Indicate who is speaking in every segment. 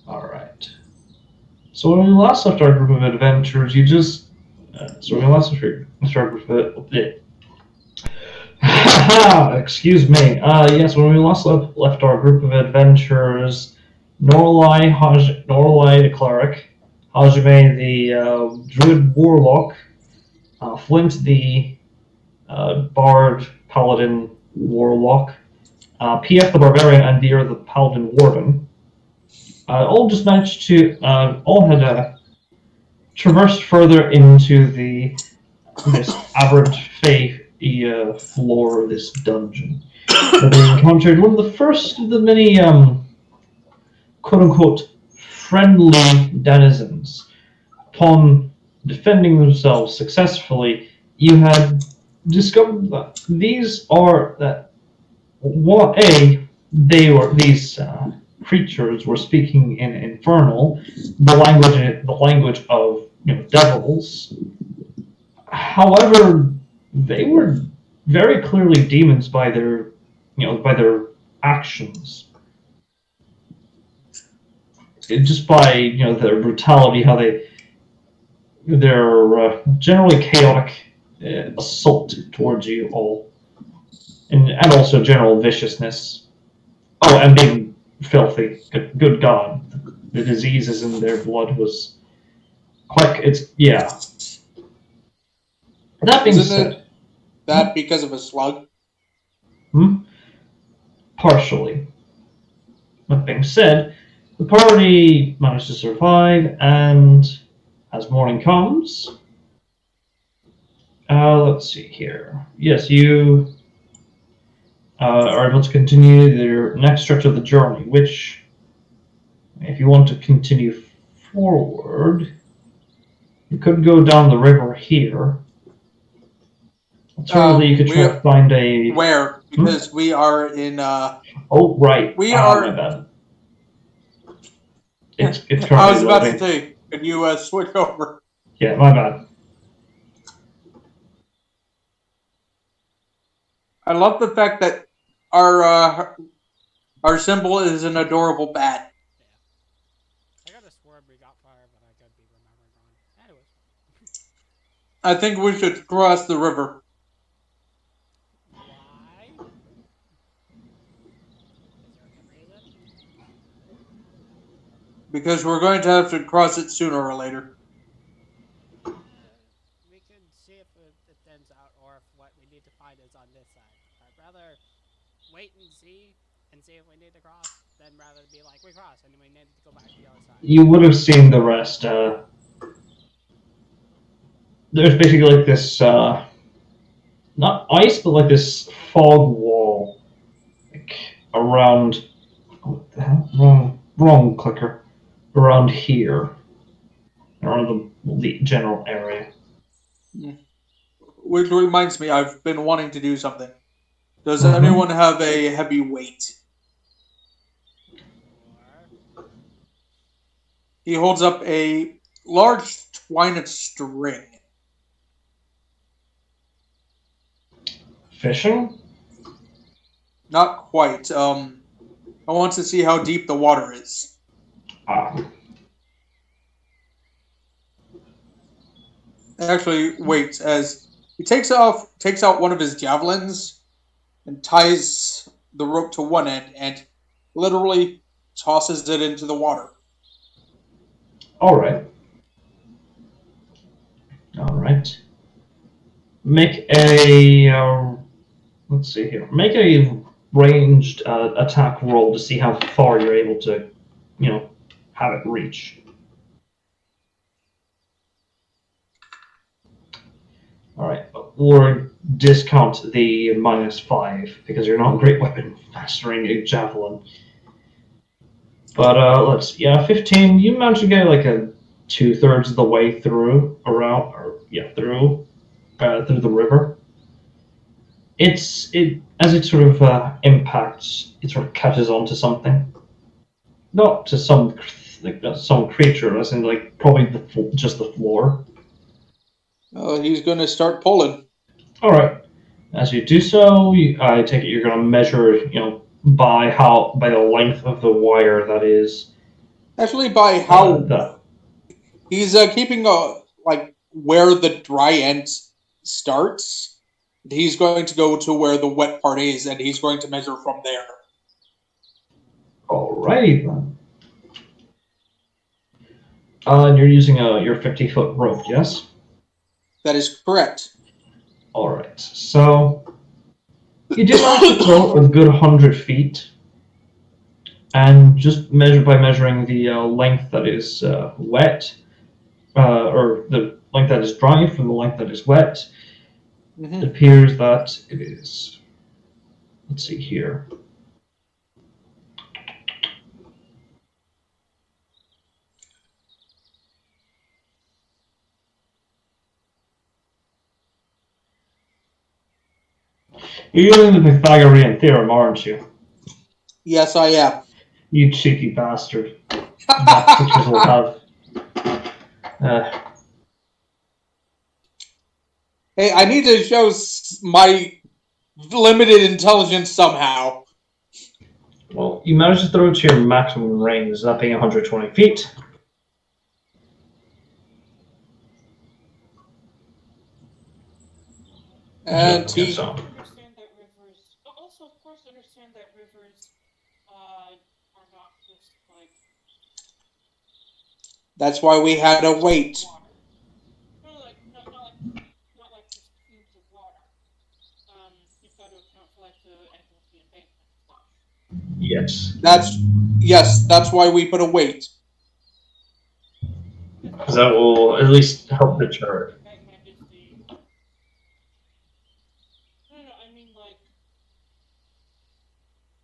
Speaker 1: Alright. So when we last left our group of adventurers, you just... so when we last left our group of... Excuse me. Yes, when we last left our group of adventurers, Norlai the cleric, Hajime the druid warlock, Flint the bard paladin warlock, PF the barbarian, and Deer the paladin warden, all just managed to all had traversed further into this aberrant fae floor of this dungeon. Where they encountered one of the first of the many quote-unquote friendly denizens. Upon defending themselves successfully, you had discovered that these are that what these creatures were speaking in Infernal, the language of devils. However, they were very clearly demons by their actions. Just by their brutality, how their generally chaotic assault towards you all, and also general viciousness. Oh, and being filthy. Good God, the diseases in their blood was quite. Yeah. That being
Speaker 2: Isn't
Speaker 1: said,
Speaker 2: it that because of a slug?
Speaker 1: Partially. That being said, the party managed to survive, and as morning comes, let's see here. Yes, you are able to continue your next stretch of the journey, which, if you want to continue forward, you could go down the river here. Alternatively, you could try to find a...
Speaker 2: Where? Because we are in...
Speaker 1: Oh, right.
Speaker 2: We are...
Speaker 1: My bad. It's currently
Speaker 2: I was about
Speaker 1: loading.
Speaker 2: to say, can you switch over?
Speaker 1: Yeah, my bad.
Speaker 2: I love the fact that our symbol is an adorable bat.
Speaker 3: Yeah. I got a swerve we got fire, but I could be remembering wrong. Anyway.
Speaker 2: I think we should cross the river.
Speaker 3: Why? Is there a good reason?
Speaker 2: Because we're going to have to cross it sooner or later.
Speaker 3: We can see if it thins out or if what we need to find is on this side. I'd rather wait and see if we need to cross than rather be like, we cross and we need to go back to the other side.
Speaker 1: You would have seen the rest. There's basically like this, not ice, but like this fog wall, like around. What the hell? Wrong clicker. Around here, around the general area.
Speaker 2: Which reminds me, I've been wanting to do something. Does anyone have a heavy weight? He holds up a large twine of string.
Speaker 1: Fishing?
Speaker 2: Not quite. I want to see how deep the water is. Actually, wait. As he takes out one of his javelins and ties the rope to one end and literally tosses it into the water.
Speaker 1: All right. Make a let's see here. Make a ranged attack roll to see how far you're able to, have it reach. All right, or discount the -5 because you're not great weapon mastering a javelin. But let's 15. You managed to get like a 2/3 of the way through through the river. As it sort of impacts, it sort of catches onto something, not to some creature, as in like probably just the floor.
Speaker 2: He's going to start pulling.
Speaker 1: All right. As you do so, I take it you're going to measure, by the length of the wire that is
Speaker 2: Actually, by how
Speaker 1: That.
Speaker 2: he's keeping like where the dry end starts, he's going to go to where the wet part is, and he's going to measure from there.
Speaker 1: Alrighty then. And you're using your 50-foot rope, yes?
Speaker 2: That is correct.
Speaker 1: Alright, so you do manage to throw a good 100 feet, and just by measuring the length that is wet, or the length that is dry from the length that is wet, it appears that it is, let's see here. You're using the Pythagorean theorem, aren't you?
Speaker 2: Yes, I am.
Speaker 1: You cheeky bastard. Math teachers will have.
Speaker 2: Hey, I need to show my limited intelligence somehow.
Speaker 1: Well, you managed to throw it to your maximum range, that being 120 feet.
Speaker 2: And he
Speaker 3: Understand that rivers. Also, of course, understand that rivers are not just like.
Speaker 2: That's why we had to wait.
Speaker 3: No, not like just cubes of water. You've got to account for like the angle of the embankment and such.
Speaker 1: Yes.
Speaker 2: That's why we put a weight.
Speaker 1: Because that will at least help deter it.
Speaker 3: Embankment is the. No, I mean like.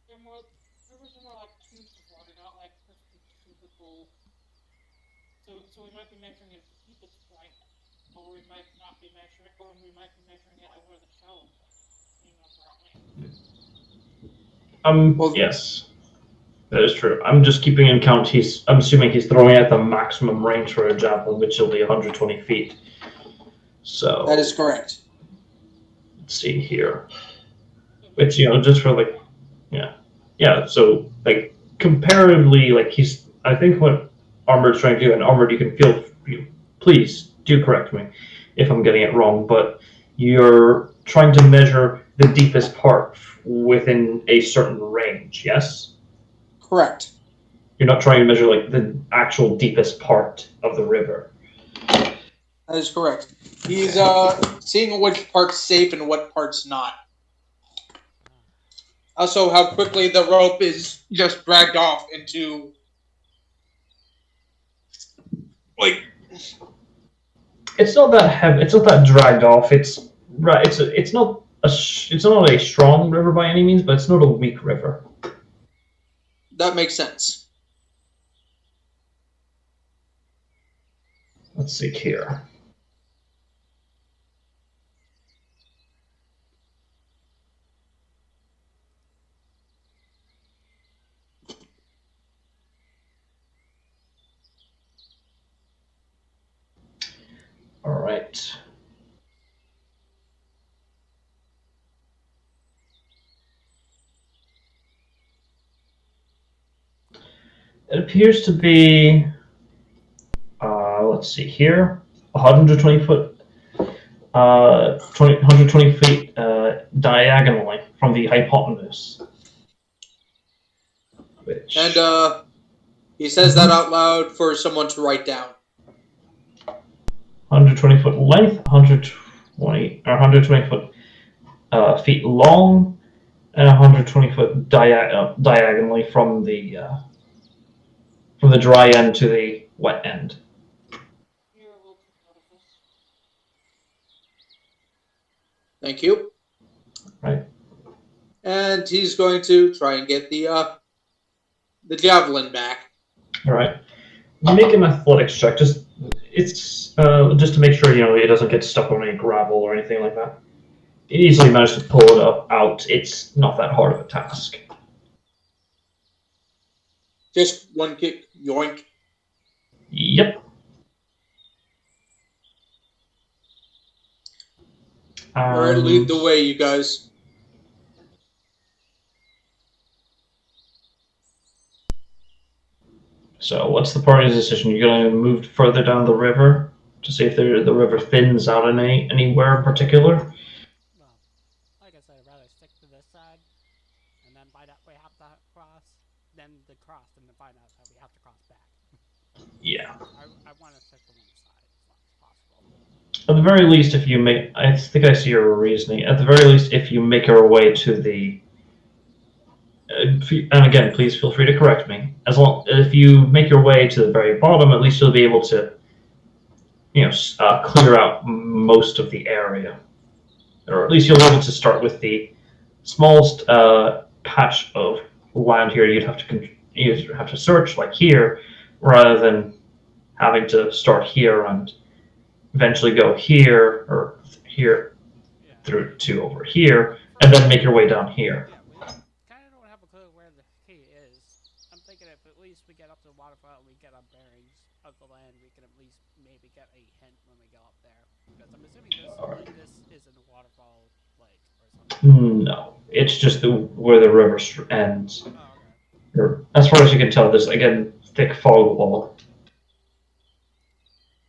Speaker 3: Rivers are more like tubes of water, not like perfectly cubical. So we might be measuring it at the deepest point, or we might not be measuring, or we might be measuring it at where the shallow point.
Speaker 1: Yes. That is true. I'm just keeping in count. I'm assuming he's throwing at the maximum range for a javelin, which will be 120 feet. So
Speaker 2: that is correct.
Speaker 1: Let's see here. Which just for like, yeah. So like comparatively, like I think what Armored's trying to do, and Armored, you can please do correct me if I'm getting it wrong, but you're trying to measure the deepest part within a certain range. Yes.
Speaker 2: Correct.
Speaker 1: You're not trying to measure like the actual deepest part of the river.
Speaker 2: That is correct. He's seeing which part's safe and what part's not. Also, how quickly the rope is just dragged off into like.
Speaker 1: It's not that heavy. It's not that dragged off. It's right. It's not a strong river by any means, but it's not a weak river.
Speaker 2: That makes sense.
Speaker 1: Let's see here. All right. It appears to be, let's see here, 120 foot, 120 feet diagonally from the hypotenuse.
Speaker 2: And he says that out loud for someone to write down.
Speaker 1: 120 foot length, 120 foot feet long, and 120 foot diagonally from the dry end to the wet end.
Speaker 2: Thank you.
Speaker 1: Right.
Speaker 2: And he's going to try and get the javelin back.
Speaker 1: All right. Make an athletics check. Just to make sure it doesn't get stuck on any gravel or anything like that. You easily manage to pull it out. It's not that hard of a task.
Speaker 2: Just one kick, yoink.
Speaker 1: Yep.
Speaker 2: All right, lead the way, you guys.
Speaker 1: So, what's the party's decision? You're going to move further down the river to see if the river thins out anywhere in particular?
Speaker 4: Well, like I said, I'd rather stick to this side, and then by that we have to cross, then the cross, and then find out that we have to cross back.
Speaker 1: Yeah.
Speaker 4: I want to stick to one side as long as possible.
Speaker 1: At the very least, if you make, I think I see your reasoning. At the very least, if you make your way to the, and again, please feel free to correct me. As long if you make your way to the very bottom, at least you'll be able to, clear out most of the area, or at least you'll be able to start with the smallest patch of land here. You'd have to search like here, rather than having to start here and eventually go here or here
Speaker 4: Yeah.
Speaker 1: through to over here, and then make your way down here.
Speaker 4: Yeah, we kind of don't have a clue where the key is. I'm thinking if at least we get up to the waterfall and we get our bearings of the land, we can at least maybe get a hint when we go up there. Because I'm assuming this isn't a waterfall lake or something.
Speaker 1: No, it's just where the river ends.
Speaker 4: Oh, okay.
Speaker 1: Or, as far as you can tell, there's again thick fog wall.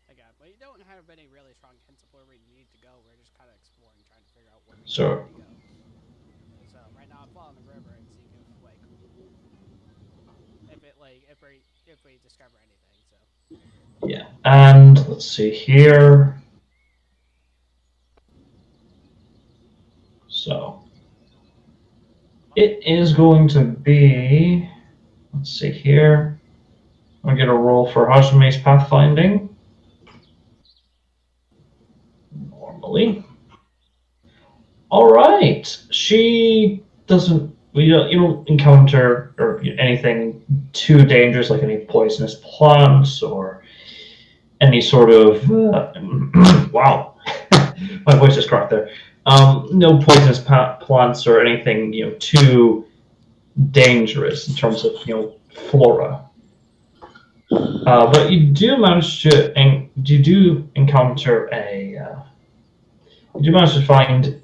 Speaker 4: Again, but you don't have any really strong hints of where we need to go. We're just kind of exploring, trying to figure out where we need to go. So right now I'm following the river and seeing if we discover anything. So
Speaker 1: Yeah, and let's see here. So it is going to be. Let's see here. I'll get a roll for Hajime's pathfinding. Normally. All right. She doesn't. You don't encounter or anything too dangerous, like any poisonous plants or any sort of. Wow, my voice just cracked there. No poisonous plants or anything too dangerous in terms of flora. But you do manage to, and you do encounter a. You do manage to find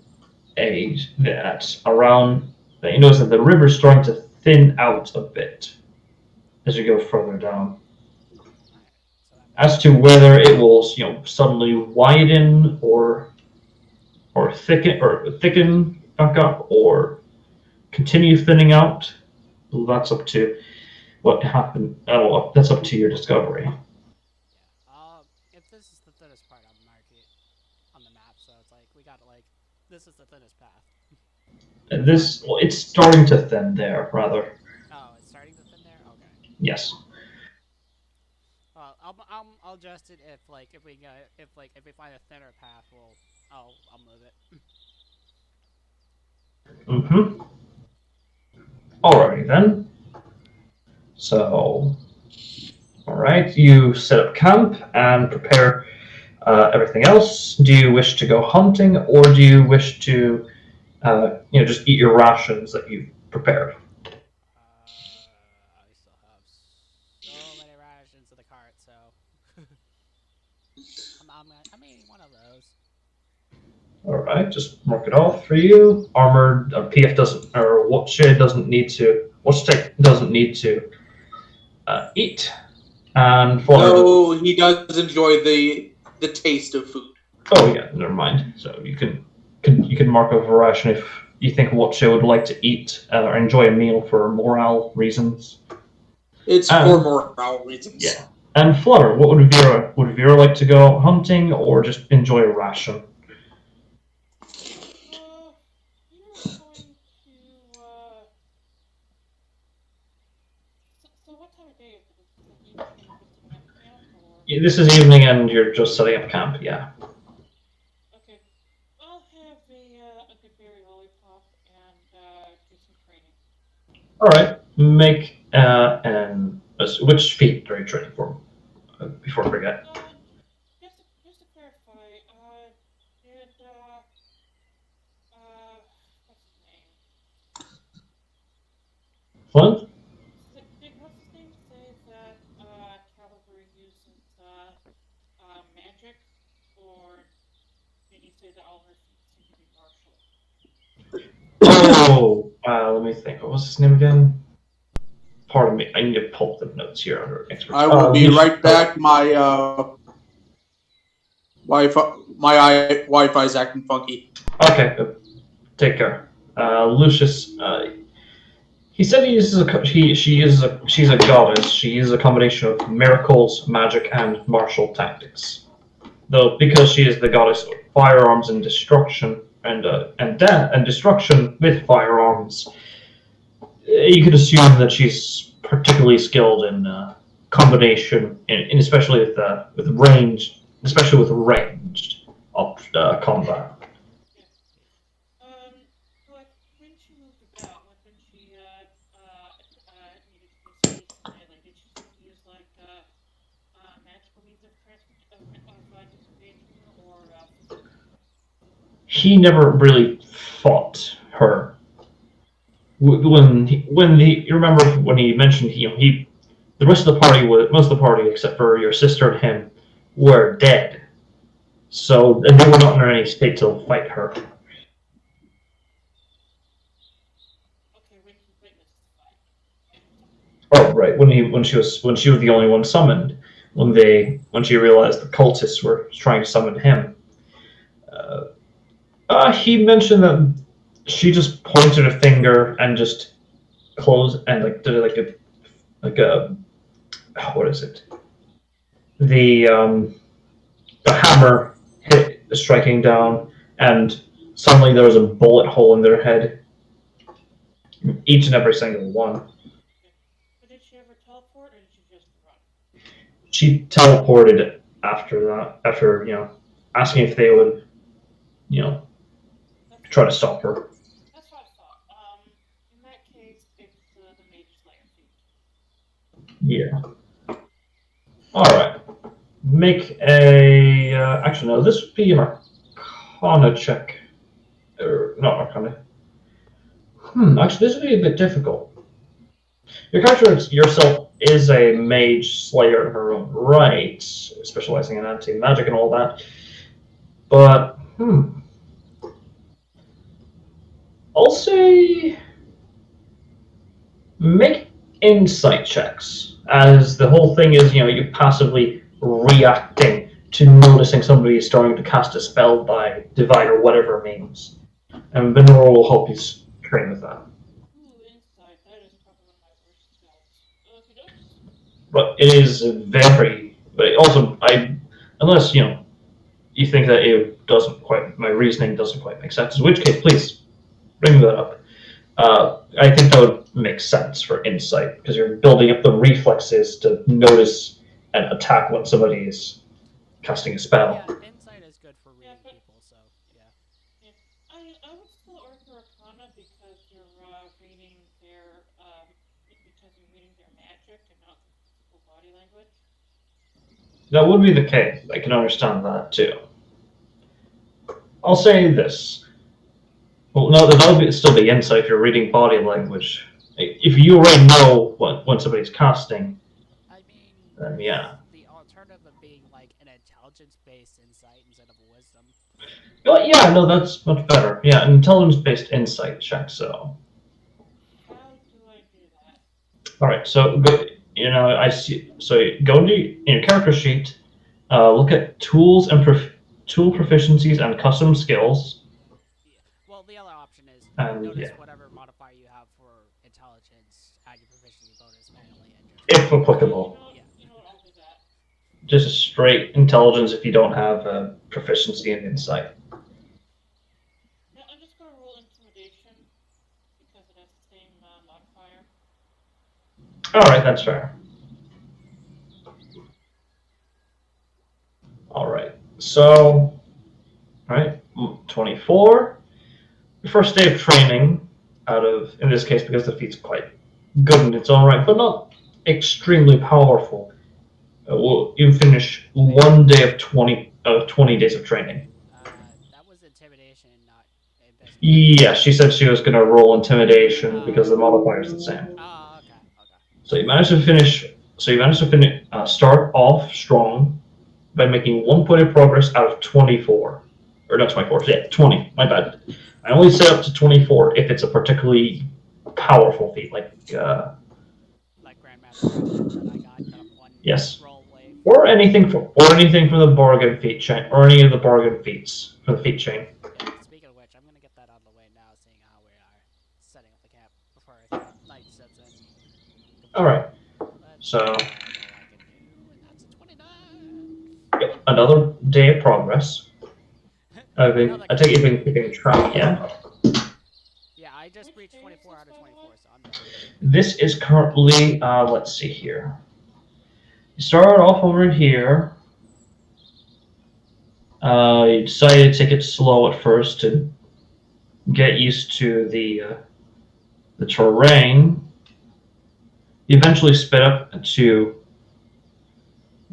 Speaker 1: a that around. That you notice that the river is starting to thin out a bit as you go further down.
Speaker 4: so
Speaker 1: As to whether it will, suddenly widen or thicken back up or continue thinning out, well, that's up to what happened. Oh, that's up to your discovery.
Speaker 4: yeah. If this is the thinnest part, I'll mark it on the map. So it's like we got this is the thinnest path.
Speaker 1: It's starting to thin there, rather.
Speaker 4: Oh, it's starting to thin there. Okay.
Speaker 1: Yes.
Speaker 4: Well, I'll adjust it if we find a thinner path, I'll move it.
Speaker 1: Mm-hmm. Alrighty then. So, all right, you set up camp and prepare everything else. Do you wish to go hunting, or do you wish to, just eat your rations that you've prepared?
Speaker 4: I still have so many rations in the cart, so I'm eating one of those.
Speaker 1: All right, just mark it off for you. Armored PF doesn't, or Watch doesn't need to. Watch Tech doesn't need to eat. And for
Speaker 2: No, he does enjoy the taste of food.
Speaker 1: oh yeah, never mind. So you can mark off a ration if you think Watch would like to eat or enjoy a meal for morale reasons.
Speaker 2: It's for morale reasons.
Speaker 1: Yeah. And Flutter, what would Vera like to go hunting or just enjoy a ration?
Speaker 3: You're going to. So what time of day is it? Is it evening and you're just setting up camp, or?
Speaker 1: Yeah, this is evening and you're just setting up camp. Yeah.
Speaker 3: Okay, I'll have a good berry lollipop and do some training.
Speaker 1: All right. Make which feat are you training for? Before I forget.
Speaker 3: Just to clarify, did what's his name?
Speaker 1: Flint?
Speaker 3: Did what's his name say that Caliber uses magic, or did he say that all her feats seem to be martial?
Speaker 1: Oh, let me think. What was his name again? pardon me. I need to pull up the notes here under experts.
Speaker 2: I will be
Speaker 1: Lucius,
Speaker 2: right back. My Wi-Fi's acting funky.
Speaker 1: Okay, take care. Lucius, he said she's a goddess. She is a combination of miracles, magic, and martial tactics. Though because she is the goddess of firearms and destruction and death and destruction with firearms, you could assume that she's particularly skilled in combination, in especially with range, especially with ranged combat.
Speaker 3: Like when she moved about, like when she needed to do space sailing, did she seem to use like magical means of dissipation or physical?
Speaker 1: He never really fought her. You remember when he mentioned he the rest of the party was most of the party except for your sister and him were dead. So and they were not in any state to fight her.
Speaker 3: Okay, when he witnessed the fight.
Speaker 1: Oh right, when she was the only one summoned, when she realized the cultists were trying to summon him. He mentioned that she just pointed a finger and just closed and like did like a what is it? The hammer hit striking down, and suddenly there was a bullet hole in their head. Each and every single one.
Speaker 3: But did she ever teleport, or did she just run?
Speaker 1: She teleported after that. After asking if they would, try to stop her.
Speaker 3: That's what I thought. In that case, it's the Mage Slayer feat.
Speaker 1: Yeah. All right. Make a. Actually, no. This would be an Arcana check, or not Arcana. Actually, this would be a bit difficult. Your character yourself is a mage slayer in her own right, specializing in anti-magic and all that. But I'll say make insight checks, as the whole thing is you passively reacting to noticing somebody is starting to cast a spell by divine or whatever it means, and Mineral will help you train with that.
Speaker 3: Ooh, insight. That is probably one of my worst skills. Okay, dokes.
Speaker 1: But it is very. But also, unless you think that it doesn't quite, my reasoning doesn't quite make sense. In which case, please bring that up. I think that would make sense for insight because you're building up the reflexes to notice and attack when somebody is casting a spell.
Speaker 4: Yeah, insight is good for reading people, so yeah.
Speaker 3: Yeah, I would still argue Arcana because you're reading their magic and not their physical body language.
Speaker 1: That would be the case. I can understand that too. I'll say this. Well, no, that would still be insight if you're reading body language. If you already know when somebody's casting,
Speaker 4: I mean,
Speaker 1: then yeah.
Speaker 4: The alternative of being like an intelligence-based insight instead of wisdom.
Speaker 1: Well, yeah, no, that's much better. Yeah, an intelligence-based insight check. So.
Speaker 3: How do I do that?
Speaker 1: All right, so go, I see. So go into your character sheet, look at tools and tool proficiencies and custom skills.
Speaker 4: Well, the other option is
Speaker 1: notice
Speaker 4: whatever modifier you have for intelligence, add your proficiency bonus manually, and
Speaker 1: if applicable.
Speaker 3: You know what, I'll do that.
Speaker 1: Just a straight intelligence if you don't have proficiency in insight.
Speaker 3: Yeah, I'm just gonna roll intimidation because it has the same modifier.
Speaker 1: All right, that's fair. All right, so, all right, 24. The first day of training, in this case, because the feat's quite good in its own right, but not extremely powerful. You finish 1 day of 20 days of training.
Speaker 4: That was intimidation, not investigation.
Speaker 1: Yeah, she said she was going to roll intimidation because the modifier is the same.
Speaker 4: Oh, okay.
Speaker 1: So you managed to finish. Start off strong by making 1 point of progress out of 24, or not 24. Yeah, 20. My bad. I only set up to 24 if it's a particularly powerful feat, like
Speaker 4: progression that I got up one
Speaker 1: Yes.
Speaker 4: roll away.
Speaker 1: Or anything from the bargain feat chain, or any of the bargain feats from the feat chain.
Speaker 4: Yeah, speaking of which, I'm gonna get that out of the way now, seeing how we are setting up the camp before night sets in.
Speaker 1: All right.
Speaker 4: Let's
Speaker 1: So,
Speaker 4: roll I can do, and that's a 29.
Speaker 1: yep, another day of progress. I
Speaker 4: Another
Speaker 1: take you've
Speaker 4: crit.
Speaker 1: been keeping track, yeah.
Speaker 4: Yeah, I just reached 24 out of 24, so I'm done.
Speaker 1: This is currently, let's see here. You started off over here. You decided to take it slow at first to get used to the terrain. You eventually sped up to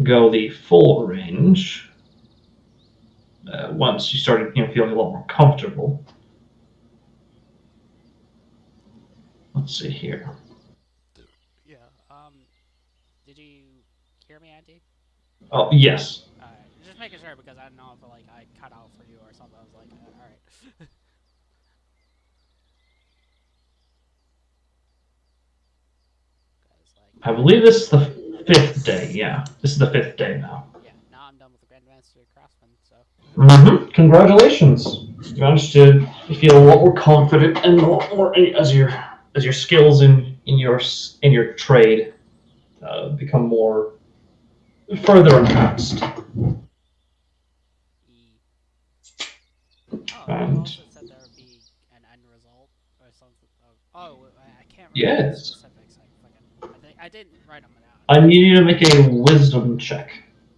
Speaker 1: go the full range. Once you started, feeling a lot more comfortable. Let's see here.
Speaker 4: Yeah. Did you hear me, Auntie?
Speaker 1: Oh yes.
Speaker 4: Alright, just making sure because I don't know if I cut out for you or something. I was like, alright.
Speaker 1: I believe this is the 5th day. Yeah, this is the 5th day now.
Speaker 4: Yeah, now I'm done with the Grandmaster Craftsman, so.
Speaker 1: Congratulations. You managed to feel a lot more confident and a lot more as your skills in your trade become more further enhanced.
Speaker 4: Oh, you
Speaker 1: And
Speaker 4: also said there would be an end result or something. Oh, I can't remember the
Speaker 1: yes,
Speaker 4: specifics. I didn't write them down.
Speaker 1: I need you to make a wisdom check.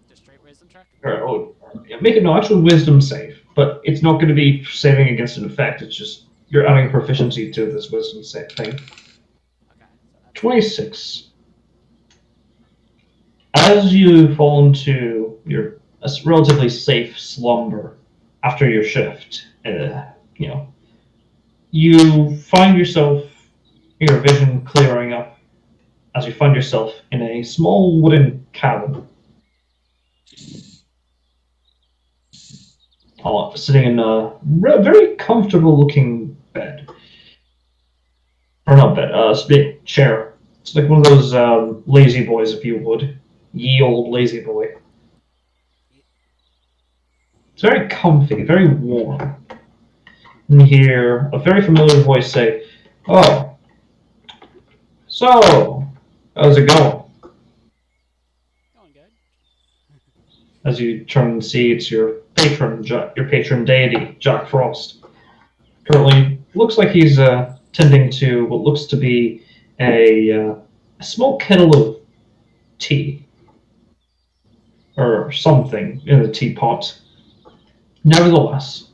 Speaker 4: Just straight wisdom check?
Speaker 1: Or make it no actual wisdom save, but it's not going to be saving against an effect. It's just you're adding proficiency to this wisdom save thing.
Speaker 4: Okay, so that's
Speaker 1: 26. As you fall into your relatively safe slumber after your shift, you find yourself, your vision clearing up as you find yourself in a small wooden cabin. Sitting in a very comfortable looking bed. Or not bed, chair. It's like one of those lazy boys, if you would. Ye old lazy boy. It's very comfy, very warm. And you hear a very familiar voice say, "Oh, so, how's it going?"
Speaker 4: going good.
Speaker 1: As you turn and see, it's your patron deity, Jack Frost. Currently, looks like he's tending to what looks to be a small kettle of tea or something in the teapot. Nevertheless,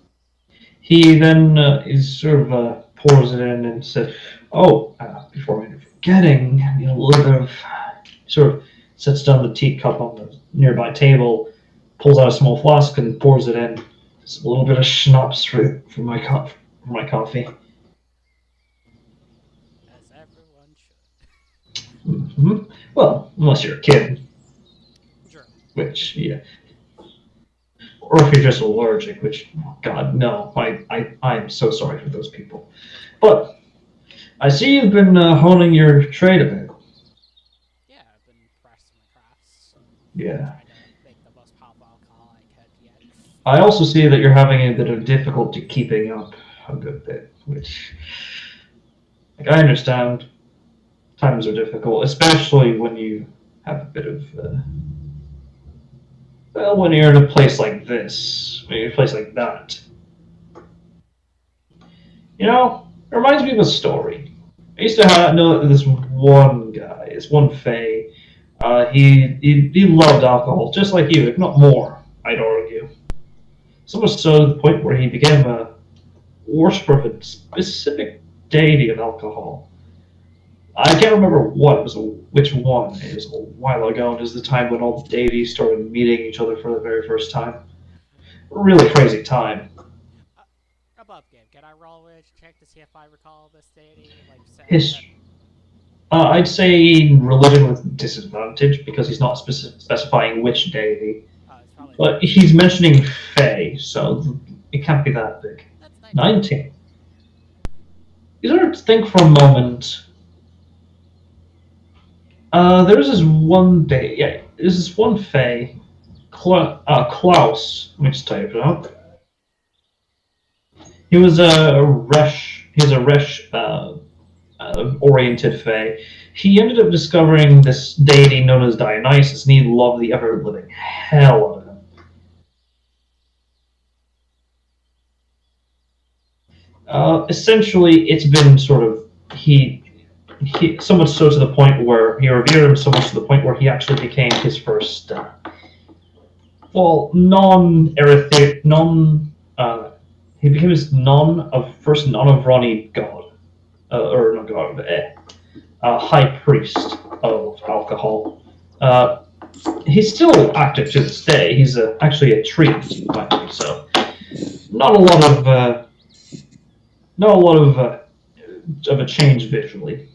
Speaker 1: he then is sort of pours it in and says, "Oh, before I'm forgetting, a little bit of," sort of sets down the teacup on the nearby table, pulls out a small flask and pours it in. Just a little bit of schnapps for my coffee.
Speaker 4: As everyone should.
Speaker 1: Well, unless you're a kid,
Speaker 4: Sure.
Speaker 1: which yeah, or if you're just allergic, which God no, I'm so sorry for those people. But I see you've been honing your trade a bit.
Speaker 4: Yeah, I've been practicing my crafts.
Speaker 1: Yeah.
Speaker 4: Trying to make the most powerful alcohol I could yet.
Speaker 1: I also see that you're having a bit of difficulty keeping up a good bit, which, like, I understand times are difficult, especially when you have a bit of, well, when you're in a place like this, when you're in a place like that. It reminds me of a story. I used to know this one guy, this one Fae. He loved alcohol, just like you, if not more, I'd argue. So much so to the point where he became a worshiper of a specific deity of alcohol. I can't remember which one. It was a while ago, and it was the time when all the deities started meeting each other for the very first time. Really crazy time.
Speaker 4: Above game, can I roll which check to see if I recall this deity?
Speaker 1: His, I'd say religion with disadvantage because he's not specifying which deity.
Speaker 4: It's probably
Speaker 1: But he's mentioning Fae, so it can't be that big.
Speaker 4: That's
Speaker 1: 19. You sort of think for a moment. There's this one day. Yeah, there's this one Fae, Klaus. Let me just type it out. He was a Resh. He's a Resh oriented Fae. He ended up discovering this deity known as Dionysus, and he loved the ever living hell out of him. Essentially, it's been sort of he so much so to the point where he revered him so much to the point where he actually became his first well non he became his first non of Ronnie god or not god high priest of alcohol. He's still active to this day. He's actually a treant, so not a lot of not a lot of a change visually.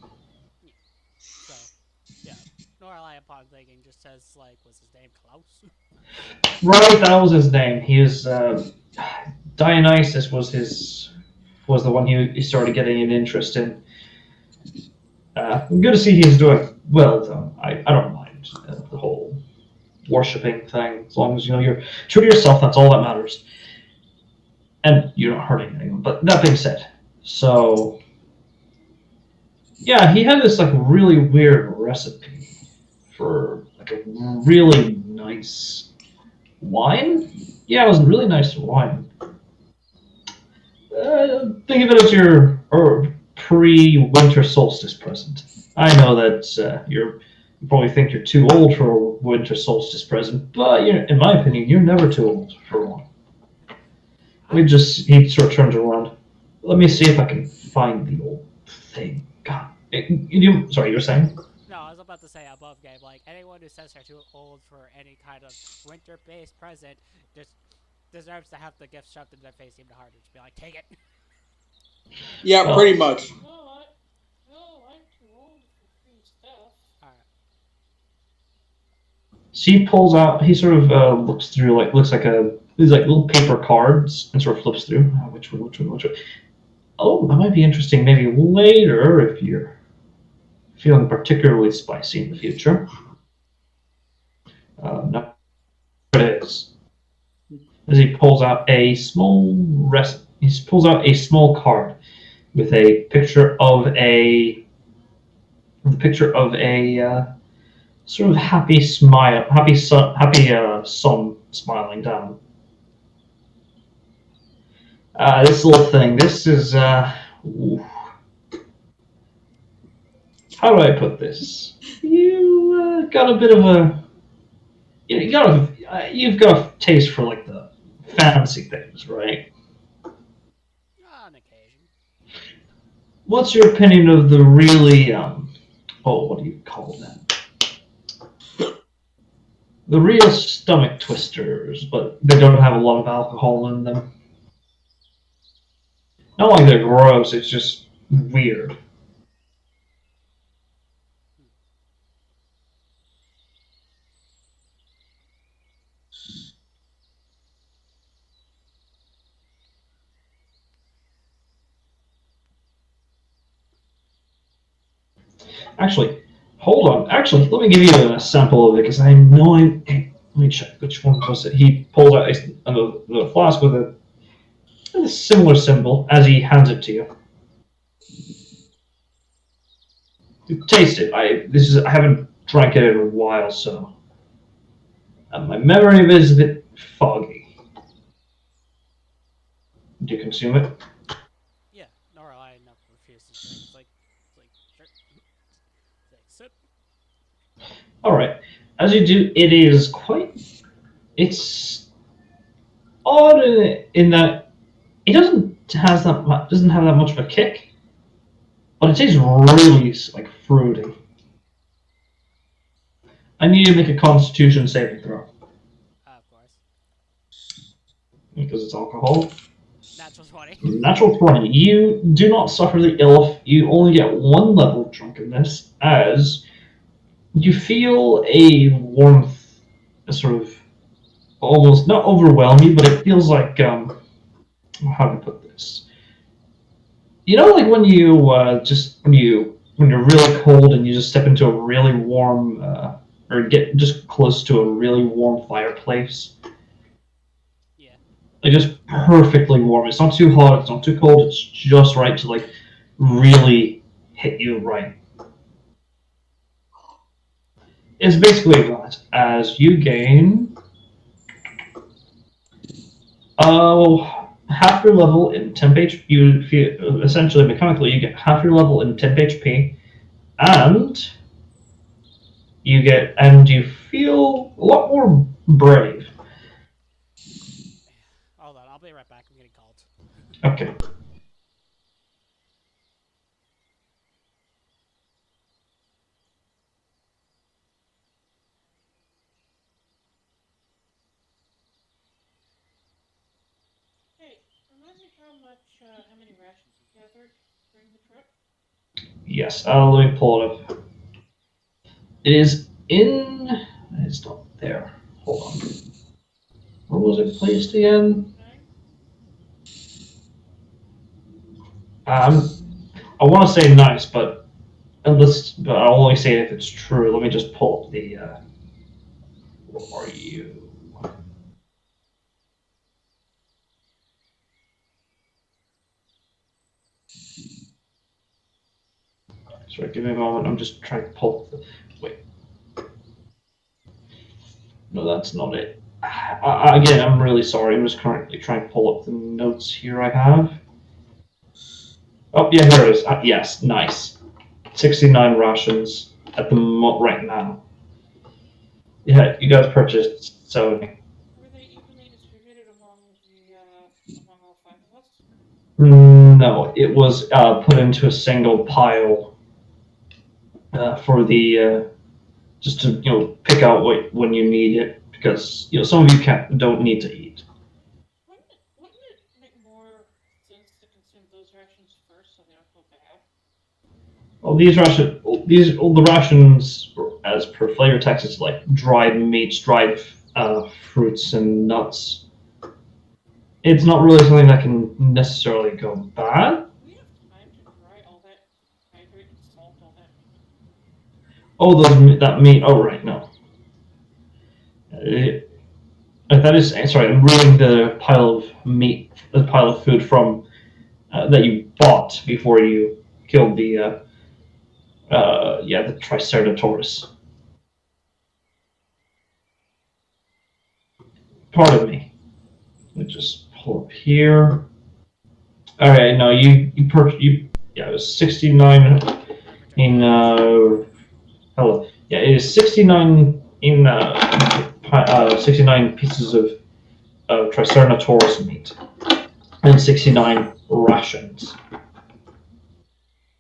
Speaker 4: So, yeah. Lorelei, upon thinking, just says, like, was his name Klaus?
Speaker 1: Right, that was his name. He was Dionysus was the one he started getting an interest in. Good to see he's doing well though. I don't mind the whole worshipping thing as long as you're true to yourself. That's all that matters, and you're not hurting anyone. But that being said, so yeah, he had this like really weird recipe for like a really nice wine. Yeah, it was really nice wine. Think of it as your pre-winter solstice present. I know that you probably think you're too old for a winter solstice present, but in my opinion, you're never too old for one. He sort of turns around. Let me see if I can find the old thing. God, sorry, you were saying?
Speaker 4: No, I was about to say above game, like, anyone who says they're too old for any kind of winter-based present just deserves to have the gift shoved in their face even harder. Just be like, take it.
Speaker 2: Yeah, pretty much.
Speaker 3: No, I'm too old for free stuff.
Speaker 4: Alright.
Speaker 1: So he pulls out. He sort of looks through, looks like these like little paper cards, and sort of flips through. Which one? Oh, that might be interesting. Maybe later if you're feeling particularly spicy in the future. No, it is. As he pulls out a small card with a picture of a sort of happy smile, happy sun smiling down. This little thing. This is how do I put this? You got a bit of a you've got a taste for like the fancy things, right?
Speaker 4: On occasion.
Speaker 1: What's your opinion of the really what do you call them? The real stomach twisters, but they don't have a lot of alcohol in them. Not like they're gross, it's just weird. Actually, hold on. Actually, let me give you a sample of it because I know let me check which one was it. He pulls out the flask with a similar symbol as he hands it to you. You taste it. I haven't drank it in a while, so my memory of it is a bit foggy. Do you consume it?
Speaker 4: Yeah, Lorelei never refuses to drink. It's like, sure. Sip.
Speaker 1: All right. As you do, it is it's odd in that it doesn't have that much of a kick, but it tastes really like fruity. I need you to make a Constitution saving throw
Speaker 4: Of course.
Speaker 1: because it's alcohol.
Speaker 4: Natural 20.
Speaker 1: Natural 20. You do not suffer the ill. You only get one level of drunkenness as you feel a warmth, a sort of almost not overwhelm you, but it feels like how do I put this? Like when you when you're really cold and you just step into a really warm, or get just close to a really warm fireplace.
Speaker 4: Yeah.
Speaker 1: Like just perfectly warm. It's not too hot. It's not too cold. It's just right to like really hit you right. It's basically that as you gain half your level in temp HP. You essentially mechanically you get half your level in temp HP, and you feel a lot more brave.
Speaker 4: Hold on, I'll be right back. I'm getting called.
Speaker 1: Okay.
Speaker 3: Hey, remind me how many rations you gathered during the trip?
Speaker 1: Yes. Let me pull it up. It is in. It's not there. Hold on. Where was it placed again?
Speaker 3: 9?
Speaker 1: I want to say nice, but I'll only say it if it's true. Let me just pull up the. Where are you? Sorry, give me a moment. I'm just trying to pull. Wait. No, that's not it. Again, I'm really sorry. I'm just currently trying to pull up the notes here I have. Oh, yeah, here it is. Yes, nice. 69 rations at the right now. Yeah, you guys purchased 70.
Speaker 3: Were they evenly distributed among all 5 of us?
Speaker 1: No, it was put into a single pile for the just to pick out when you need it because some of you don't need to eat.
Speaker 3: Wouldn't it make more sense to consume those rations first so they don't go bad?
Speaker 1: Well, the rations as per flavor text is like dried meats, dried fruits and nuts. It's not really something that can necessarily go bad.
Speaker 3: Do we have time to dry all that, hydrate and salt all that meat?
Speaker 1: Oh, that meat. Oh, right, no. That is sorry. I'm reading the pile of meat, the pile of food from that you bought before you killed the Triceratops. Pardon me. Let me just pull up here. All right, no, yeah, it was 69 in hello. Yeah, it is 69 in 69 pieces of Triceratops meat and 69 rations.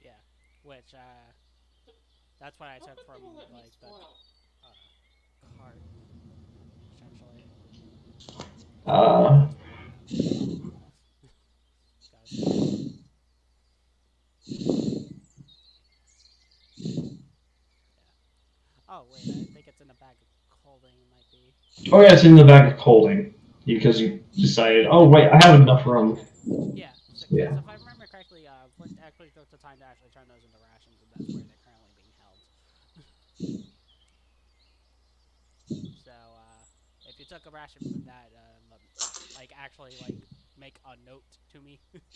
Speaker 4: Yeah, which that's what I
Speaker 3: How
Speaker 4: took
Speaker 3: quickly
Speaker 4: from
Speaker 3: will that meat
Speaker 4: like the
Speaker 3: spoil?
Speaker 4: cart, essentially.
Speaker 1: Uh,
Speaker 4: That's weird. Gotta say. Yeah. Oh wait, I think it's in a bag of holding. It might be.
Speaker 1: oh yeah, it's in the bag of holding because you decided. Oh wait, I have enough room.
Speaker 4: Yeah, because
Speaker 1: Yeah.
Speaker 4: if I remember correctly, Flint actually took the time to actually turn those into rations, and that's where they're currently being held. So if you took a ration from that, like actually like make a note to me, because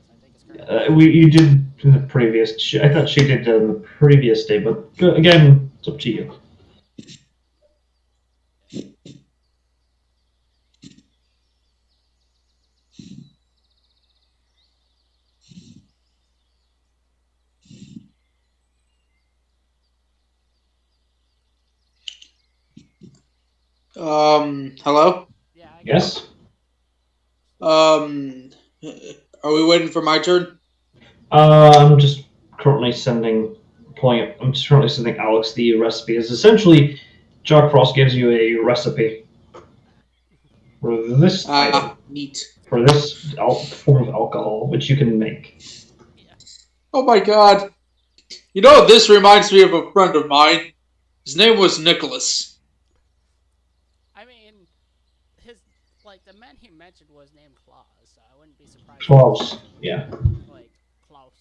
Speaker 4: I think it's currently being held.
Speaker 1: You did in the previous. I thought she did in the previous day, but again, it's up to you.
Speaker 2: Hello?
Speaker 4: Yeah, I got you.
Speaker 1: Yes.
Speaker 2: Um, are we waiting for my turn?
Speaker 1: I'm just currently sending, pulling up. I'm just currently sending Alex the recipe. Is essentially, Jack Frost gives you a recipe for this item,
Speaker 2: Neat.
Speaker 1: for this form of alcohol, which you can make.
Speaker 4: Yeah.
Speaker 2: Oh my god. This reminds me of a friend of mine. His name was Nicholas.
Speaker 4: I mean, his like the man he mentioned was named Claus, so I wouldn't be surprised if his
Speaker 1: Close.
Speaker 4: mention was
Speaker 1: Yeah.
Speaker 4: like Klaus.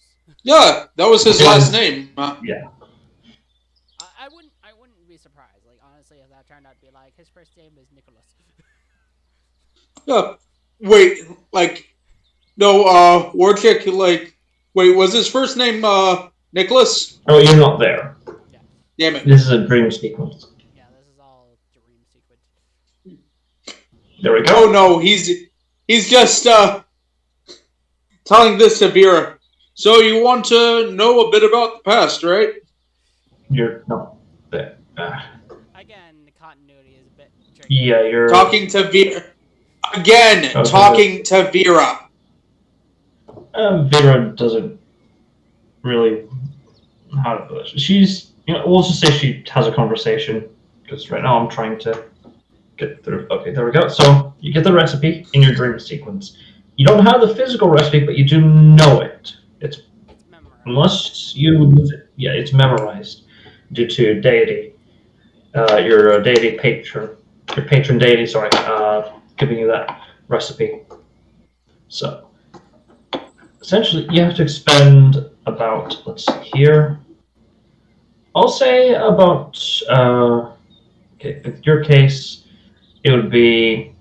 Speaker 2: Yeah, that was his last name.
Speaker 1: Yeah.
Speaker 4: I wouldn't be surprised. Like honestly, if that turned out to be like his first name is Nicholas.
Speaker 2: Yeah. Wait, like no, Warchick, like wait, was his first name Nicholas?
Speaker 1: Oh, you're not there.
Speaker 4: Yeah.
Speaker 2: Damn it.
Speaker 1: This is a dream sequence.
Speaker 4: Yeah, this is all dream sequence.
Speaker 1: There we go.
Speaker 2: Oh no, he's just telling this to Vera. So you want to know a bit about the past, right?
Speaker 1: You're not there.
Speaker 4: Again, the continuity is a bit tricky.
Speaker 1: Yeah, you're
Speaker 2: Talking to Vera. Again,
Speaker 1: Okay.
Speaker 2: talking to Vera.
Speaker 1: Vera doesn't really how to put it. She's we'll just say she has a conversation because right now I'm trying to get through. Okay, there we go. So you get the recipe in your dream sequence. You don't have the physical recipe, but you do know it. It's
Speaker 4: memorized.
Speaker 1: Unless you lose it. Yeah, it's memorized due to deity. Your deity patron, your patron deity. Sorry, giving you that recipe. So essentially, you have to expend about, let's see here. I'll say about, okay, in your case, it would be,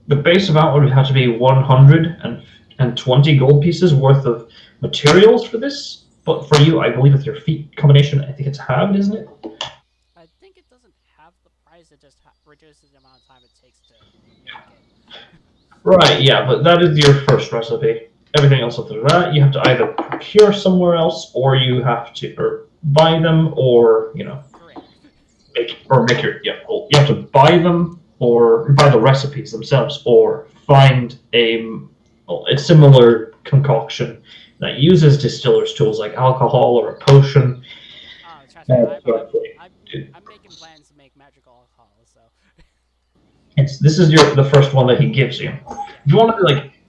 Speaker 1: the base amount would have to be 120 gold pieces worth of materials for this. But for you, I believe with your feat combination, I think it's halved, isn't it?
Speaker 4: I think it doesn't have the price, it just reduces the amount of time it takes to make it.
Speaker 1: Right, yeah, but that is your first recipe. Everything else after that, you have to either procure somewhere else, or you have to, or buy them, or
Speaker 4: Correct.
Speaker 1: make your you have to buy them, or buy the recipes themselves, or find a similar concoction that uses distillers' tools like alcohol or a potion.
Speaker 4: Oh, trust me, I'm making plans to make magical alcohol, so.
Speaker 1: This is the first one that he gives you. If you want to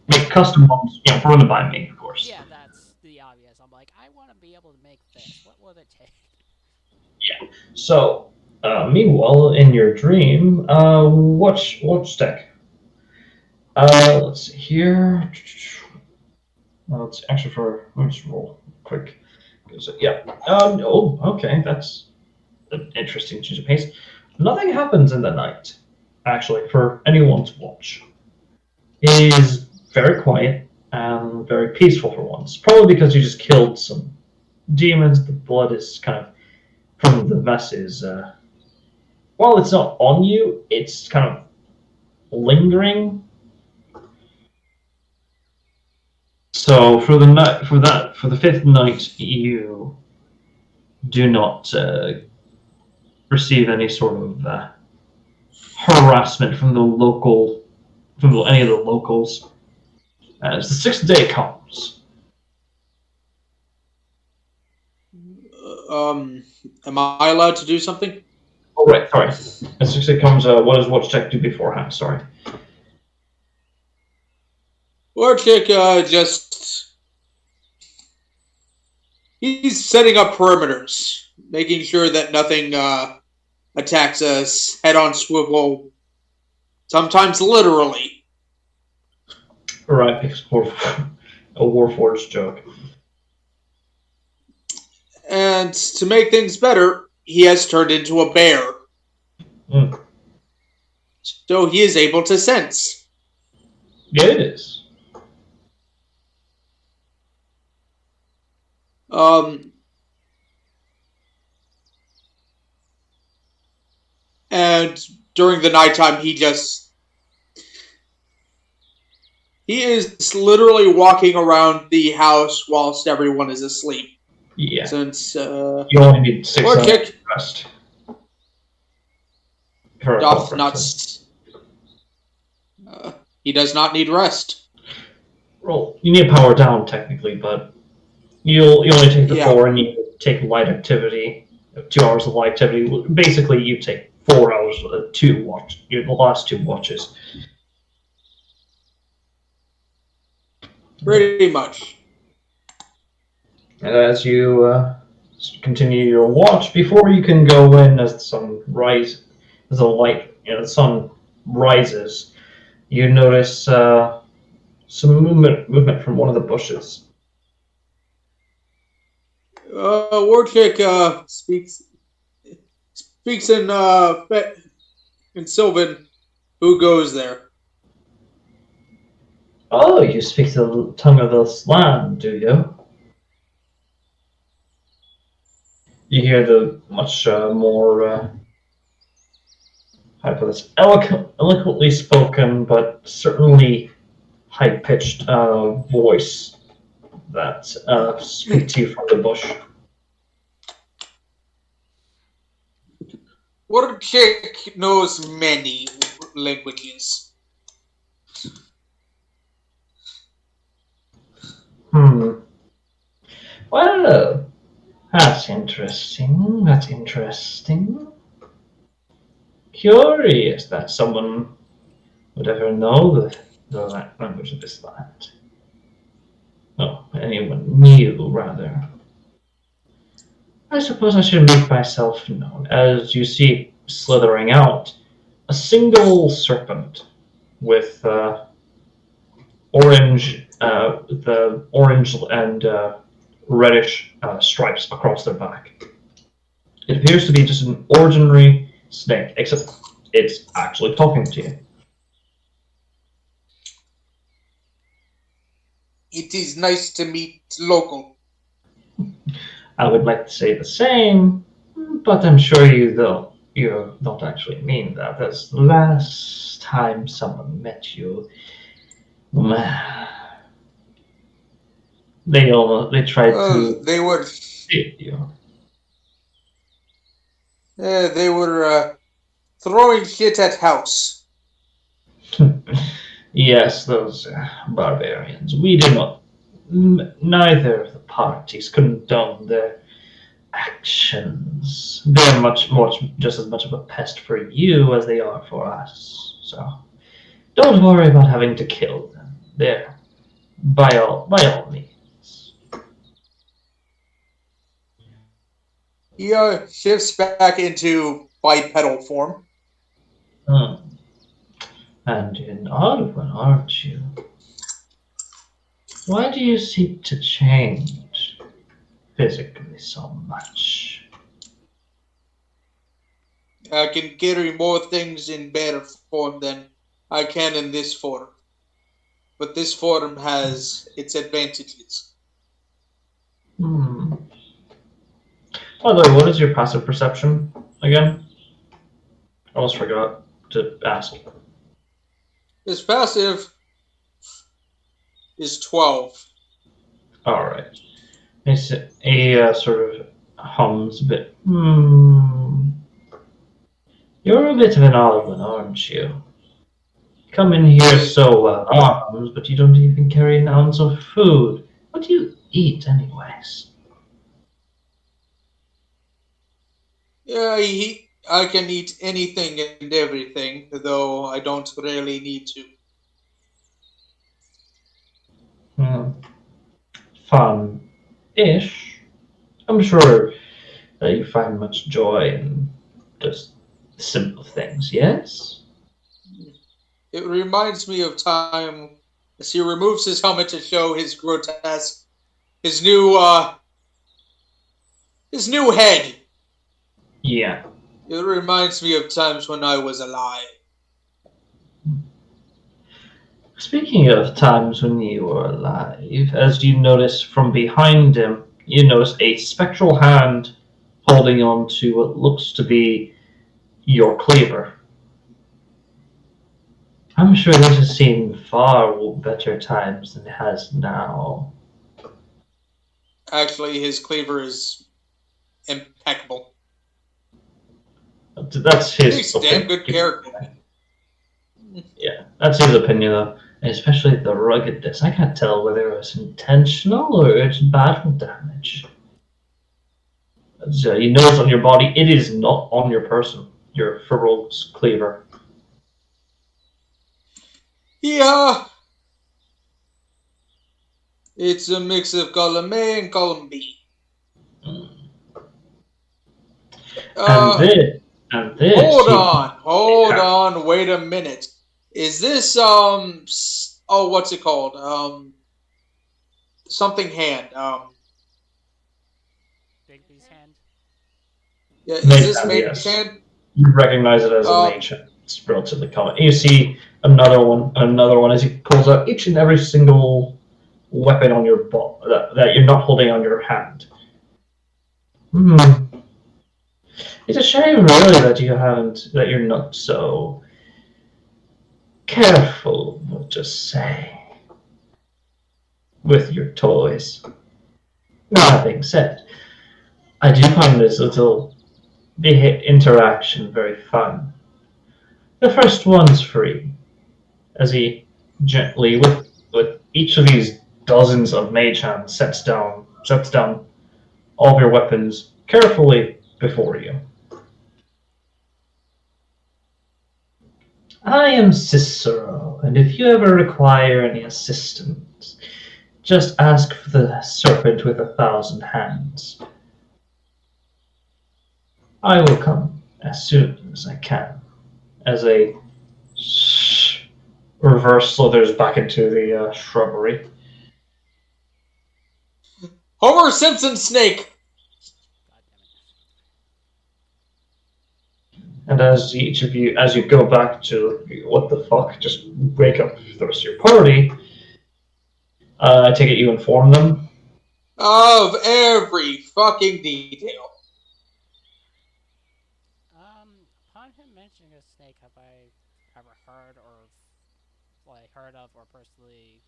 Speaker 1: make custom ones, run it by me, of course.
Speaker 4: Yeah, that's the obvious. I'm like, I want to be able to make this. What will it take?
Speaker 1: Yeah. So, meanwhile, in your dream, watch deck. Let's see here. Let's actually let's roll quick. Yeah. Oh, okay. That's an interesting change of pace. Nothing happens in the night, actually, for anyone to watch. It is very quiet and very peaceful for once. Probably because you just killed some demons. The blood is kind of from the messes. While it's not on you, it's kind of lingering. So for the fifth night, you do not receive any sort of harassment from any of the locals. As the sixth day comes,
Speaker 2: Am I allowed to do something?
Speaker 1: oh right, sorry. As the sixth day comes, what does watch check do beforehand? Sorry.
Speaker 2: Warchick he's setting up perimeters, making sure that nothing attacks us head on swivel, sometimes literally.
Speaker 1: Right, a Warforged joke.
Speaker 2: And to make things better, he has turned into a bear.
Speaker 1: Mm.
Speaker 2: So he is able to sense.
Speaker 1: Yeah, it is.
Speaker 2: And during the nighttime, he is literally walking around the house whilst everyone is asleep.
Speaker 1: Yeah.
Speaker 2: Since
Speaker 1: you only need 6 hours rest.
Speaker 2: Doth not. He does not need rest.
Speaker 1: Well, you need power down technically, but you only take the 4, and you take light activity, 2 hours of light activity. Basically, you take 4 hours of the last 2 watches.
Speaker 2: Pretty much.
Speaker 1: And as you continue your watch, before you can go in, as the sun rises, as the sun rises, you notice some movement from one of the bushes.
Speaker 2: Warchick speaks in Sylvan. Who goes there?
Speaker 1: Oh, you speak the tongue of this land, do you? You hear the much more, how do I put this, eloquently spoken, but certainly high-pitched voice that speaks to you from the bush.
Speaker 2: Warchick knows many languages.
Speaker 1: Hmm. Well, that's interesting. That's interesting. Curious that someone would ever know the language of this land. Oh, anyone new, rather. I suppose I should make myself known. As you see slithering out, a single serpent with the orange and reddish stripes across their back. It appears to be just an ordinary snake, except it's actually talking to you.
Speaker 2: It is nice to meet local.
Speaker 1: I would like to say the same, but I'm sure you don't actually mean that. As the last time someone met you, they tried to
Speaker 2: They were
Speaker 1: save you.
Speaker 2: throwing shit at house.
Speaker 1: Yes, those barbarians. We do not. Neither of the parties condone their actions. They're just as much of a pest for you as they are for us. So don't worry about having to kill them. There, by all means.
Speaker 2: He shifts back into bipedal form.
Speaker 1: Hmm. And an odd one, aren't you? Why do you seek to change physically so much?
Speaker 2: I can carry more things in better form than I can in this form. But this form has its advantages.
Speaker 1: Hmm. By the way, what is your passive perception again? I almost forgot to ask.
Speaker 2: His passive is 12.
Speaker 1: All right. He sort of hums a bit. You're a bit of an odd one, aren't you? Come in here so well armed, but you don't even carry an ounce of food. What do you eat, anyways?
Speaker 2: Yeah, I can eat anything and everything, though I don't really need to.
Speaker 1: Hmm. Fun-ish. I'm sure that you find much joy in just simple things, yes?
Speaker 2: It reminds me of time as he removes his helmet to show his grotesque, his new, uh, his new head.
Speaker 1: Yeah.
Speaker 2: It reminds me of times when I was alive.
Speaker 1: Speaking of times when you were alive, as you notice from behind him, you notice a spectral hand holding on to what looks to be your cleaver. I'm sure this has seen far better times than it has now.
Speaker 2: Actually, his cleaver is impeccable.
Speaker 1: That's
Speaker 2: He
Speaker 1: his
Speaker 2: makes damn
Speaker 1: opinion.
Speaker 2: good character.
Speaker 1: Yeah, that's his opinion though. Especially the ruggedness. I can't tell whether it was intentional or it's battle damage. You notice on your body, it is not on your person. Your Ferox cleaver.
Speaker 2: Yeah, it's a mix of column A and column B.
Speaker 1: And
Speaker 2: Uh,
Speaker 1: this,
Speaker 2: hold on, wait a minute. Is this oh, what's it called? Something hand. Yeah, is
Speaker 1: Mage
Speaker 2: this
Speaker 1: hand,
Speaker 2: mage
Speaker 1: yes.
Speaker 2: hand?
Speaker 1: You recognize it as a mage hand. It's relatively common. You see another one as he pulls out each and every single weapon on your that you're not holding on your hand. It's a shame, really, that you're not so careful, we'll just say, with your toys. That being said, I do find this little interaction very fun. The first one's free, as he gently, with each of these dozens of mage hands, sets down all of your weapons carefully before you. I am Cicero, and if you ever require any assistance, just ask for the serpent with 1,000 hands. I will come as soon as I can. As a reverse slithers back into the shrubbery.
Speaker 2: Homer Simpson snake!
Speaker 1: And as each of you, as you go back to what the fuck, just wake up the rest of your party, I take it you inform them?
Speaker 2: Of every fucking detail.
Speaker 4: Upon him mentioning a snake, have I ever heard of or personally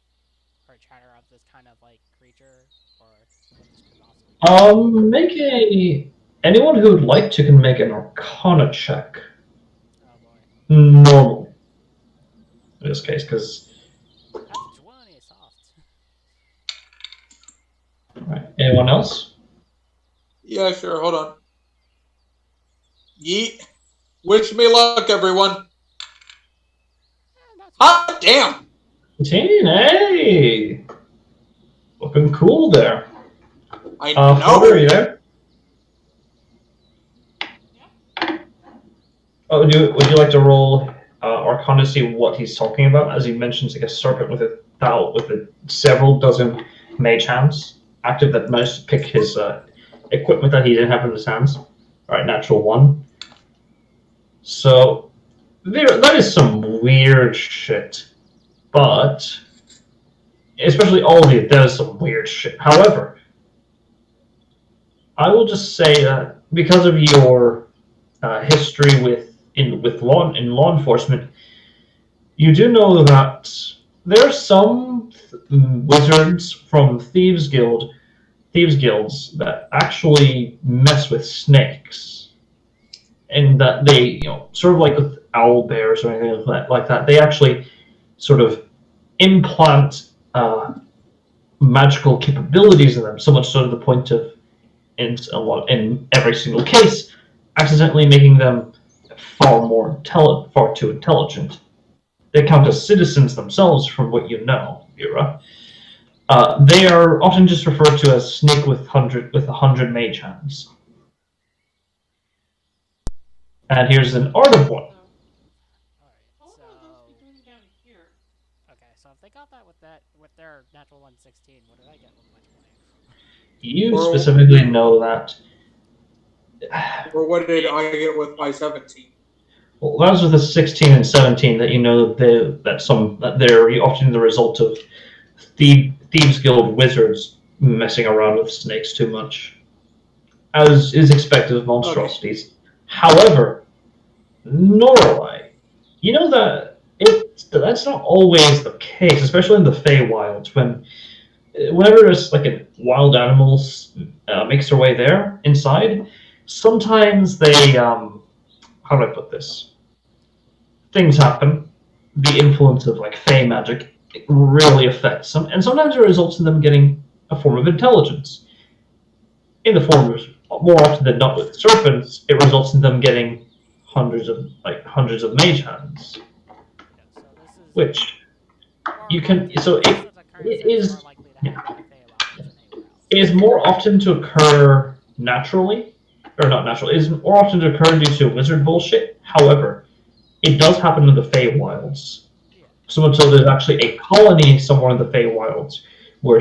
Speaker 4: heard chatter of this kind of creature, or what this could possibly be?
Speaker 1: Anyone who would like to can make an Arcana check.
Speaker 4: Oh boy.
Speaker 1: Normal. In this case, because.
Speaker 4: That's 20 soft.
Speaker 1: Alright. Anyone else?
Speaker 2: Yeah, sure, hold on. Yeet. Wish me luck, everyone. Hot damn!
Speaker 1: 18, hey! Looking cool there.
Speaker 2: I know.
Speaker 1: Flutter, are you there? Oh, would you like to roll Arcana to see what he's talking about? As he mentions, like a serpent with several dozen mage hands active that managed to pick his equipment that he didn't have in his hands. All right, natural 1. So that is some weird shit, but especially all of you, that is some weird shit. However, I will just say that because of your history in law enforcement, you do know that there are some wizards from thieves guilds that actually mess with snakes, and that they, sort of like with owl bears or anything like that, they actually sort of implant magical capabilities in them, so much so to the point of, in every single case, accidentally making them far too intelligent. They count as citizens themselves, from what you know, Vera. They are often just referred to as snake with 100 mage hands. And here's an art of one.
Speaker 4: Okay, so if they got that with their natural 116, what did I get with my 20?
Speaker 1: You specifically know that.
Speaker 2: Or what did I get with my 17?
Speaker 1: Well, that was with the 16 and 17 that you know that they're often the result of Thieves Guild wizards messing around with snakes too much, as is expected of monstrosities. Okay. However, Norway, you know that that's not always the case, especially in the Feywilds. Whenever there's like a wild animals makes their way there inside, sometimes they how do I put this? Things happen. The influence of like fey magic really affects them, and sometimes it results in them getting a form of intelligence. In the form of, more often than not with serpents, it results in them getting hundreds of mage hands.
Speaker 4: Yeah, so this is
Speaker 1: which you can. So it is. It is more often to occur naturally, or not naturally. It is more often to occur due to wizard bullshit. However, it does happen in the Feywilds.
Speaker 4: Yeah.
Speaker 1: So much so there's actually a colony somewhere in the Feywilds where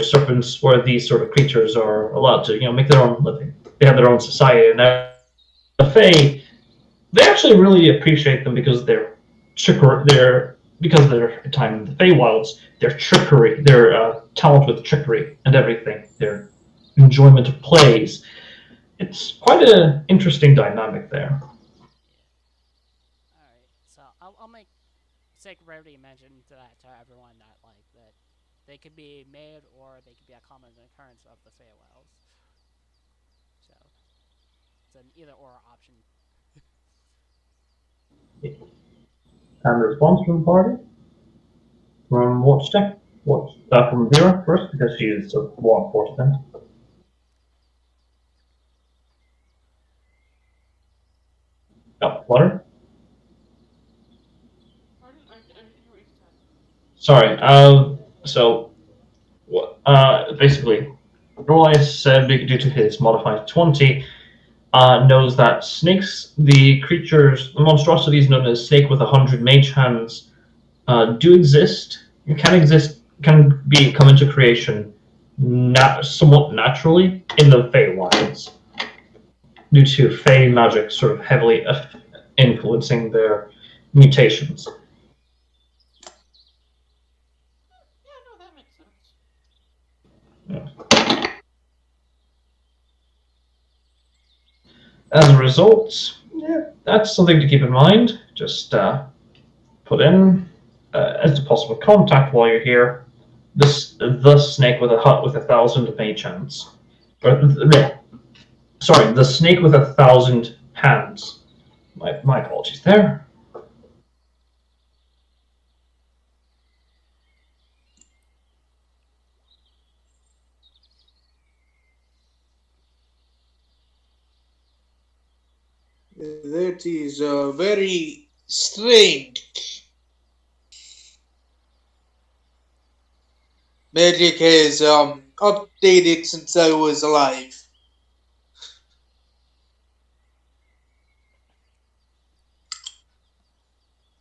Speaker 1: these sort of creatures are allowed to, make their own living. They have their own society and everything. the Fae, they actually really appreciate them because they're trickery. They're because of their time in the Feywilds, their trickery, their talent with trickery and everything, their enjoyment of plays. It's quite an interesting dynamic there.
Speaker 4: All right, so I'll make sake of brevity mention to that to everyone that like that they could be made or they could be a common occurrence of the Feywilds. So it's an either or option.
Speaker 1: And the response from the party from what step? What from Vera first because she is a law enforcement. Oh, Flutter.
Speaker 3: Pardon? I didn't hear what you said.
Speaker 1: Sorry. So basically, Roy said due to his modified 20, knows that snakes, the creatures, the monstrosities known as snake with 100 mage hands, do exist. Can exist, can be come into creation, somewhat naturally in the Feywilds due to Fey magic sort of heavily influencing their mutations.
Speaker 3: Yeah, no, that makes sense.
Speaker 1: As a result, yeah, that's something to keep in mind. Just put in as a possible contact while you're here. This the snake with a hut with 1,000 mage hands. Sorry, the snake with 1,000 hands. My apologies there.
Speaker 2: That is very strange. Magic has updated since I was alive.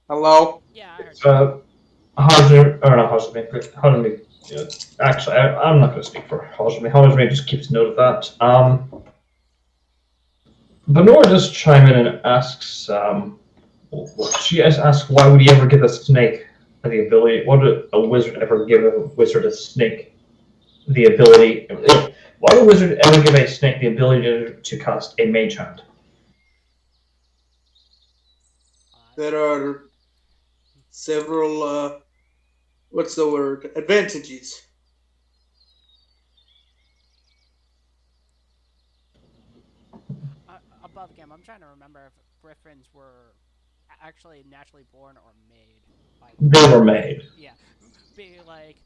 Speaker 2: Hello?
Speaker 4: Yeah, I heard you.
Speaker 1: Uh, Hajime, or not Hajime, Hajime. Actually, I'm not going to speak for Hajime. Hajime just keeps note of that. Benora does chime in and asks, she asks, why would he ever give a snake the ability? Why would a wizard ever give a wizard a snake the ability? Why would a wizard ever give a snake the ability to cast a mage hand?
Speaker 2: There are several, what's the word? Advantages.
Speaker 4: Above game, I'm trying to remember if griffins were actually naturally born or made by
Speaker 1: They
Speaker 4: wizards.
Speaker 1: were made.
Speaker 4: Yeah, be like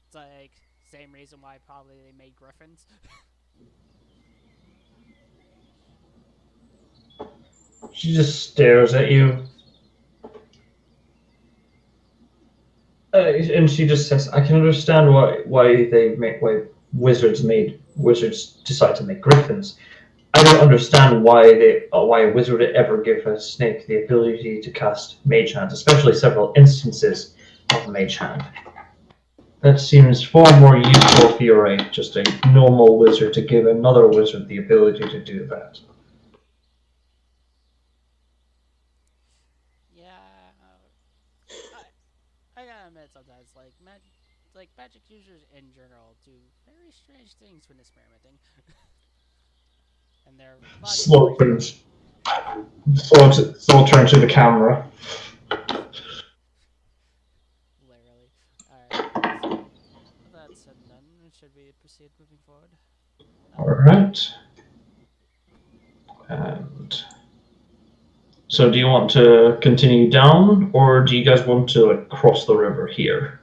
Speaker 4: it's like same reason why probably they made griffins.
Speaker 1: She just stares at you, and she just says, "I can understand why wizards decide to make griffins. I don't understand why a wizard would ever give a snake the ability to cast mage hand, especially several instances of mage hand. That seems far more useful if you're just a normal wizard to give another wizard the ability to do that."
Speaker 4: Yeah, I gotta admit sometimes like magic users in general do very strange things when experimenting, and their body
Speaker 1: Slow
Speaker 4: proportions.
Speaker 1: turns, slow turn to the camera.
Speaker 4: Literally. Alright, so that's a none. Should we proceed moving forward?
Speaker 1: All right. And so, do you want to continue down, or do you guys want to cross the river here?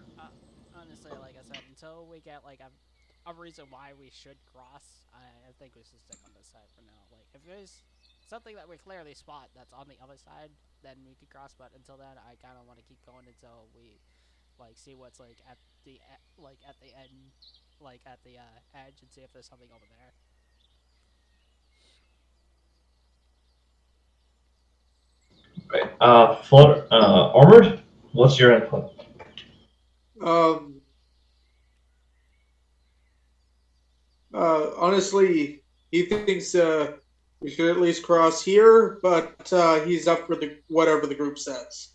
Speaker 4: Honestly, like I said, until we get like a reason why we should cross, I think we should stick on this side for now. Like, if there's something that we clearly spot that's on the other side, then we could cross. But until then, I kind of want to keep going until we like see what's like at the at the end, like at the edge, and see if there's something over there.
Speaker 1: Right. Armored. What's your input?
Speaker 2: Um, Honestly, he thinks We should at least cross here, but he's up for the whatever the group says.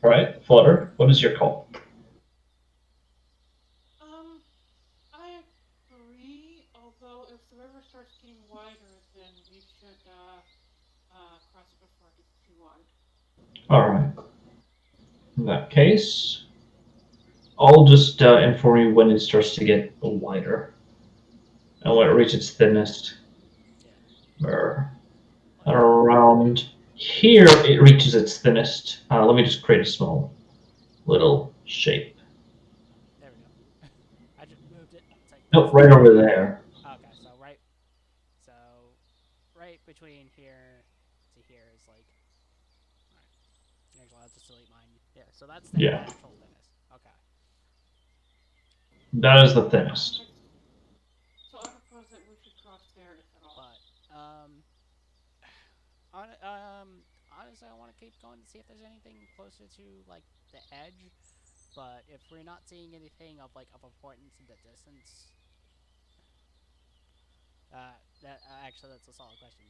Speaker 1: All right, Flutter, what is your call?
Speaker 3: I agree. Although if the river starts getting wider, then we should cross it before it gets too wide.
Speaker 1: All right. In that case, I'll just inform you when it starts to get wider and when it reaches its thinnest.
Speaker 4: Yeah.
Speaker 1: Or around here, it reaches its thinnest. Let me just create a small little shape.
Speaker 4: There we go. I just moved it. It's like
Speaker 1: Nope, right over there.
Speaker 4: Okay, so right between here to here is like. All right. Actually, I'll just delete mine. Yeah. So that's the
Speaker 1: Yeah,
Speaker 4: actual thinnest. Okay.
Speaker 1: that is the thinnest.
Speaker 3: So I propose that we should cross there if at all.
Speaker 4: But honestly, I want to keep going to see if there's anything closer to like the edge. But if we're not seeing anything of like of importance in the distance, that actually that's a solid question.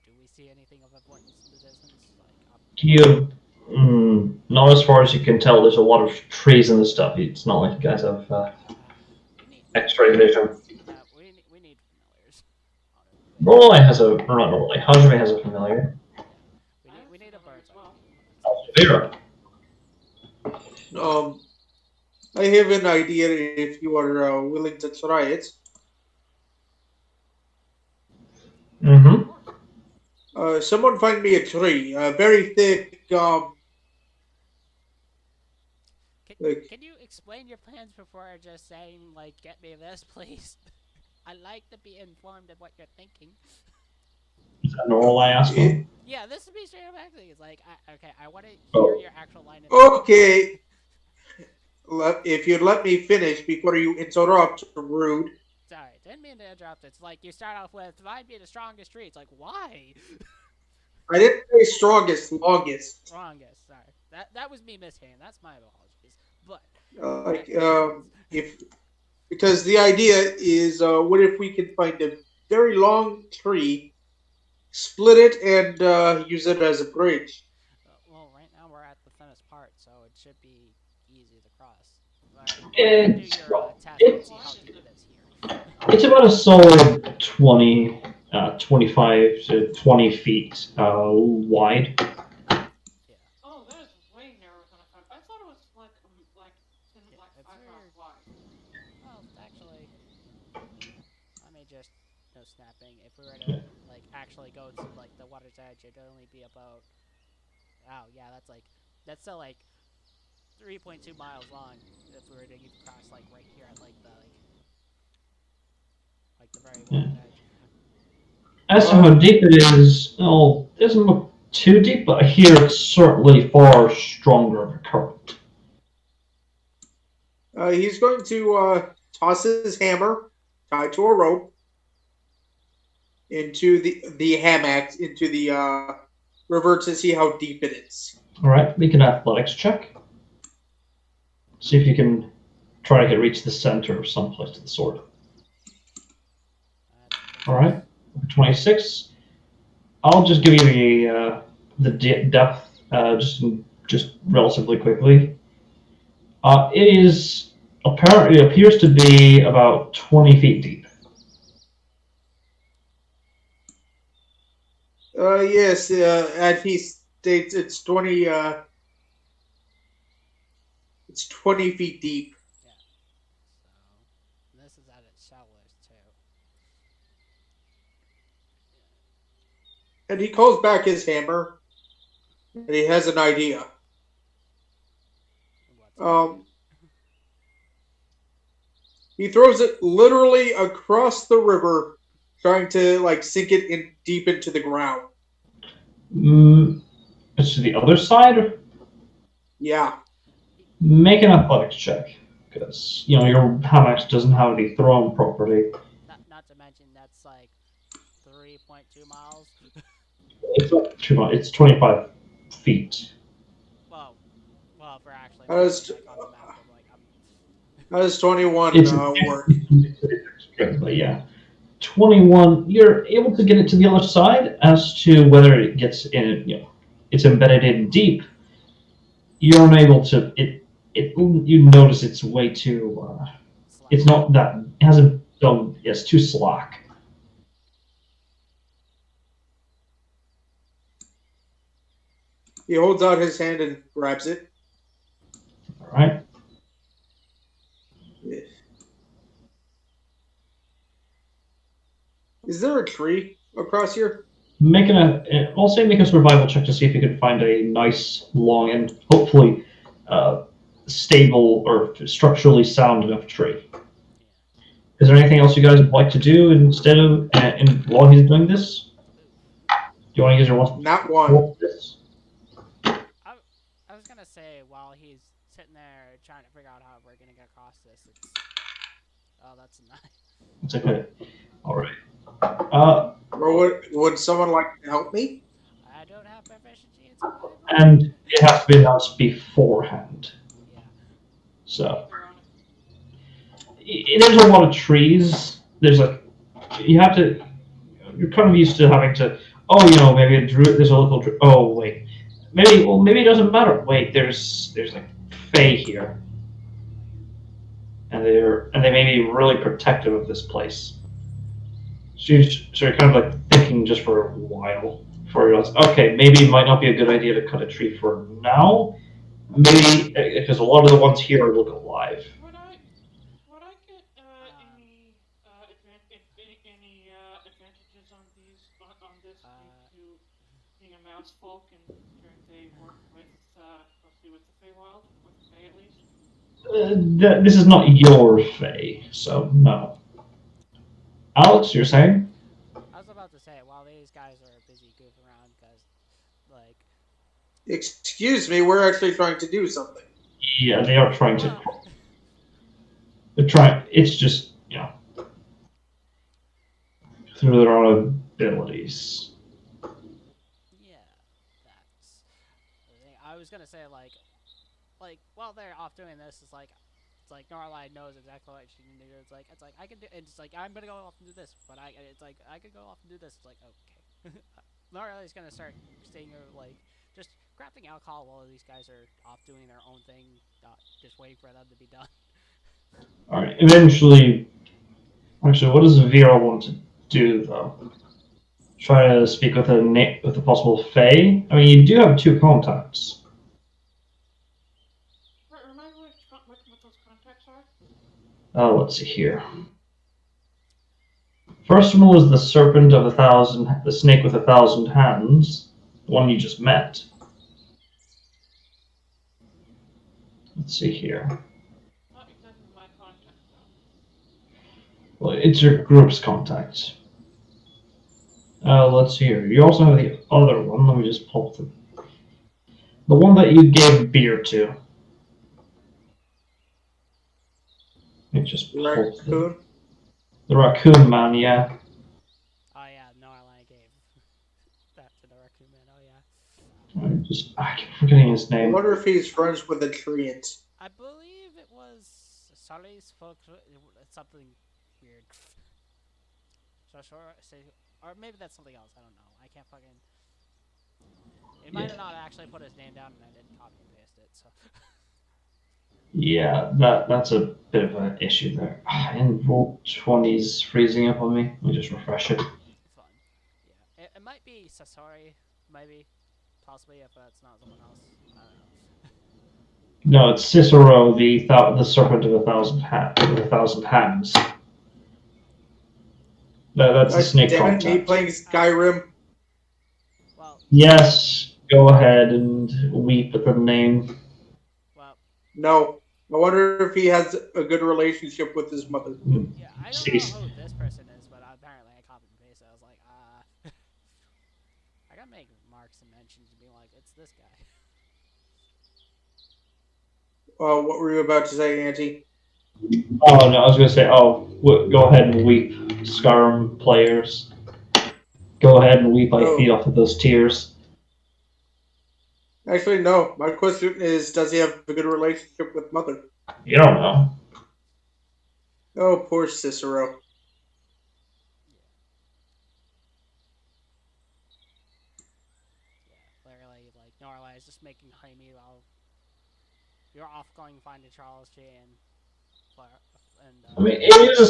Speaker 4: Do we see anything of importance in the distance? Like up?
Speaker 1: You, not as far as you can tell. There's a lot of trees and stuff. It's not like you guys have
Speaker 4: We need
Speaker 1: X-ray vision.
Speaker 4: we need familiars. Honestly.
Speaker 1: Normally has a, or not normally. Hajime has a familiar.
Speaker 4: Yeah, we need a bird's eye
Speaker 3: Well.
Speaker 4: view. Let's say.
Speaker 1: Vera.
Speaker 2: Um, I have an idea if you are willing to try it.
Speaker 1: Mm-hmm.
Speaker 2: Someone find me a tree, very thick. Like,
Speaker 4: Can you explain your plans before just saying like get me this, please? I like to be informed of what you're thinking.
Speaker 1: Is that normal? I ask
Speaker 2: it,
Speaker 1: him.
Speaker 4: Yeah, this would be straight up acting. It's like, okay, I want to hear
Speaker 1: Oh,
Speaker 4: your actual line of
Speaker 2: okay, if you'd let me finish before you interrupt, rude.
Speaker 4: Sorry, didn't mean to interrupt. It's like you start off with find me the strongest tree. It's like why?
Speaker 2: I didn't say strongest, longest.
Speaker 4: Strongest. Sorry, that was me mishearing. That's my apologies. But
Speaker 2: Like, if because the idea is, what if we can find a very long tree, split it, and use it as a bridge?
Speaker 4: well, right now we're at the thinnest part, so it should be easy to cross. Or you can do
Speaker 1: it's
Speaker 4: your test and
Speaker 1: it,
Speaker 4: see how deep it is here.
Speaker 1: it's about a solid 20, 25 to 20 feet wide.
Speaker 4: Yeah.
Speaker 3: Oh, that is way narrower than I thought. I thought it was like 10,
Speaker 4: Yeah,
Speaker 3: like
Speaker 4: if
Speaker 3: 5 miles
Speaker 4: we're
Speaker 3: wide.
Speaker 4: well, actually, I may just no snapping. If we were to like actually go to like the water's edge, it'd only be about. Oh yeah, that's still like 3.2 miles long. If we were to even cross like right here at like the very water's edge.
Speaker 1: As to how deep it is, well, it doesn't look too deep, but here it's certainly far stronger of a current.
Speaker 2: He's going to toss his hammer tied to a rope into the hammock into the river to see how deep it is.
Speaker 1: All right, make an athletics check. See if you can try to reach the center of someplace to the sword.
Speaker 4: That's
Speaker 1: All right, 26. I'll just give you the depth just relatively quickly. It is apparently it appears to be about 20 feet deep.
Speaker 2: Yes, and he states it's 20 feet deep,
Speaker 4: yeah. So this is at its shallowest too.
Speaker 2: and he calls back his hammer, and he has an idea.
Speaker 4: What's his idea?
Speaker 2: Um, he throws it literally across the river, trying to like sink it in deep into the ground.
Speaker 1: Mm, it's to the other side.
Speaker 2: Yeah,
Speaker 1: Make an athletics check because your hammock doesn't have any thrown properly.
Speaker 4: Not to mention that's like 3.2 miles.
Speaker 1: It's not too much. It's 25 feet.
Speaker 4: well, well, if we're actually
Speaker 2: that
Speaker 4: measuring
Speaker 2: is
Speaker 4: like on the map, I'm like I'm.
Speaker 2: that is 21
Speaker 1: It's
Speaker 2: work.
Speaker 1: but yeah, 21. You're able to get it to the other side. As to whether it gets in, it's embedded in deep. You're unable to. You notice it's way too. It's not that. It hasn't done. It's too slack.
Speaker 2: He holds out his hand and grabs it.
Speaker 1: All right.
Speaker 2: Is there a tree across here?
Speaker 1: I'll say make a survival check to see if you can find a nice long and hopefully stable or structurally sound enough tree. Is there anything else you guys would like to do instead of while he's doing this? Do you want to use your one?
Speaker 2: Not one.
Speaker 1: This?
Speaker 4: I was gonna say while he's sitting there trying to figure out how we're gonna get across this, it's that's a knife.
Speaker 1: It's okay. All right.
Speaker 2: Or would someone like to help me?
Speaker 4: I don't have proficiency in survival.
Speaker 1: And it has to be announced beforehand.
Speaker 4: Yeah.
Speaker 1: So there's a lot of trees. You have to. You're kind of used to having to. Oh, maybe there's a little. Oh wait, maybe it doesn't matter. Wait, there's like Fae here, and they may be really protective of this place. So you're kind of like thinking just for a while before you realize, okay, maybe it might not be a good idea to cut a tree for now. Maybe because a lot of the ones here look alive.
Speaker 3: Would I get any advantages on this due to being a mouse folk and during they work with closely with the Feywild, with the Fae at least?
Speaker 1: This is not your Fae, so no. Alex, you're saying?
Speaker 4: I was about to say while these guys are busy goofing around, because like.
Speaker 2: Excuse me, we're actually trying to do something.
Speaker 1: Yeah, they are trying to. They're trying. It's just through their own abilities.
Speaker 4: Yeah, that's the thing. I was gonna say like while they're off doing this, it's like Norline knows exactly what she can do. It's like I can do. It's like I'm gonna go off and do this, but I could go off and do this. It's like okay. Norline's gonna start staying just crafting alcohol while these guys are off doing their own thing, not just waiting for them to be done.
Speaker 1: All right. Eventually, actually, what does Vera want to do though? Try to speak with a possible Fae. I mean, you do have 2 contacts.
Speaker 3: Remind me what those contacts are?
Speaker 1: Let's see here. First one was the the snake with 1,000 hands, the one you just met. Let's see here.
Speaker 3: Not exactly my contact though.
Speaker 1: Well, it's your group's contact. Let's see here. You also have the other one. Let me just pull the one that you gave beer to. Let me just pull the raccoon man, yeah.
Speaker 4: Oh yeah, Norline gave that to the raccoon man. Oh yeah.
Speaker 1: I keep forgetting his
Speaker 2: I
Speaker 1: name.
Speaker 2: wonder if he's friends with the treant.
Speaker 4: I believe it was Sully's folks. Something weird. Or maybe that's something else. I don't know. I can't fucking. It might have not actually put his name down, and I didn't copy and paste it. So.
Speaker 1: Yeah, that's a bit of an issue there. And Roll20's freezing up on me. Let me just refresh it.
Speaker 4: Fun. Yeah, it might be Sasori, maybe, possibly if that's not someone else. I don't know.
Speaker 1: No, it's Cicero, the serpent of 1,000 hands. That's a snake contact.
Speaker 2: Me playing Skyrim.
Speaker 4: Well.
Speaker 1: Yes, go ahead and weep at the name.
Speaker 4: Well.
Speaker 2: No, I wonder if he has a good relationship with his mother.
Speaker 4: Yeah, I don't know who this person is, but apparently I copied and pasted. I was like, I gotta make marks and mentions and be like, it's this guy.
Speaker 2: What were you about to say, Auntie?
Speaker 1: Oh no, I was gonna say, go ahead and weep, Skyrim players. Go ahead and weep, feed off of those tears.
Speaker 2: Actually, no. My question is, does he have a good relationship with Mother?
Speaker 1: You don't know.
Speaker 2: Oh, poor Cicero.
Speaker 4: like Norway is just making honey while you're off going finding Charles J and
Speaker 1: I mean, it is a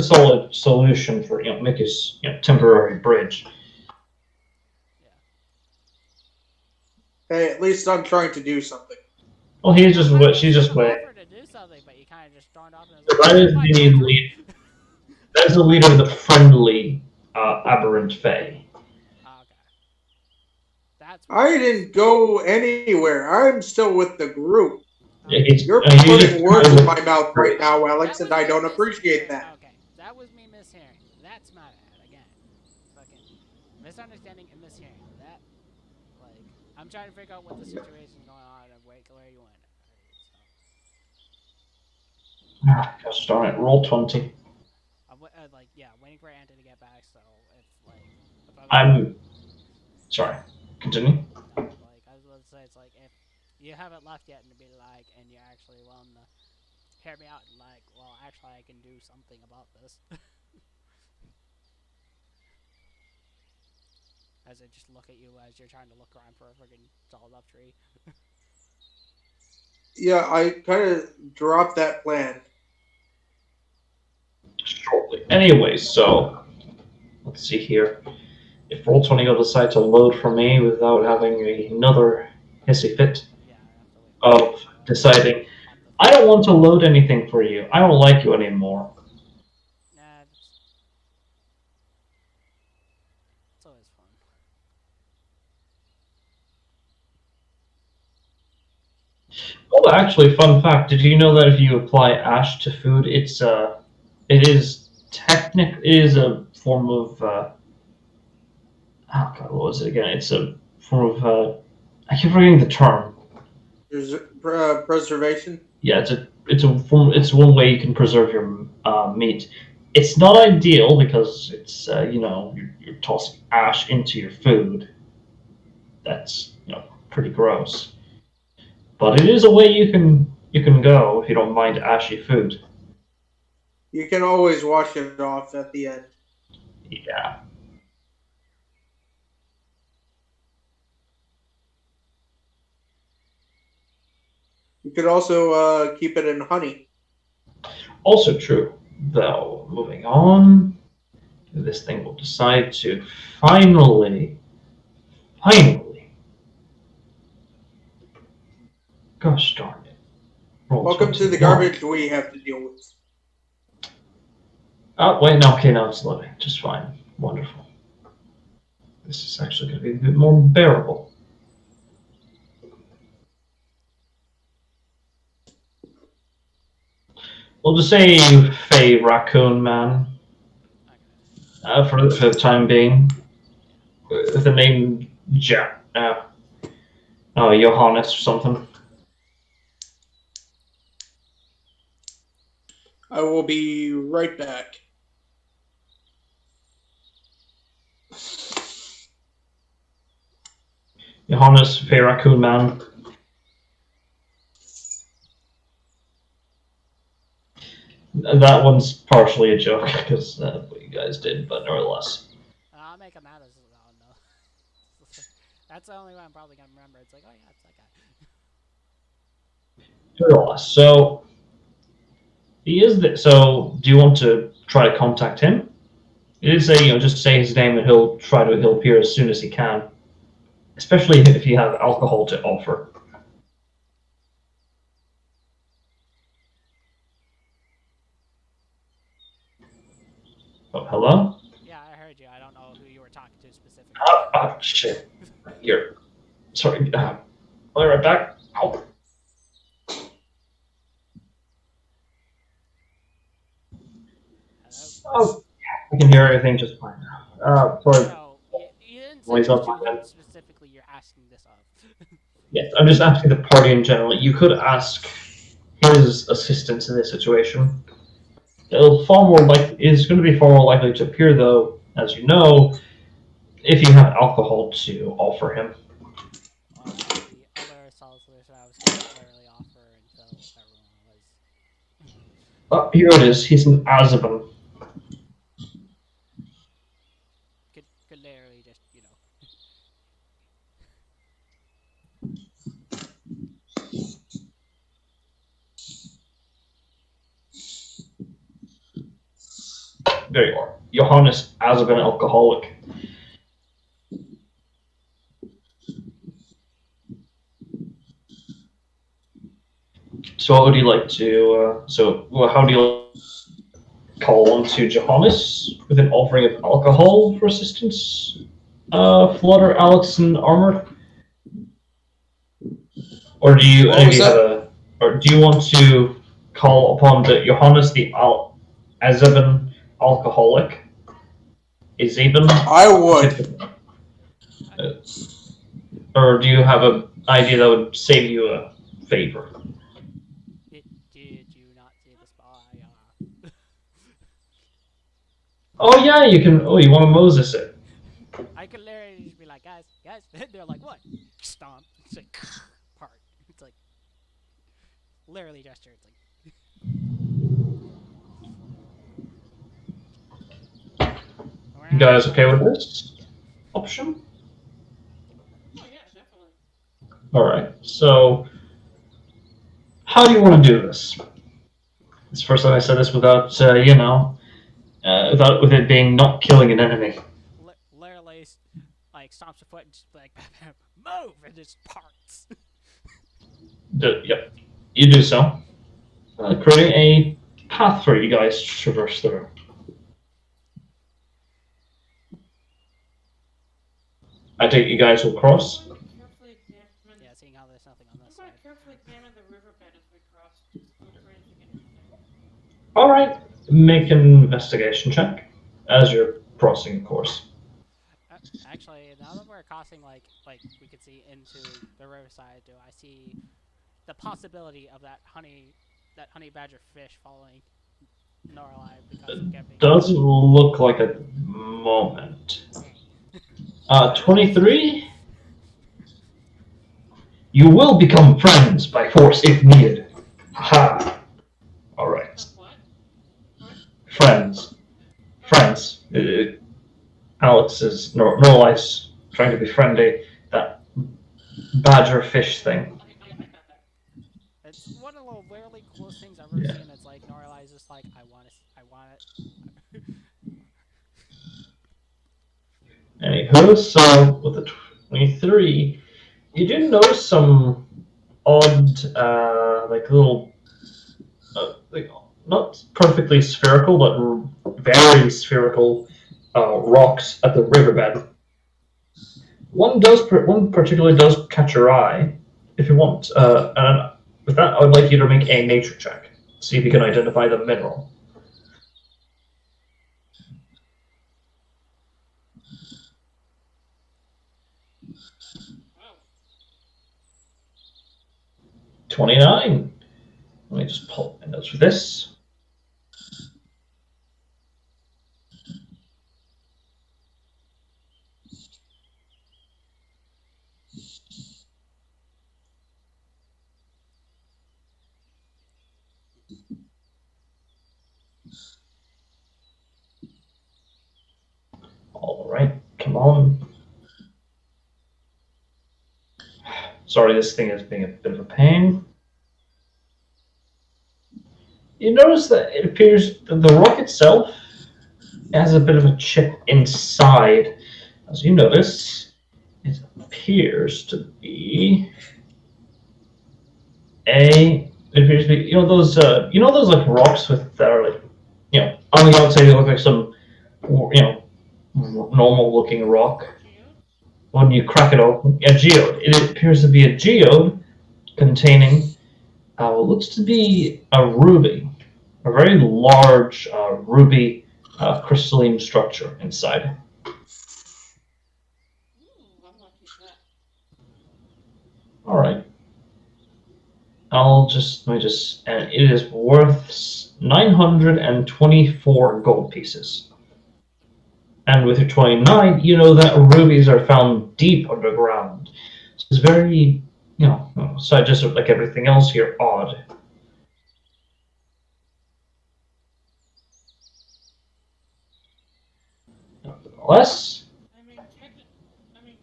Speaker 1: solid solution for Mickey's temporary bridge.
Speaker 4: yeah.
Speaker 2: Hey, at least I'm trying to do something.
Speaker 1: Well, she's just waiting.
Speaker 4: Offered to do something, but you kind of just stormed off and was like,
Speaker 1: That is
Speaker 4: find
Speaker 1: the
Speaker 4: more
Speaker 1: lead.
Speaker 4: tree.
Speaker 1: That is the leader of the friendly aberrant fae.
Speaker 4: Okay. That's
Speaker 2: I didn't go anywhere. I'm still with the group.
Speaker 1: Yeah,
Speaker 2: You're
Speaker 1: he's
Speaker 2: putting words in
Speaker 1: just
Speaker 2: my mouth right now, Alex,
Speaker 4: That
Speaker 2: and
Speaker 4: was
Speaker 2: I
Speaker 4: me
Speaker 2: don't appreciate
Speaker 4: mishearing.
Speaker 2: that.
Speaker 4: Okay, that was me mishearing. That's my bad again. Fucking misunderstanding and mishearing. That like I'm trying to figure out what the situation's going on and where you went.
Speaker 1: Gosh darn it! Roll 20.
Speaker 4: I'm like waiting for Anthony to get back. So if
Speaker 1: I'm sorry. Continue.
Speaker 4: like I was about to say, it's like if you haven't left yet and to be like, and you're actually willing to hear me out and like, well, actually, I can do something about this. As I just look at you as you're trying to look around for a freaking solid up tree.
Speaker 2: Yeah, I kind of dropped that plan.
Speaker 1: Shortly. Anyway, so let's see here. If Roll20 will decide to load for me without having another hissy fit
Speaker 4: Yeah, I have to wait.
Speaker 1: of deciding, I don't want to load anything for you. I don't like you anymore.
Speaker 4: Nah, it's always fun.
Speaker 1: Oh, actually, fun fact: did you know that if you apply ash to food, it is a form of oh god, what was it again? It's a form of I keep forgetting the term.
Speaker 2: There's preservation.
Speaker 1: Yeah, it's one way you can preserve your meat. It's not ideal because it's you're tossing ash into your food. That's pretty gross. But it is a way you can go if you don't mind ashy food.
Speaker 2: You can always wash it off at the end.
Speaker 1: Yeah.
Speaker 2: You could also keep it in honey.
Speaker 1: Also true. Though moving on, this thing will decide to finally, gosh darn it. Roll
Speaker 2: Welcome to the
Speaker 1: 21.
Speaker 2: garbage we have to deal with.
Speaker 1: Oh, wait, no, okay, now it's loading. Just fine. Wonderful. This is actually going to be a bit more bearable. We'll just say Fey Raccoon Man for the time being. With the name Johannes or something.
Speaker 2: I will be right back.
Speaker 1: Johannes Fey Raccoon Man. That one's partially a joke because what you guys did, but nevertheless.
Speaker 4: I'll make him out as no. That's the only one I'm probably gonna remember. It's like, oh yeah, it's that guy.
Speaker 1: Nevertheless, so he is the, so. Do you want to try to contact him? It is say just say his name and he'll appear as soon as he can. Especially if you have alcohol to offer. Oh, hello?
Speaker 4: Yeah, I heard you. I don't know who you were talking to specifically.
Speaker 1: Oh, shit. Here. Sorry. I'll be right back. Oh.
Speaker 4: Hello?
Speaker 1: Oh, I can hear everything just fine now. Sorry.
Speaker 4: So, you didn't say
Speaker 1: Noise up
Speaker 4: who
Speaker 1: again.
Speaker 4: specifically you're asking this of.
Speaker 1: Yes, I'm just asking the party in general. You could ask his assistance in this situation. It's going to be far more likely to appear, though, as you know, if you have alcohol to offer him.
Speaker 4: Well, the other solid solution I was going to literally offer until everyone was.
Speaker 1: Oh, here it is. He's an Azaban.
Speaker 4: Could literally just,
Speaker 1: there you are. Johannes as an alcoholic. So what would you like to? How do you call on to Johannes with an offering of alcohol for assistance? Flutter, Alex, and Armor, or do you
Speaker 2: What was
Speaker 1: have
Speaker 2: that?
Speaker 1: a? Or do you want to call upon the Johannes the Azaban alcoholic? Azaban?
Speaker 2: I would.
Speaker 1: Uh, or do you have an idea that would save you a favor?
Speaker 4: Did you not see the spy?
Speaker 1: Oh yeah, you can. Oh, you want to Moses it?
Speaker 4: I could literally just be like, guys. They're like, what? Stomp. It's like, part. It's like, literally gesture. It's like, we're
Speaker 1: You
Speaker 4: out of
Speaker 1: guys okay
Speaker 4: time.
Speaker 1: with this option?
Speaker 3: Oh yeah, definitely.
Speaker 1: All right. So, how do you want to do this? It's the first time I said this without, without with it being not killing an enemy.
Speaker 4: Literally, like, stomps a foot and just like, move! And just parts.
Speaker 1: Yep, you do so. Creating a path for you guys to traverse through. I take you guys will cross.
Speaker 3: I'm going to carefully examine.
Speaker 4: Yeah, seeing how there's nothing on this
Speaker 3: I'm going
Speaker 4: side.
Speaker 3: to carefully examine the riverbed as we cross to look for anything interesting.
Speaker 1: All right, make an investigation check as you're crossing, of course.
Speaker 4: Actually, now that we're crossing, like we could see into the riverside, do I see the possibility of that honey badger fish following Norlai because of getting
Speaker 1: Doesn't look like a moment. 23. You will become friends by force if needed. Ha! All right.
Speaker 3: What?
Speaker 1: Friends. Friends. Alex is Norlai's trying to be friendly. That badger fish thing.
Speaker 3: I got that.
Speaker 4: It's one of the literally coolest things I've ever
Speaker 1: Yeah.
Speaker 4: seen. It's like Norlai's just like, I want it.
Speaker 1: Anywho, so with the 23, you do notice some odd, like little, like not perfectly spherical, but very spherical rocks at the riverbed. One particularly does catch your eye. If you want, and with that, I would like you to make a nature check. See if you can identify the mineral.
Speaker 3: Wow.
Speaker 1: 29. Let me just pull my notes for this. All right, come on. Sorry, this thing is being a bit of a pain. You notice that it appears that the rock itself has a bit of a chip inside. As you notice, it appears to be it appears to be those like rocks with that are like on the outside they look like some normal looking rock. When you crack it open, a geode. It appears to be a geode containing what looks to be a ruby, a very large ruby crystalline structure inside.
Speaker 3: I'm lucky for that.
Speaker 1: All right. And it is worth 924 gold pieces. And with your 29, you know that rubies are found deep underground. So it's very, so just like everything else here, odd. Nevertheless,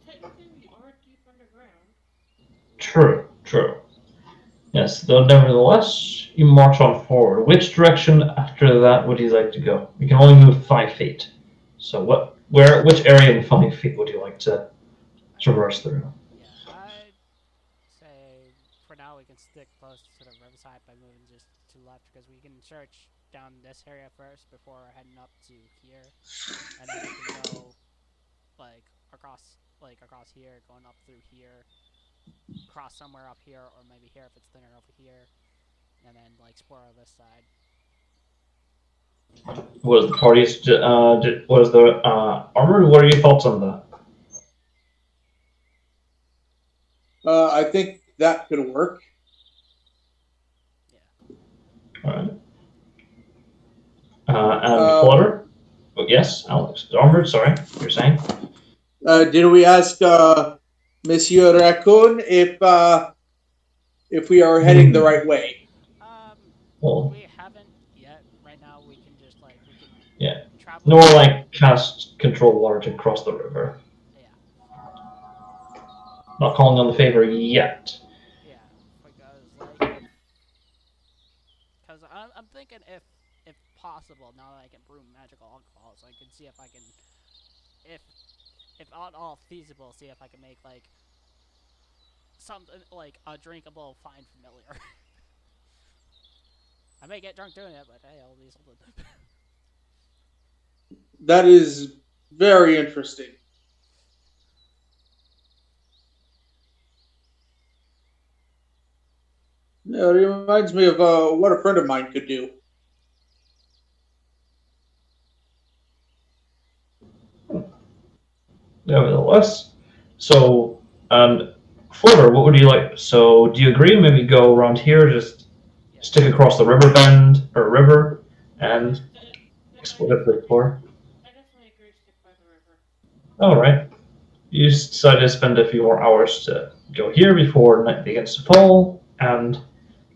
Speaker 3: Technically we are deep underground.
Speaker 1: true. Yes, though nevertheless, you march on forward. Which direction after that would you like to go? You can only move 5 feet. So which area in 5 feet would you like to traverse through?
Speaker 4: Yeah, I'd say for now we can stick close to the riverside by moving just to the left because we can search down this area first before heading up to here, and then we can go across here, going up through here, cross somewhere up here, or maybe here if it's thinner over here, and then like explore this side.
Speaker 1: Was the party's was the armored? What are your thoughts on that?
Speaker 2: I think that could work.
Speaker 4: Yeah.
Speaker 1: All right. And
Speaker 2: Um,
Speaker 1: Flutter? Oh, yes, Alex. Armored, sorry, you're saying?
Speaker 2: did we ask Monsieur Raccoon if we are heading the right way?
Speaker 1: Well,
Speaker 4: We haven't yet. Right now, we can just we can
Speaker 1: yeah.
Speaker 4: travel.
Speaker 1: Nor like cast control water to cross the river.
Speaker 4: Yeah.
Speaker 1: Not calling on the favor yet.
Speaker 4: Yeah, because I'm thinking if possible, now that I can brew magical alcohols, I can see if I can, if if at all feasible, see if I can make something like a drinkable fine familiar. I may get drunk doing it, but hey, I'll be something.
Speaker 2: That is very interesting. Yeah, it reminds me of what a friend of mine could do.
Speaker 1: Nevertheless, so Flutter, what would you like? So, do you agree? Maybe go around here, just
Speaker 4: Yeah.
Speaker 1: stick across the river bend or river, and
Speaker 3: I
Speaker 1: explore the floor.
Speaker 3: definitely agree. Stick by the river.
Speaker 1: All right. You decide to spend a few more hours to go here before night begins to fall, and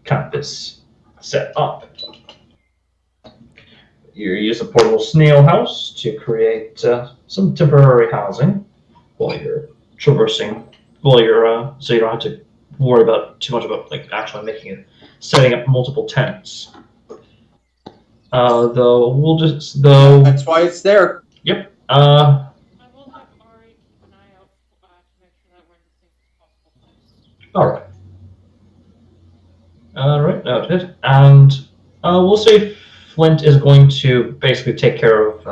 Speaker 1: camp is set up. You use a portable snail house to create some temporary housing while you're traversing, so you don't have to worry about too much about like actually making it, setting up multiple tents. Though we'll just though
Speaker 2: That's why it's there.
Speaker 1: Yep.
Speaker 3: I will have Ari keep an eye out to make sure that we're in the safest possible place.
Speaker 1: All right. All right. Noted. And we'll say Flint is going to basically take care of,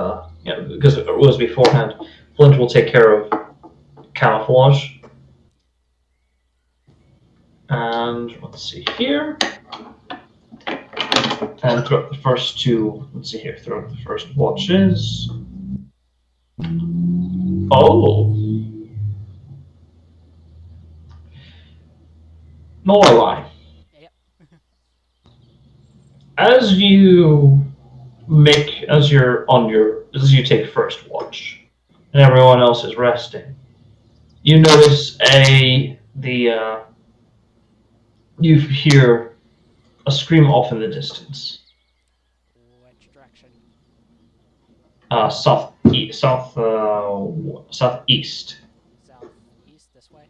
Speaker 1: because it was beforehand. Flint will take care of camouflage. And let's see here. And throw up the first two. Let's see here. Throw up the first watches. Oh. No lie.
Speaker 4: Yep.
Speaker 1: As you as you take first watch, and everyone else is resting, you notice you hear a scream off in the distance.
Speaker 4: Which direction?
Speaker 1: Southeast.
Speaker 4: Southeast this way.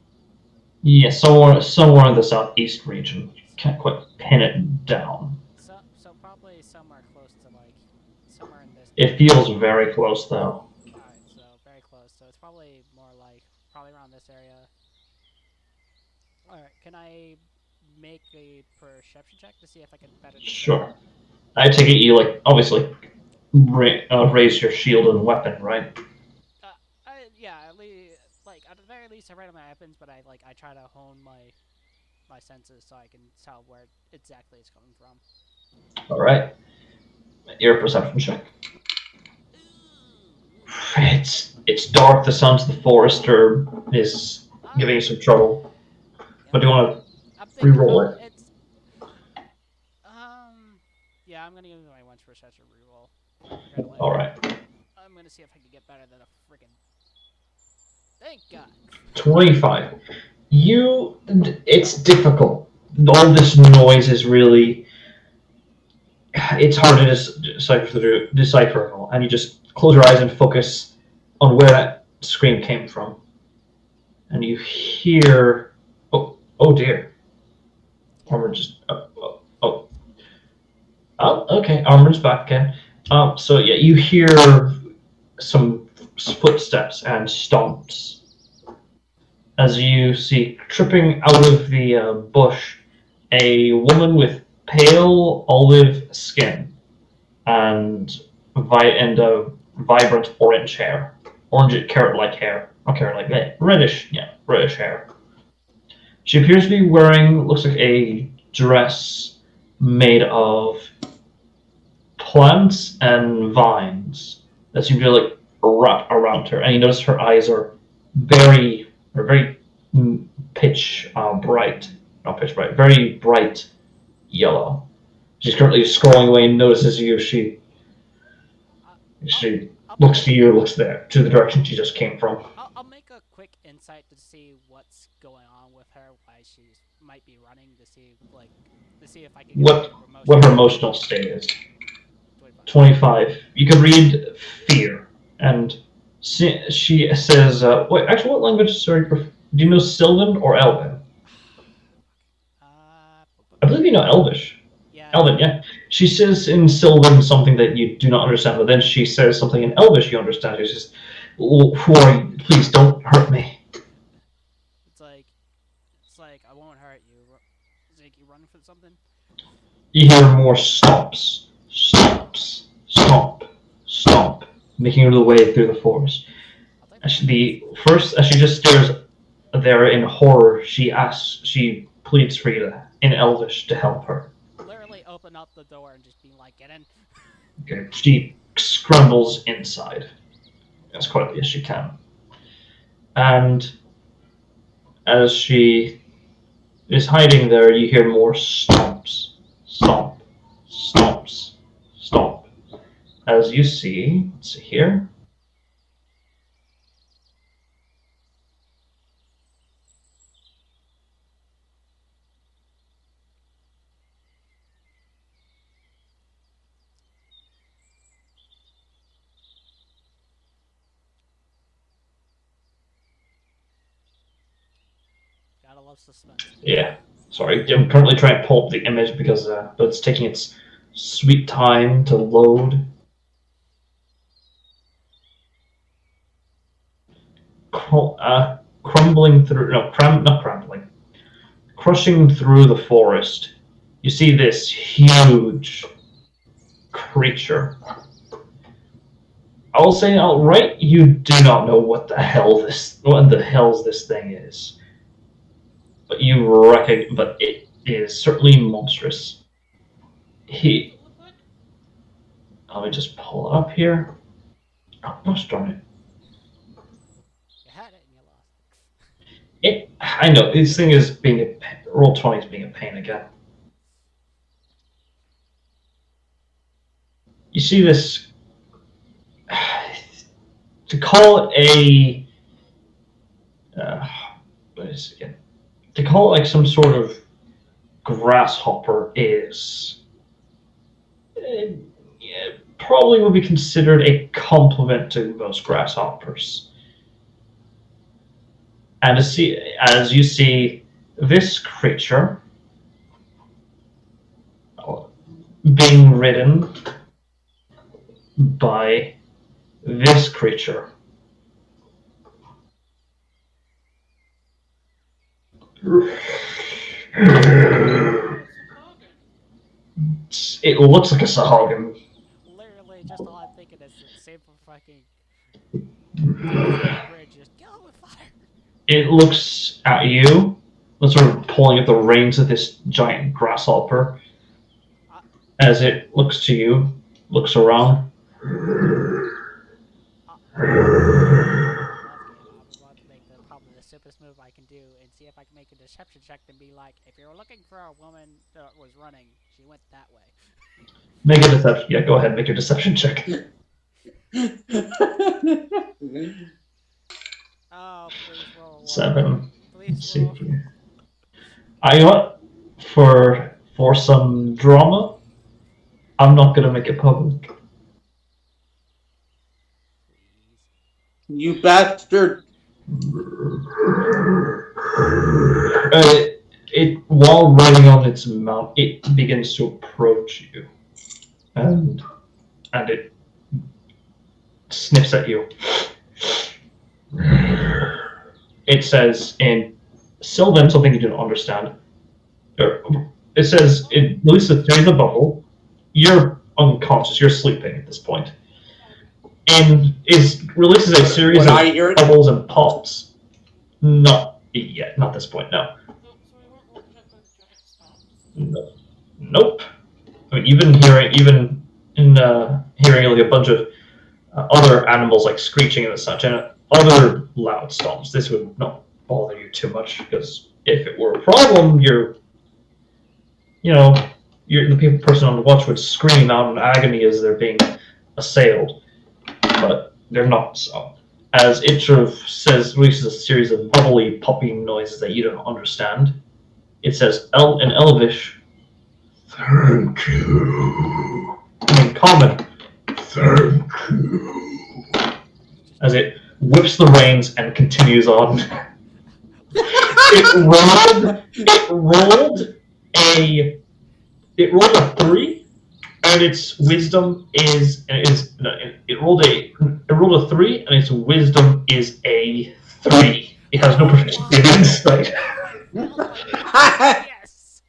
Speaker 1: Yeah, somewhere in the southeast region. Can't quite pin it down.
Speaker 4: So probably somewhere close to somewhere in this.
Speaker 1: It feels very close though.
Speaker 4: Alright, so very close. So it's probably more probably around this area. Alright, can I make a perception check to see if I can better discern?
Speaker 1: Sure. I take it you obviously raise your shield and weapon, right?
Speaker 4: At the very least I read on my weapons, but I try to hone my senses so I can tell where exactly it's coming from.
Speaker 1: All right. Your perception check. It's dark. The sounds of the forest is giving you some trouble. But do you want to re-roll it?
Speaker 4: Yeah, I'm gonna give you my once perception reroll.
Speaker 1: All right.
Speaker 4: I'm gonna see if I can get better than a freaking. Thank God.
Speaker 1: 25. It's difficult. All this noise is really. It's hard to decipher it all, and you just close your eyes and focus on where that scream came from, and you hear. Oh dear. Armor just. Oh. Oh, okay. Armor's back again. So yeah, you hear some footsteps and stomps as you see tripping out of the bush a woman with pale olive skin and and vibrant orange hair, orange carrot-like hair, not carrot-like, reddish, yeah, reddish hair. She appears to be wearing looks like a dress made of plants and vines that seem to like wrap around her, and you notice her eyes are very pitch bright, not pitch bright, very bright yellow. She's currently scrolling away and notices you.
Speaker 4: Uh, I'll,
Speaker 1: She
Speaker 4: I'll make
Speaker 1: looks to you, looks there, to the direction she just came from.
Speaker 4: I'll make a quick insight to see what's going on with her, why she might be running to see if I can get a
Speaker 1: What
Speaker 4: read of
Speaker 1: what her
Speaker 4: emotion.
Speaker 1: emotional state is.
Speaker 4: 25.
Speaker 1: 25. You can read fear, and she says, "Wait, actually, what language? Sorry, do you know Sylvan or Elven? I believe you know Elvish.
Speaker 4: Yeah, I
Speaker 1: Elven,
Speaker 4: do.
Speaker 1: yeah. She says in Sylvan something that you do not understand, but then she says something in Elvish you understand. She says, "Who are you? Please don't hurt me."
Speaker 4: It's like I won't hurt you. It's like you running for something.
Speaker 1: You hear more stomps, stomps, stomp, stomp, making her way through the forest.
Speaker 4: I'll take my
Speaker 1: As
Speaker 4: chance.
Speaker 1: the first, as she just stares there in horror, she pleads for you in Elvish to help her.
Speaker 4: Literally open up the door and just be like, get in.
Speaker 1: Okay. She scrambles inside as quietly as she can, and as she is hiding there, you hear more stomps, stomp, stomps, stomp. As you see, let's see here.
Speaker 4: Gotta love suspense.
Speaker 1: Yeah, sorry, I'm currently trying to pull up the image because but it's taking its sweet time to load. Crumbling through, no, not crumbling, crushing through the forest. You see this huge creature. I'll say outright, you do not know what the hell's this thing is, but but it is certainly monstrous.
Speaker 3: What does
Speaker 1: He,
Speaker 3: it look like?
Speaker 1: let me just pull it up here. Oh, gosh darn it!
Speaker 4: You had it and you lost
Speaker 1: I know this thing is being roll 20 is being a pain again. You see this to call it a what is it again? To call it like some sort of grasshopper is yeah, probably would be considered a compliment to most grasshoppers. And as you see this creature being ridden by this creature. It looks like a Sahagin.
Speaker 4: it. Literally, just all I'm thinking is the same for fucking demons on the bridge. Just kill him with fire.
Speaker 1: It looks at you, sort of pulling at the reins of this giant grasshopper.
Speaker 4: I,
Speaker 1: As it looks to you, looks around.
Speaker 4: Once again, I'm about to make probably the simplest move I can do and see if I can make a deception check and be like, if you're looking for a woman that was running, she went that way.
Speaker 1: Make a deception. Yeah, go ahead. Make your deception check.
Speaker 4: Oh, please roll one.
Speaker 1: 7.
Speaker 4: Please
Speaker 1: Let's see
Speaker 4: roll.
Speaker 1: here. I what? For some drama, I'm not gonna make it public.
Speaker 4: Please.
Speaker 2: You bastard.
Speaker 1: It while riding on its mount, it begins to approach you. and it sniffs at you. It says in Sylvan something you don't understand. It says it releases a series of bubble. You're unconscious. You're sleeping at this point, and it releases a series
Speaker 2: Would
Speaker 1: of
Speaker 2: I hear it?
Speaker 1: bubbles and pops. Not yet. Not this point. No.
Speaker 3: So we weren't woken up by the giant stomps?
Speaker 1: No. Nope. I mean, even hearing like a bunch of other animals like screeching and such, and other loud stomps, this would not bother you too much because if it were a problem, the person on the watch would scream out in agony as they're being assailed, but they're not so. As it sort of releases a series of bubbly, popping noises that you don't understand. It says in Elvish, "Thank you." In common, "Thank you." As it whips the reins and continues on. It rolled a 3, and its wisdom it rolled a 3, and its wisdom is a 3. It has no proficiency in insight.
Speaker 4: Yes.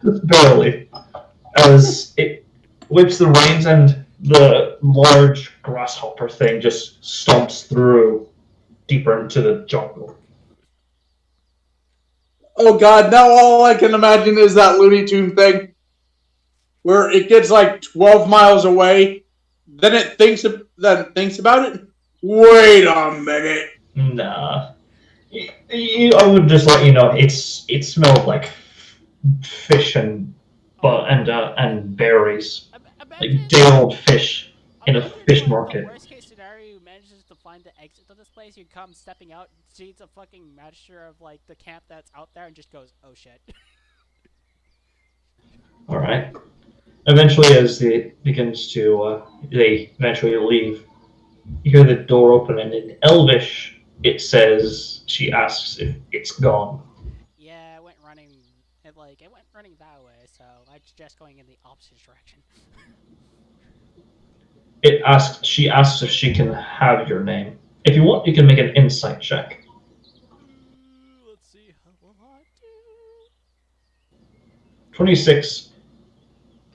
Speaker 1: Just barely. As it whips the reins and the large grasshopper thing just stomps through deeper into the jungle.
Speaker 2: Oh god, now all I can imagine is that Looney Tune thing where it gets like 12 miles away, then it thinks about it. Wait a minute.
Speaker 1: Nah. I would just let you know it smelled like fish and berries, like day old fish in a fish market.
Speaker 4: The worst case scenario, you manages to find the exit to this place. You come stepping out, sees a fucking magister of like the camp that's out there, and just goes, "Oh shit."
Speaker 1: All right. Eventually, as it begins to, they eventually leave. You hear the door open, and in Elvish, it says she asks if it's gone.
Speaker 4: Yeah, it went running. It went running that way, so I suggest going in the opposite direction.
Speaker 1: She asks if she can have your name. If you want, you can make an insight check.
Speaker 4: Let's see, how will I do?
Speaker 1: 26.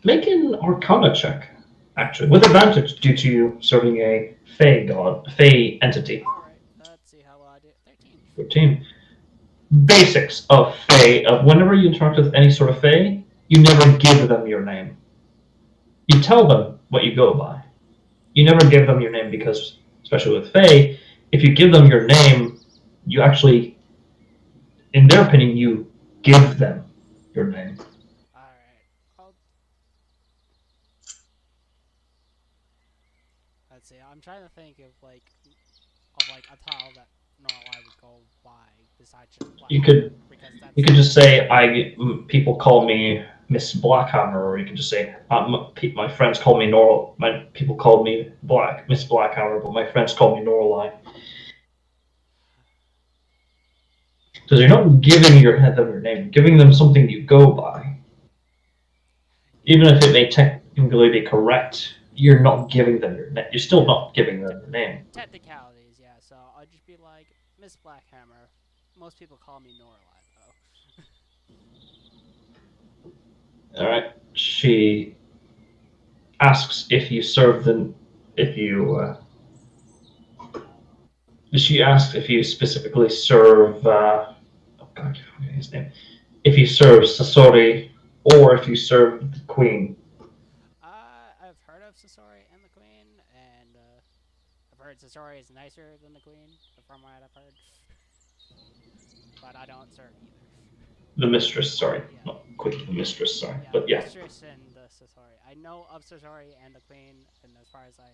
Speaker 1: Make an Arcana check, actually, with advantage due to you serving a Fey entity.
Speaker 4: Alright, let's see how will I do. 13.
Speaker 1: 13. Basics of Fey. Whenever you interact with any sort of Fey, you never give them your name. You tell them what you go by. You never give them your name because, especially with Fey, if you give them your name, you actually, in their opinion, you give them your name.
Speaker 4: Alright, let's see, I'm trying to think of a title that I would go by besides just Black.
Speaker 1: You could just say people call me Miss Blackhammer, or you could just say my friends call me Nor. My people call me Miss Blackhammer, but my friends call me Norline. Because you're not giving them your name, you're giving them something you go by. Even if it may technically be correct, you're not giving them your name. You're still not giving them your name.
Speaker 4: Technicalities, yeah. So I'll just be like Miss Blackhammer. Most people call me Norline, though.
Speaker 1: All right. She asks if you serve them. If you. She asks if you specifically serve. Oh God, I keep forgetting his name. If you serve Sasori or if you serve the Queen.
Speaker 4: I've heard of Sasori and the Queen, and I've heard Sasori is nicer than the Queen, from what I've heard. But I don't serve either.
Speaker 1: The Mistress, sorry.
Speaker 4: Yeah.
Speaker 1: Not Queen, the Mistress, sorry.
Speaker 4: Yeah,
Speaker 1: But yeah.
Speaker 4: Mistress and the Sasori. I know of Sasori and the Queen, and as far as I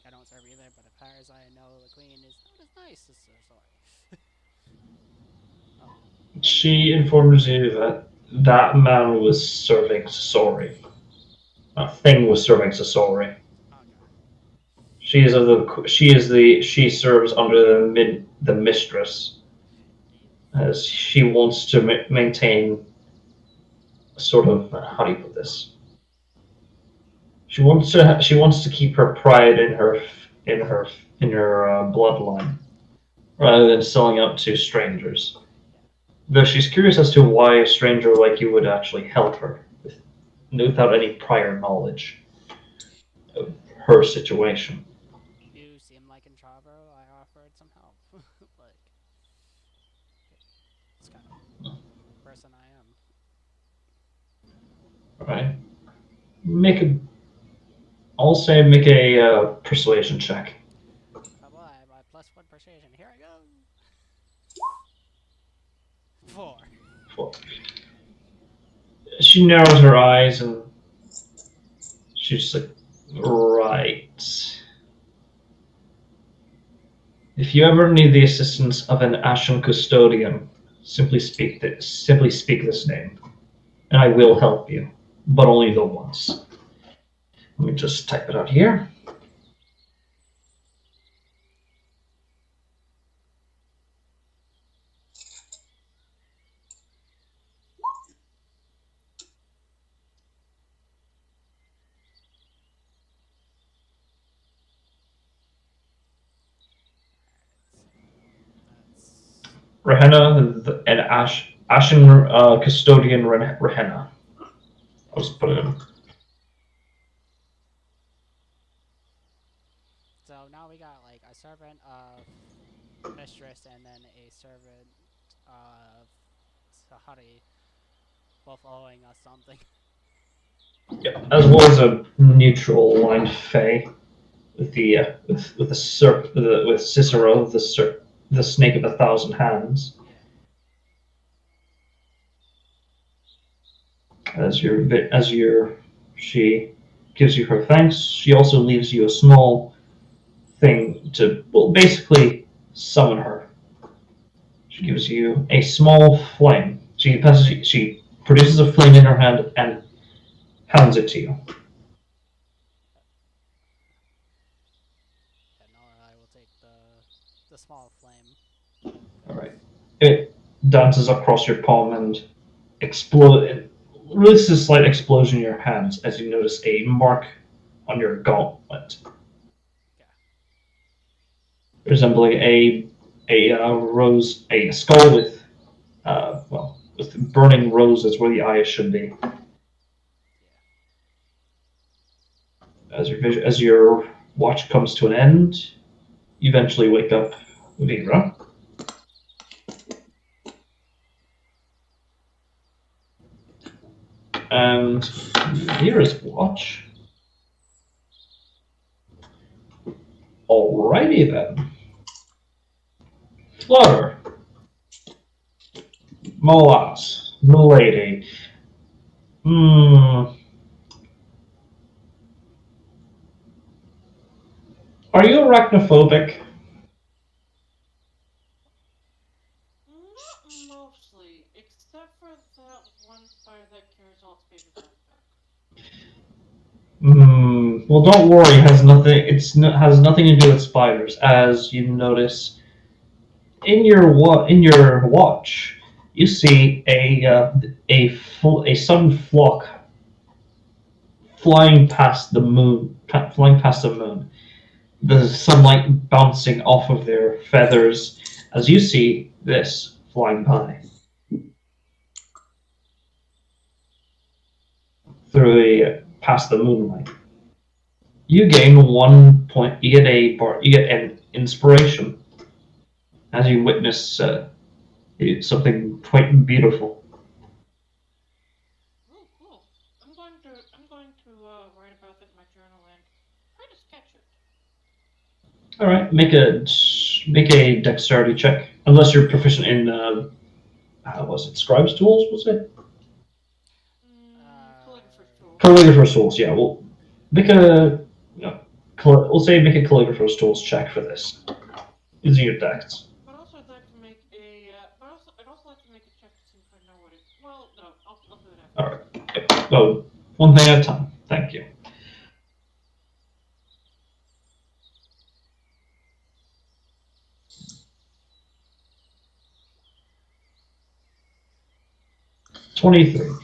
Speaker 4: don't serve either, but as far as I know, the Queen is not as nice as Sasori.
Speaker 1: She informs you that that man was serving Sasori. A thing was serving Sasori.
Speaker 4: Okay.
Speaker 1: She serves under the mistress, as she wants to maintain a sort of how do you put this? She wants to keep her pride in her in her bloodline, rather than selling out to strangers. Though she's curious as to why a stranger like you would actually help her, without any prior knowledge of her situation.
Speaker 4: You seem like in trouble. I offered some help. Like, it's kind of person I am.
Speaker 1: Right? Make a. I'll say make a persuasion check.
Speaker 4: Oh boy, my +1 persuasion. Here I go. 4.
Speaker 1: She narrows her eyes and she's like, right. If you ever need the assistance of an Ashen custodian, simply speak this name, and I will help you, but only the once. Let me just type it out here.
Speaker 4: That's
Speaker 1: Rehenna and Ashen custodian Rehenna. I'll just put it in.
Speaker 4: so now we got like a servant of mistress and then a servant of Sahari, both owing us something.
Speaker 1: Yeah, as well as a neutral aligned Fae with the with the serp with Cicero the snake of 1,000 hands. As your she gives you her thanks. She also leaves you a small thing to basically summon her. She gives you a small flame. She produces a flame in her hand and hands it to you.
Speaker 4: Yeah, no, I will take the small flame.
Speaker 1: All right. It dances across your palm and it releases a slight explosion in your hands as you notice a mark on your gauntlet,
Speaker 4: Yeah.
Speaker 1: resembling a skull with with burning roses where the eyes should be. As your watch comes to an end, you eventually wake up, Vera, and Vera's watch. Alrighty then. Flutter, Molas, Milady. Are you arachnophobic?
Speaker 3: Not mostly, except for that one spider that carries all Spader's backpack.
Speaker 1: Well, don't worry. It has nothing. Has nothing to do with spiders. As you notice in your watch, you see a sudden flock flying past the moon. Flying past the moon. The sunlight bouncing off of their feathers as you see this flying by past the moonlight. You gain 1 point. You get an inspiration as you witness something quite beautiful.
Speaker 3: Oh, cool. I'm going to write about it in my journal and try to sketch it.
Speaker 1: All right, make a dexterity check. Unless you're proficient in was it scribes tools? Was it
Speaker 3: Calligrapher's tool.
Speaker 1: calligrapher's tools? Yeah, we'll make a no, we'll say make a calligrapher's tools check for this using your dex.
Speaker 3: But also, I'd like to make a. I'd also like to make a check to see if I know what it. Well, no, I'll do it after.
Speaker 1: All right. Well, one thing at a time. Thank you. $23.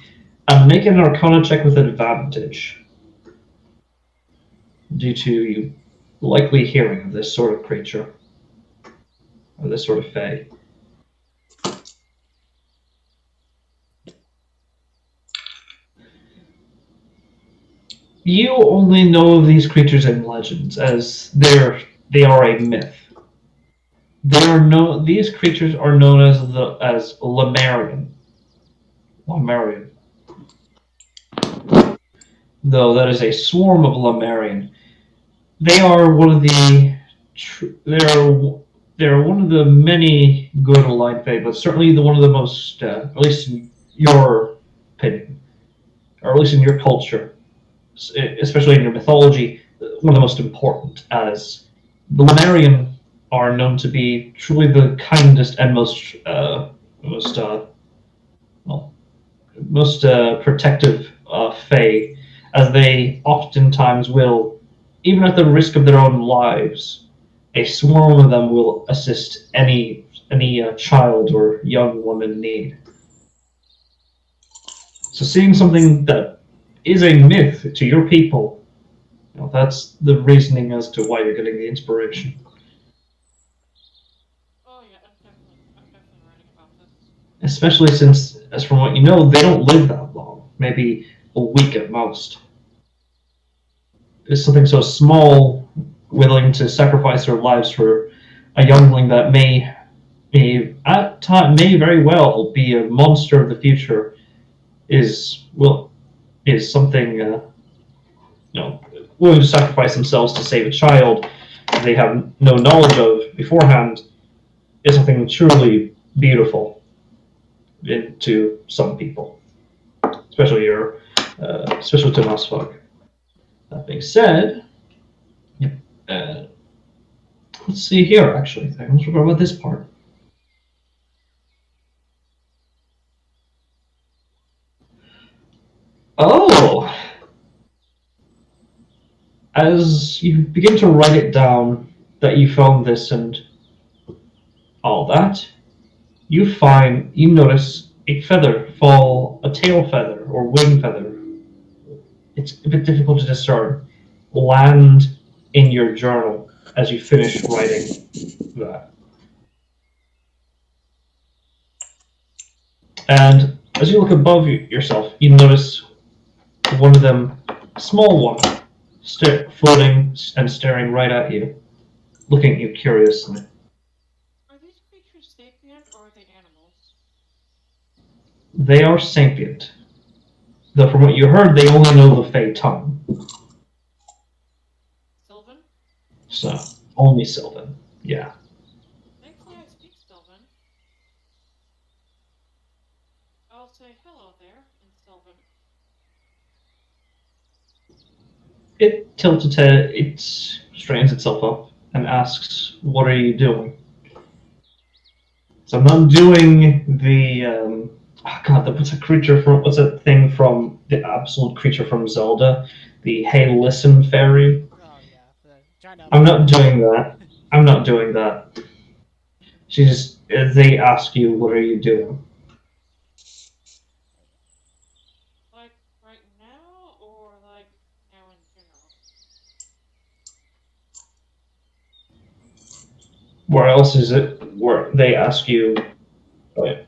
Speaker 1: Make an Arcana check with advantage. due to you likely hearing of this sort of creature, or this sort of fae. You only know of these creatures in legends, as they are a myth. These creatures are known as Lemurian. Lemurian. Though that is a swarm of Lemurian. They are one of the they are one of the many good aligned fae, but certainly one of the most, at least in your opinion, or at least in your culture, especially in your mythology, one of the most important, as the Lemurian are known to be truly the kindest and most well, most protective fae, as they oftentimes will, even at the risk of their own lives, a swarm of them will assist any child or young woman in need. So seeing something that is a myth to your people, that's the reasoning as to why you're getting the inspiration.
Speaker 3: Oh yeah, I'm definitely writing about this.
Speaker 1: Especially since, as from what you know, they don't live that long, maybe a week at most. Is something so small willing to sacrifice their lives for a youngling that may very well be a monster of the future is something willing to sacrifice themselves to save a child they have no knowledge of beforehand is something truly beautiful to some people, especially to Nosfog. That being said, uh, let's see here. Actually, I almost forgot about this part. Oh, as you begin to write it down that you found this and all that, you notice a feather fall, a tail feather or wing feather. It's a bit difficult to discern. Land in your journal as you finish writing that. And as you look above yourself, you notice one of them, small one, floating and staring right at you, looking at you curiously.
Speaker 3: Are these creatures sapient or are they animals?
Speaker 1: They are sapient, though from what you heard, they only know the Fey tongue.
Speaker 3: Sylvan?
Speaker 1: So, only Sylvan. Yeah.
Speaker 3: Thankfully I speak Sylvan. I'll say hello there in Sylvan.
Speaker 1: It straightens itself up and asks, "What are you doing?" So I'm not doing the oh god, what's that thing from the absolute creature from Zelda, the Hey Listen fairy.
Speaker 4: Oh yeah, trying to
Speaker 1: I'm not
Speaker 4: imagine
Speaker 1: doing that. I'm not doing that. They ask you, "What are you doing?"
Speaker 3: Like right now or like now in general?
Speaker 1: Where else is it? Where they ask you? Oh, yeah.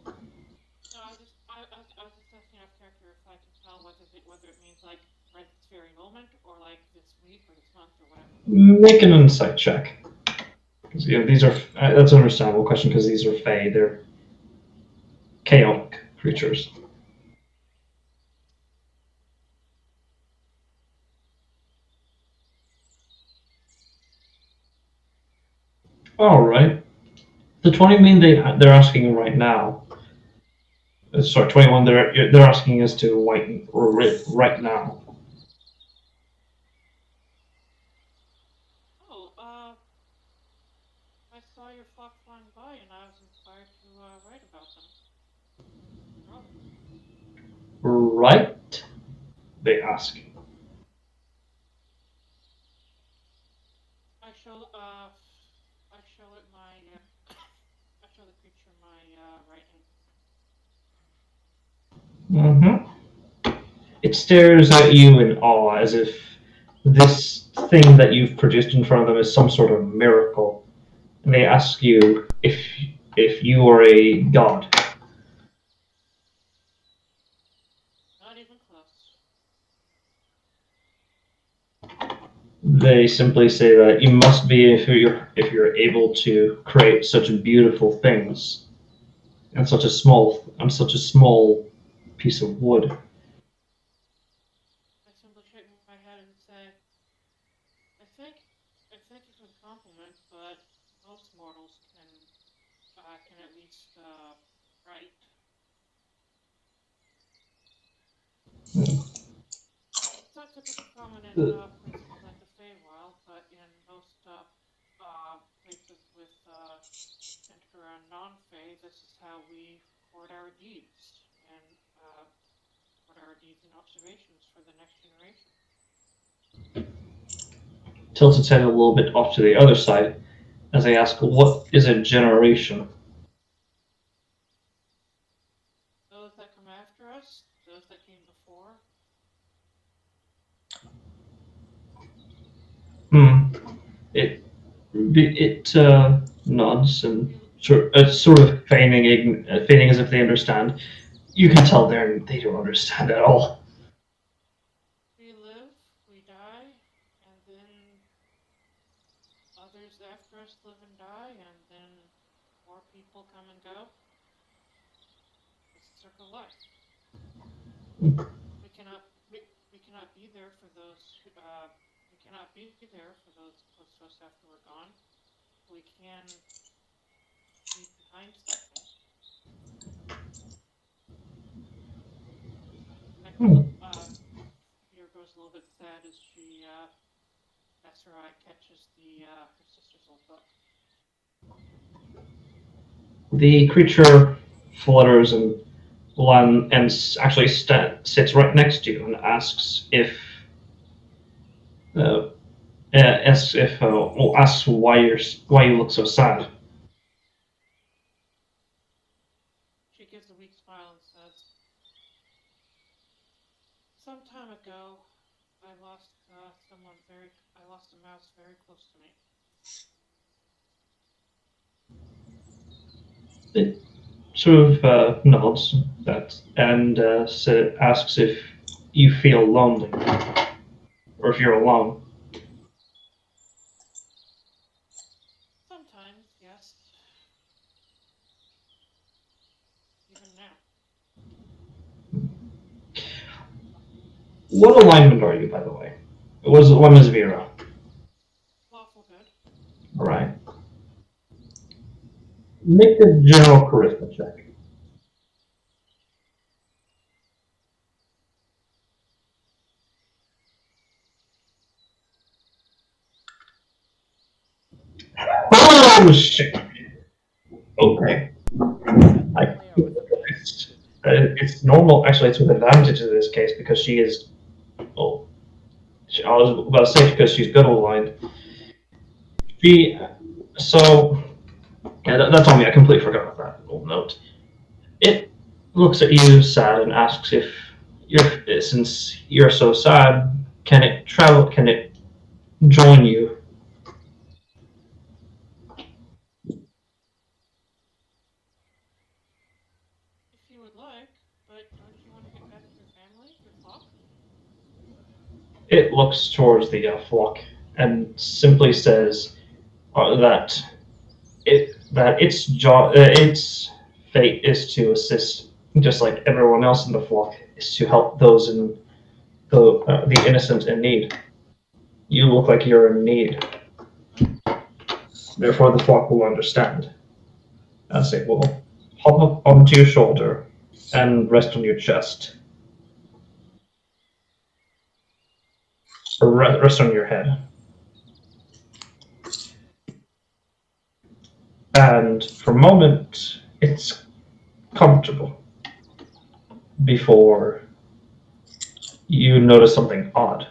Speaker 3: No, I was just asking out of character if I can tell whether it means like right this very moment or like this week or this month or whatever.
Speaker 1: Make an insight check. Because these are that's an understandable question because these are Fey. They're chaotic creatures. All right. The 20 mean they're asking right now. Sorry, 21. They're asking us to right now.
Speaker 3: Oh, I saw your flock flying by and I was inspired to write about them. Oh,
Speaker 1: Right? They ask.
Speaker 3: I show it my I show the creature my writing.
Speaker 1: Mm-hmm. It stares at you in awe, as if this thing that you've produced in front of them is some sort of miracle. And they ask you if you are a god.
Speaker 3: Not even close.
Speaker 1: They simply say that you must be if you're able to create such beautiful things and such a small piece of wood.
Speaker 3: I simply shake my head and say, I think, I thank you for the compliment, but most mortals can at least write. It's not typically common in places like the Feywild, but in most places with enter a non-Fey, this is how we record our deeds and record our deeds and observations for the next generation.
Speaker 1: Tilts its head a little bit off to the other side as they ask, "What is a generation?"
Speaker 3: Those that come after us, those that came before.
Speaker 1: Hmm. It nods and sort of feigning as if they understand. You can tell they don't understand at all.
Speaker 3: We live, we die, and then others after us live and die, and then more people come and go. It's the circle of life. We cannot we cannot be there for those we cannot be there for those close to us after we're gone. We can leave behind something.
Speaker 1: Hmm.
Speaker 3: Here goes a little bit sad as she as her eye catches her sister's old book.
Speaker 1: The creature flutters and actually sits right next to you and asks if uh, asks why you look so sad.
Speaker 3: She gives a weak smile and says, "Some time ago, I lost I lost a mouse very close to me.
Speaker 1: It sort of nods that and asks if you feel lonely or if you're alone.
Speaker 3: Sometimes, yes, even now.
Speaker 1: What alignment are you, by the way? One is Vera.
Speaker 3: Lawful good.
Speaker 1: All right. Make a general charisma check. Oh shit! Okay. I,
Speaker 4: Technically, or with
Speaker 1: it's,
Speaker 4: advantage?
Speaker 1: it's normal. Actually, it's with advantage in this case because she is. Oh, I was about to say because she's good aligned. She. So yeah, that's on me. I completely forgot about that little note. It looks at you sad and asks if since you're so sad, can it travel? Can it join you?
Speaker 3: If you would like, but don't you want to get back to your family, your flock?
Speaker 1: It looks towards the flock and simply says that its fate is to assist, just like everyone else in the flock, is to help those in the innocent in need. You look like you're in need. Therefore, the flock will understand. As it will hop up onto your shoulder and rest on your chest, or rest on your head. And for a moment, it's comfortable before you notice something odd.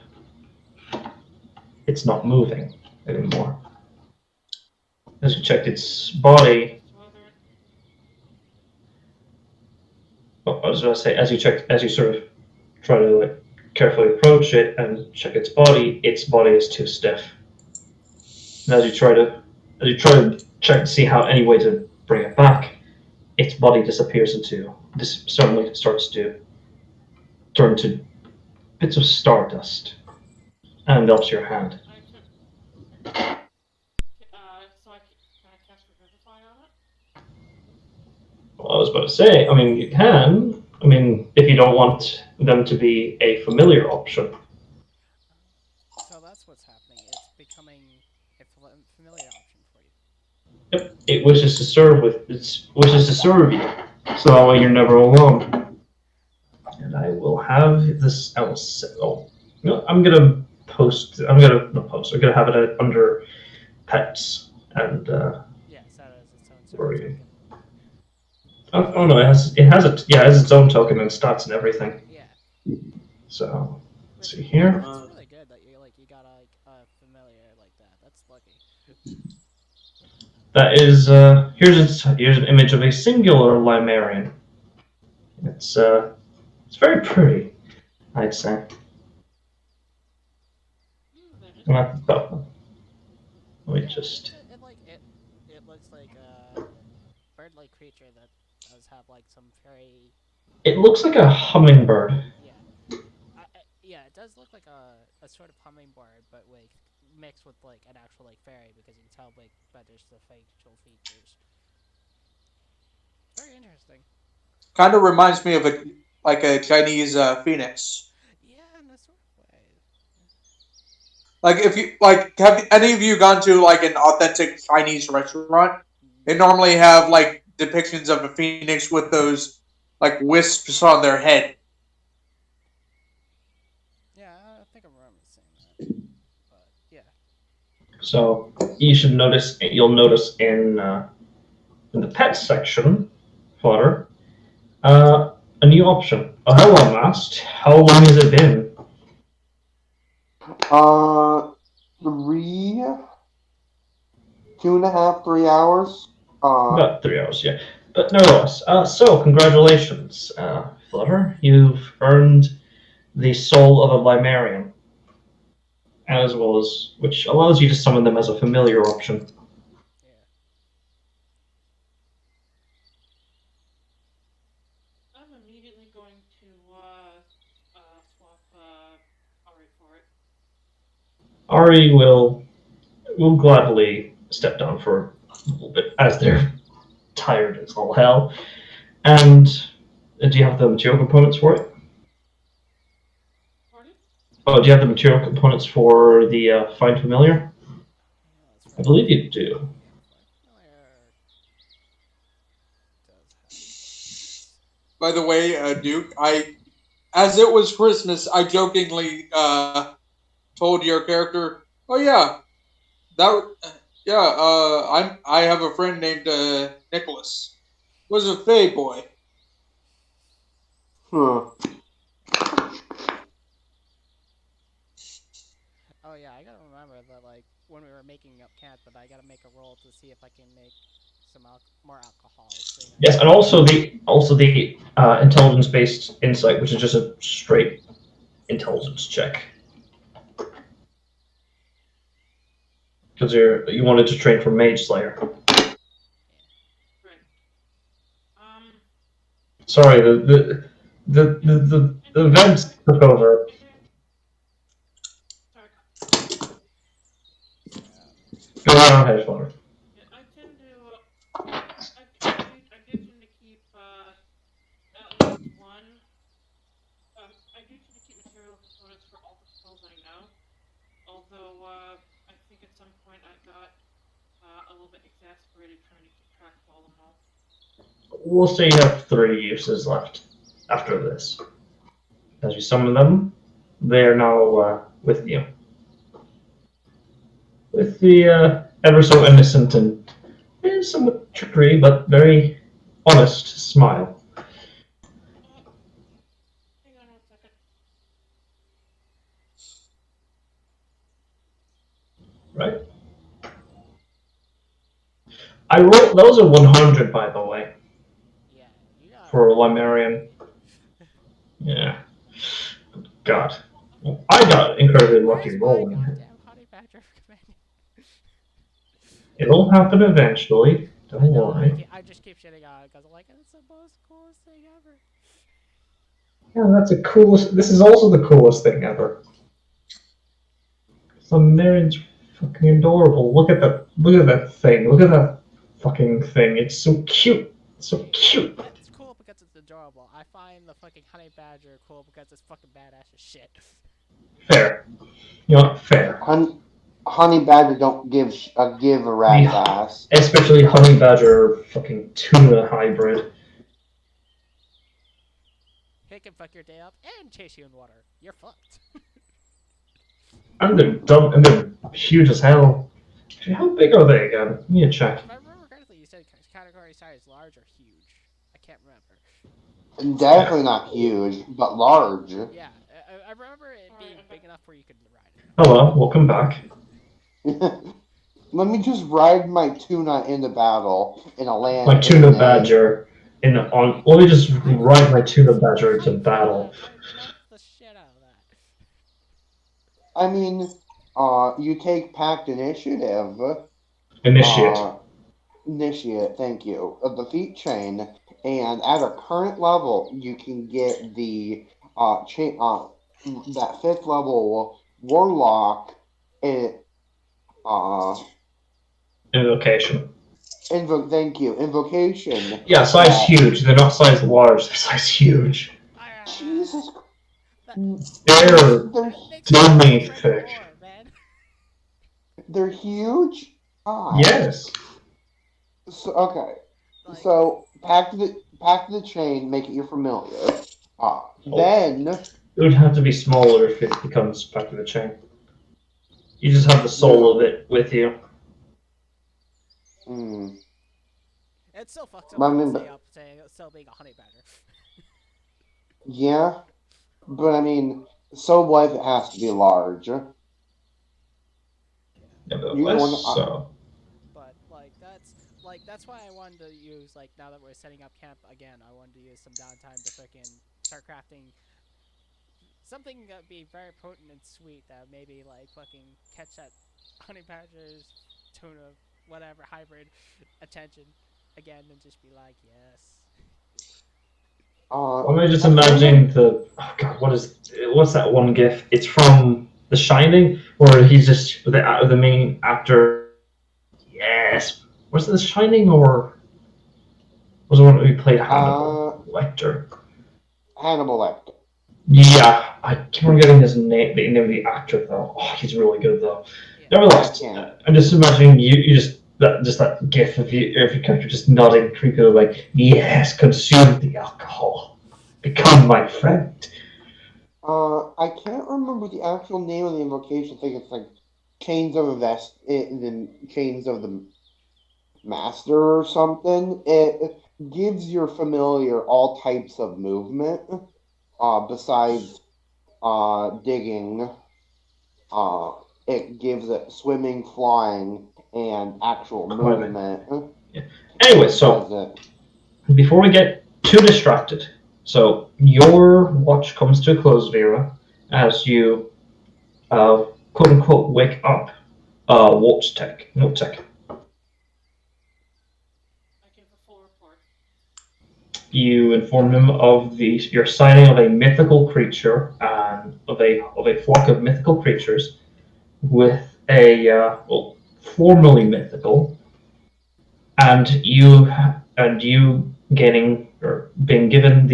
Speaker 1: It's not moving anymore. As you checked its body,
Speaker 3: As to whether
Speaker 1: I was going to say, as you sort of try to like carefully approach it and check its body is too stiff. And as you try to check to see how any way to bring it back, its body disappears into this suddenly starts to turn to bits of stardust and melts your hand.
Speaker 3: I can, so can I cast Revivify on it?
Speaker 1: Well, I was about to say, I mean, you can. I mean, if you don't want them to be a familiar option.
Speaker 4: So that's what's happening. It's becoming a familiar option for you.
Speaker 1: Yep, it wishes to serve you, so that way you're never alone. And I will have this. I will. Oh, no, I'm gonna post. I'm gonna not post. I'm gonna have it under pets and.
Speaker 4: Yeah, set it as its own
Speaker 1: Where are
Speaker 4: separate
Speaker 1: you?
Speaker 4: token.
Speaker 1: Oh no, it has its own token and stats and everything.
Speaker 4: Yeah.
Speaker 1: So let's see
Speaker 4: Which,
Speaker 1: here.
Speaker 4: that's really good that you got a familiar like that. That's lucky.
Speaker 1: That is here's an image of a singular Limerian. It's very pretty, I'd say.
Speaker 3: That is.
Speaker 1: Let me
Speaker 4: Yeah,
Speaker 1: just.
Speaker 4: it looks like a bird-like creature that does have like some very
Speaker 1: It looks like a hummingbird.
Speaker 4: yeah. Yeah, it does look like a sort of hummingbird, but like mixed with like an actual like fairy because you can tell like by there's the facial features. Very interesting.
Speaker 2: Kind of reminds me of a Chinese phoenix.
Speaker 4: Yeah, in a sort of way.
Speaker 2: Like if you like, have any of you gone to like an authentic Chinese restaurant? They normally have like depictions of a phoenix with those like wisps on their head.
Speaker 4: Yeah, I think I remember seeing that. But yeah.
Speaker 1: So you'll notice in the pet section, Flutter, a new option. Oh, hello, Mast. How long has it been?
Speaker 5: 3, 2.5, 3 hours.
Speaker 1: About 3 hours, yeah. But nevertheless, so congratulations, Flutter. You've earned the soul of a Limerian, as well as which allows you to summon them as a familiar option.
Speaker 4: Yeah.
Speaker 3: I'm immediately going to swap Ari for it.
Speaker 1: Ari will gladly step down for a little bit as they're tired as all hell. And do you have the material components for it?
Speaker 3: Pardon?
Speaker 1: Oh, do you have the material components for the Find Familiar?
Speaker 4: Yeah, that's
Speaker 1: I
Speaker 4: right.
Speaker 1: believe you do.
Speaker 4: Yeah, familiar does have these.
Speaker 2: By the way, Duke, as it was Christmas, I jokingly told your character, "Oh yeah, that yeah, I have a friend named Nicholas. Was a Fey boy."
Speaker 5: Hmm.
Speaker 4: Oh yeah, I gotta remember that like when we were making up camp, that I gotta make a roll to see if I can make some more alcohol. Seeing I
Speaker 1: Yes, and also the intelligence based insight, which is just a straight intelligence check. Because you wanted to train for Mage Slayer.
Speaker 3: Right.
Speaker 1: Sorry, the events took over.
Speaker 3: Sorry.
Speaker 1: Go on ahead, Flutter.
Speaker 3: Yeah, I tend to. I do tend to keep at least one. I do tend to keep material components for all the spells I know. Although I think at some point I got a little bit exasperated trying to keep track of all of them all.
Speaker 1: We'll say you have 3 uses left after this. As you summon them, they are now with you. With the ever so innocent and somewhat trickery, but very honest smile.
Speaker 3: Hang on 1 second.
Speaker 1: Right? I rolled. That was a 100, by the way,
Speaker 4: yeah, you got
Speaker 1: for Limerian. Yeah. God. I got incredibly lucky
Speaker 4: Where's my
Speaker 1: rolling.
Speaker 4: goddamn honey badger companion?
Speaker 1: It'll happen eventually.
Speaker 4: I
Speaker 1: Don't
Speaker 4: know.
Speaker 1: worry.
Speaker 4: I just keep shitting on it because I'm like, it's the most coolest thing ever.
Speaker 1: Yeah, that's the coolest. This is also the coolest thing ever. The marriage fucking adorable. Look at that. Look at that thing. Look at that fucking thing. It's so cute. So cute.
Speaker 4: It's cool because it's adorable. I find the fucking honey badger cool because it's fucking badass as shit.
Speaker 1: Fair. You know what? Fair.
Speaker 5: Honey badger don't give a rat's
Speaker 1: Yeah.
Speaker 5: ass.
Speaker 1: Especially honey badger fucking tuna hybrid.
Speaker 4: He can fuck your day up and chase you in water. You're fucked.
Speaker 1: And they're dumb and they're huge as hell. Actually, how big are they again? Let me check.
Speaker 4: If I remember correctly, you said category size large or huge. I can't remember.
Speaker 5: Definitely not huge, but large.
Speaker 4: Yeah, I remember it being big enough where you could ride it.
Speaker 1: Hello, welcome back.
Speaker 5: Let me just ride my tuna into battle in a land.
Speaker 1: My tuna badger. Let me just ride my tuna badger into battle.
Speaker 4: Love the shit out of that.
Speaker 5: I mean, you take pact initiative.
Speaker 1: Initiate.
Speaker 5: Initiate, thank you. Of the feat chain, and at a current level, you can get the that 5th level warlock.
Speaker 1: Invocation.
Speaker 5: Thank you. Invocation.
Speaker 1: Yeah, size huge. They're not size large. They're size huge.
Speaker 5: Jesus.
Speaker 1: They're dummy thick.
Speaker 5: They're huge.
Speaker 1: Yes.
Speaker 5: So, okay. So pack the chain. Make it your familiar. Then
Speaker 1: it would have to be smaller if it becomes back to the chain. You just have the soul of it with you.
Speaker 4: It still fucks up saying still being a honey badger.
Speaker 5: Yeah, but I mean, so what if it has to be large?
Speaker 1: Nevertheless, so.
Speaker 4: But that's why I wanted to use now that we're setting up camp again, I wanted to use some downtime to freaking start crafting something that'd be very potent and sweet that maybe fucking catch that honey badger's tuna whatever hybrid attention again and just be like, yes.
Speaker 1: Am I just imagining what's that one gif? It's from The Shining, where he's just the main actor. Yes, was it The Shining or was it one who played Hannibal Lecter?
Speaker 5: Hannibal Lecter.
Speaker 1: Yeah, I keep forgetting his name. The name of the actor though. Oh, he's really good though. Yeah. Nevertheless, I'm just imagining you just that gif of your character just nodding creepily like, yes, consume the alcohol, become my friend.
Speaker 5: I can't remember the actual name of the invocation. I think it's Chains of Chains of the Master or something. It gives your familiar all types of movement, besides digging. It gives it swimming, flying, and actual movement.
Speaker 1: Yeah. Anyway, so before we get too distracted, so your watch comes to a close, Vera, as you quote unquote wake up Note Tech.
Speaker 3: I give a full report.
Speaker 1: You inform him of your sighting of a mythical creature and of a flock of mythical creatures with a formerly mythical, and you getting or being given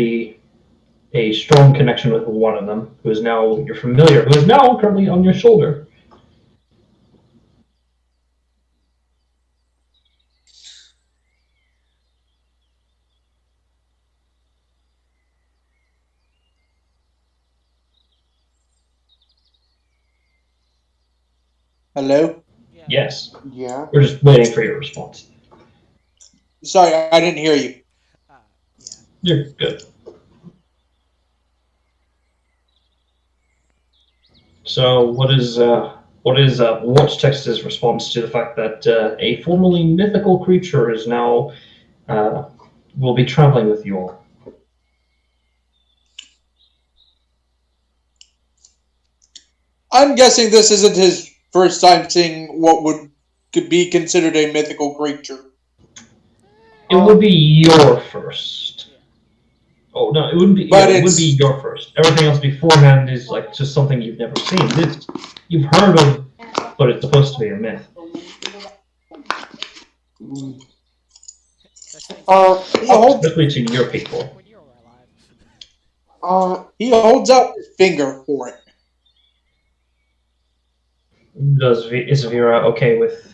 Speaker 1: a strong connection with one of them, who is now your familiar, who is now currently on your shoulder.
Speaker 2: Hello?
Speaker 4: Yeah.
Speaker 1: Yes.
Speaker 5: Yeah.
Speaker 1: We're just waiting for your response.
Speaker 2: Sorry, I didn't hear you.
Speaker 4: Yeah.
Speaker 1: You're good. So, what is Watch Text's response to the fact that a formerly mythical creature is now will be traveling with you all?
Speaker 2: I'm guessing this isn't his first time seeing what could be considered a mythical creature.
Speaker 1: It would be your first.
Speaker 4: Yeah.
Speaker 1: Oh no, it wouldn't be.
Speaker 2: But
Speaker 1: Yeah, it would be
Speaker 2: it's
Speaker 1: your first. Everything else beforehand is like just something you've never seen. This you've heard of, but it's supposed to be a myth.
Speaker 4: This thing's
Speaker 2: he holds
Speaker 1: Especially to your people.
Speaker 4: when you were alive.
Speaker 2: he holds out his finger for it.
Speaker 1: Is Vera okay with?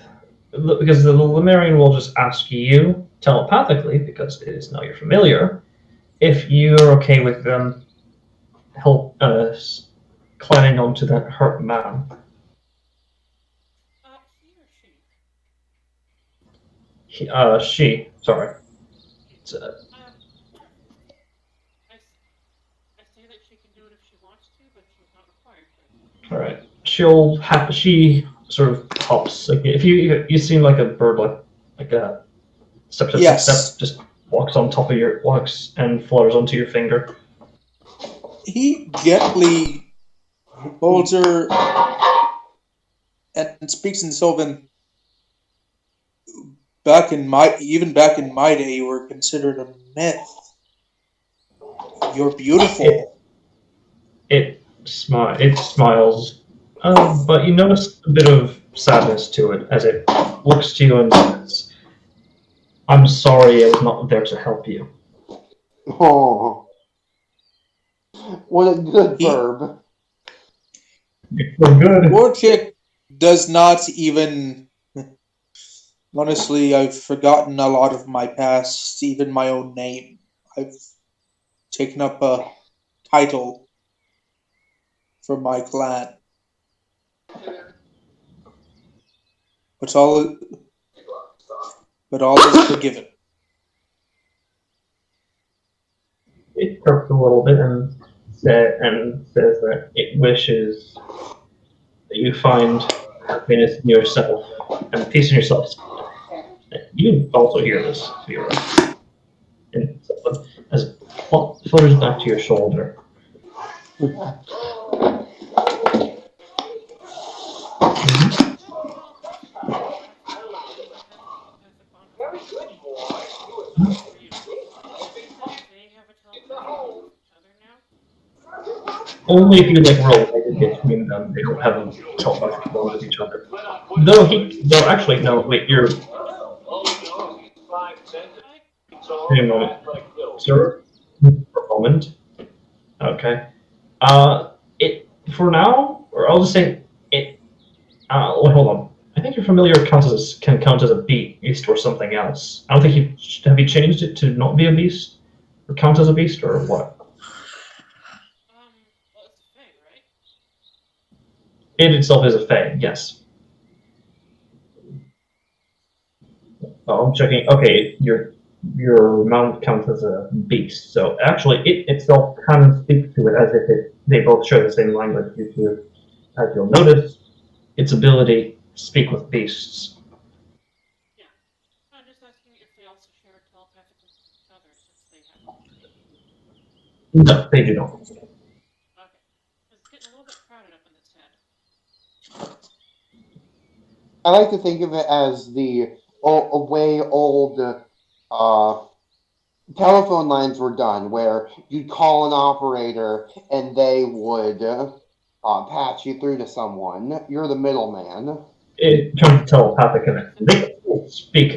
Speaker 1: Because the Lemurian will just ask you telepathically, because it is now your familiar, if you're okay with them help climbing onto that hurt man.
Speaker 3: He or she?
Speaker 1: She. Sorry. It's,
Speaker 3: I say that she can do it if she wants to, but she's not required to.
Speaker 1: all right. She sort of hops like if you seem like a bird like a step
Speaker 2: Yes.
Speaker 1: just walks on top of your walks and flutters onto your finger.
Speaker 2: He gently holds her and speaks in Sylvan. Back in my day, you were considered a myth. You're beautiful.
Speaker 1: It smiles, but you notice a bit of sadness to it as it looks to you and says, "I'm sorry, I was not there to help you."
Speaker 5: Oh, what a good
Speaker 2: He-
Speaker 5: verb.
Speaker 1: We're good.
Speaker 2: Warchick does not even. Honestly, I've forgotten a lot of my past, even my own name. I've taken up a title for my clan. But all is forgiven.
Speaker 1: It chirps a little bit and says that it wishes that you find happiness in yourself and peace in yourself. You also hear this, Vera. And as it flutters back to your shoulder. Only if you like roll between them, they don't have a telepathic bond with each other. Though actually no, wait, you're. Wait a moment, sir. For a moment. Okay. It for now, or I'll just say it. Wait, hold on. I think your familiar can count as a beast or something else. I don't think have you changed it to not be a beast or count as a beast or what?
Speaker 3: Well, it's a fey, right?
Speaker 1: It itself is a fae, yes. Oh, I'm checking. Okay, your mount counts as a beast. So actually, it itself kind of speaks to it as if they both share the same language. As you'll notice, its ability to speak with beasts.
Speaker 3: Yeah. I'm just asking if they also share telepathic with each other, since they have.
Speaker 1: No, they do not.
Speaker 3: Okay. It's getting a little bit crowded up in its head.
Speaker 5: I like to think of it as the way old telephone lines were done, where you'd call an operator and they would patch you through to someone. You're the middleman.
Speaker 1: It comes to telepathic connection. They can still speak.